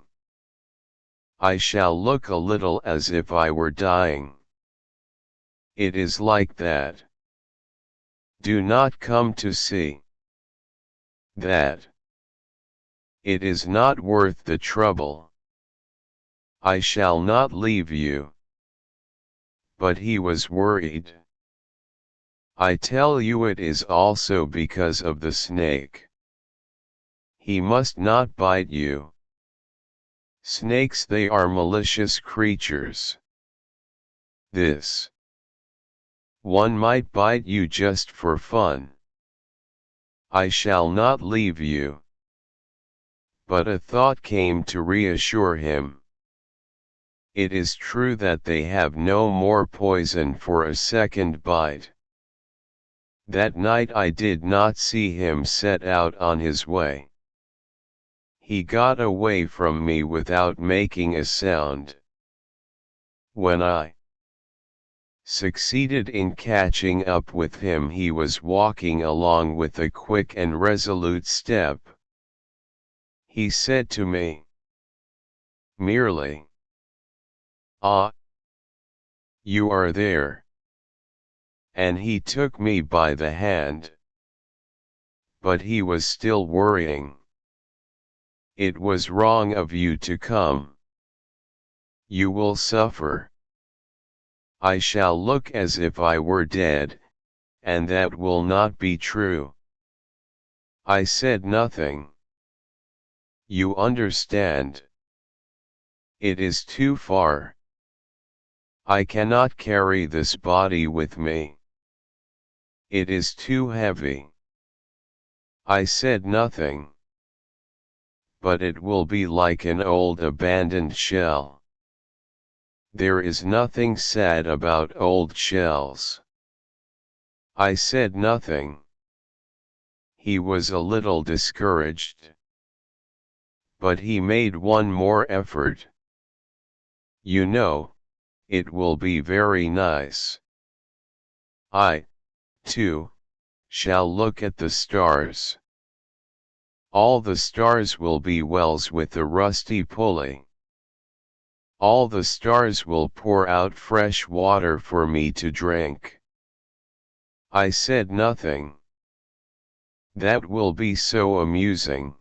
A: I shall look a little as if I were dying. It is like that. Do not come to see that. It is not worth the trouble. I shall not leave you. But he was worried. I tell you it is also because of the snake. He must not bite you. Snakes, they are malicious creatures. This one might bite you just for fun. I shall not leave you. But a thought came to reassure him. It is true that they have no more poison for a second bite. That night I did not see him set out on his way. He got away from me without making a sound. When I succeeded in catching up with him, he was walking along with a quick and resolute step. He said to me merely, "Ah, you are there." And he took me by the hand. But he was still worrying. "It was wrong of you to come. You will suffer. I shall look as if I were dead, and that will not be true." I said nothing. "You understand. It is too far. I cannot carry this body with me. It is too heavy." I said nothing. "But it will be like an old abandoned shell. There is nothing sad about old shells." I said nothing. He was a little discouraged. But he made one more effort. "You know, it will be very nice. I, too, shall look at the stars. All the stars will be wells with a rusty pulley. All the stars will pour out fresh water for me to drink." I said nothing. "That will be so amusing.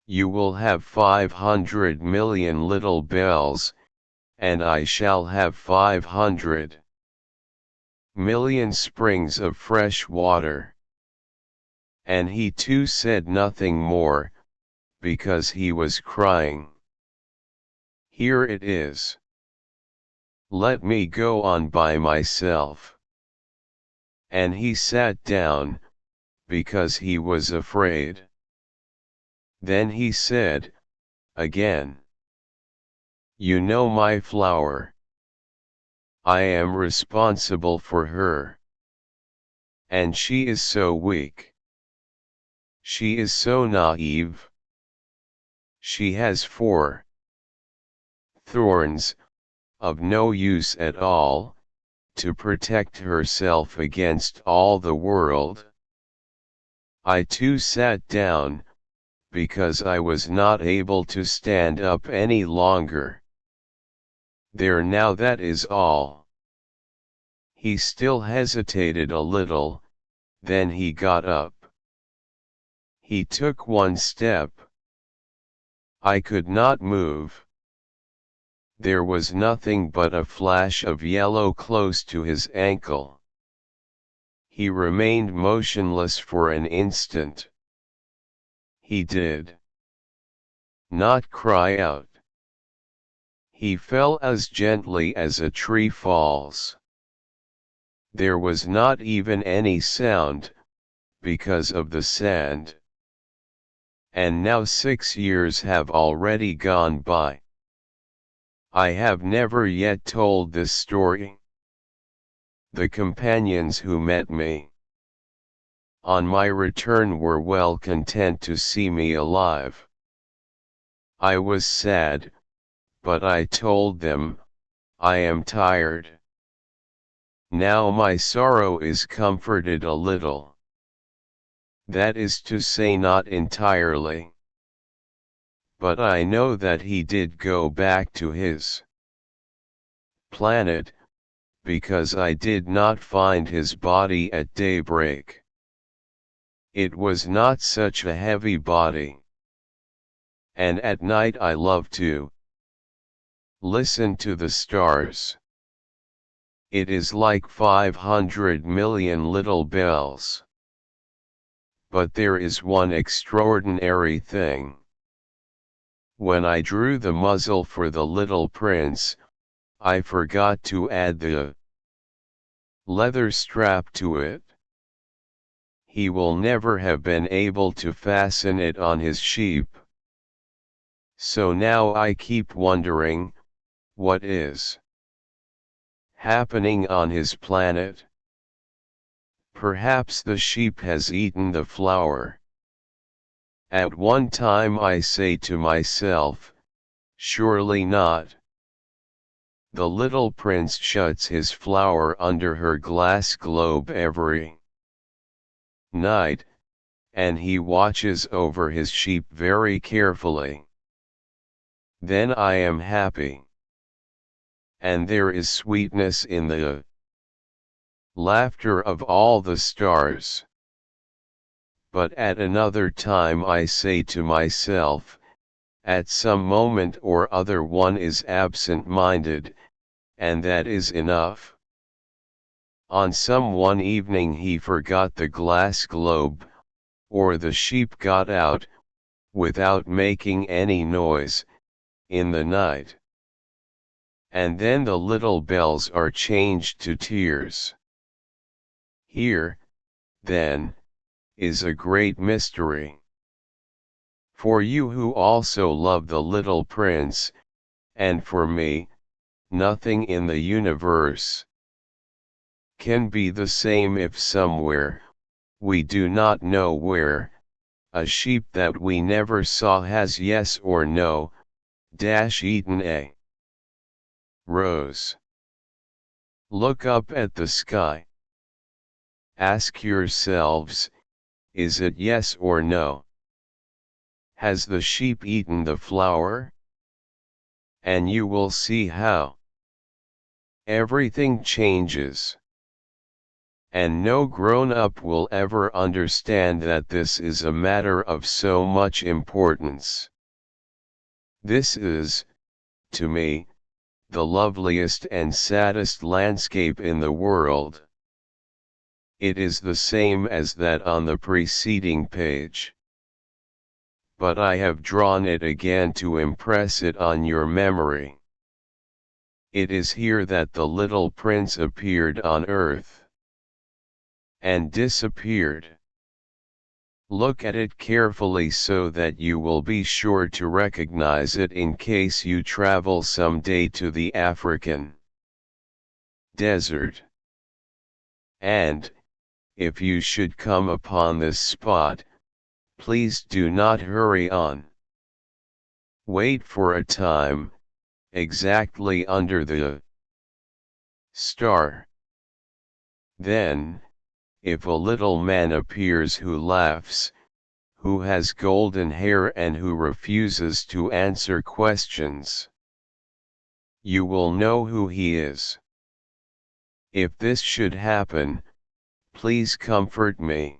A: You will have 500 million little bells, and I shall have 500 million springs of fresh water." And he too said nothing more, because he was crying. Here it is. Let me go on by myself. And he sat down, because he was afraid. Then he said, again, "You know my flower. I am responsible for her. And she is so weak. She is so naive. She has 4 thorns, of no use at all, to protect herself against all the world." I too sat down, because I was not able to stand up any longer. "There now, that is all." He still hesitated a little, then he got up. He took one step. I could not move. There was nothing but a flash of yellow close to his ankle. He remained motionless for an instant. He did not cry out. He fell as gently as a tree falls. There was not even any sound, because of the sand. And now 6 years have already gone by. I have never yet told this story. The companions who met me on my return were well content to see me alive. I was sad, but I told them, "I am tired." Now my sorrow is comforted a little. That is to say, not entirely. But I know that he did go back to his planet, because I did not find his body at daybreak. It was not such a heavy body. And at night I love to listen to the stars. It is like 500 million little bells. But there is one extraordinary thing. When I drew the muzzle for the little prince, I forgot to add the leather strap to it. He will never have been able to fasten it on his sheep. So now I keep wondering, what is happening on his planet? Perhaps the sheep has eaten the flower. At one time I say to myself, surely not. The little prince shuts his flower under her glass globe every night, and he watches over his sheep very carefully. Then I am happy. And there is sweetness in the laughter of all the stars. But at another time I say to myself, at some moment or other one is absent-minded, and that is enough. On some one evening he forgot the glass globe, or the sheep got out, without making any noise, in the night. And then the little bells are changed to tears. Here, then, is a great mystery. For you who also love the little prince, and for me, nothing in the universe can be the same if somewhere, we do not know where, a sheep that we never saw has yes or no, eaten a rose. Look up at the sky. Ask yourselves, is it yes or no? Has the sheep eaten the flower? And you will see how everything changes. And no grown-up will ever understand that this is a matter of so much importance. This is, to me, the loveliest and saddest landscape in the world. It is the same as that on the preceding page. But I have drawn it again to impress it on your memory. It is here that the little prince appeared on earth and disappeared. Look at it carefully so that you will be sure to recognize it in case you travel someday to the African desert. And, if you should come upon this spot, please do not hurry on. Wait for a time, exactly under the star. Then, if a little man appears who laughs, who has golden hair and who refuses to answer questions, you will know who he is. If this should happen, please comfort me.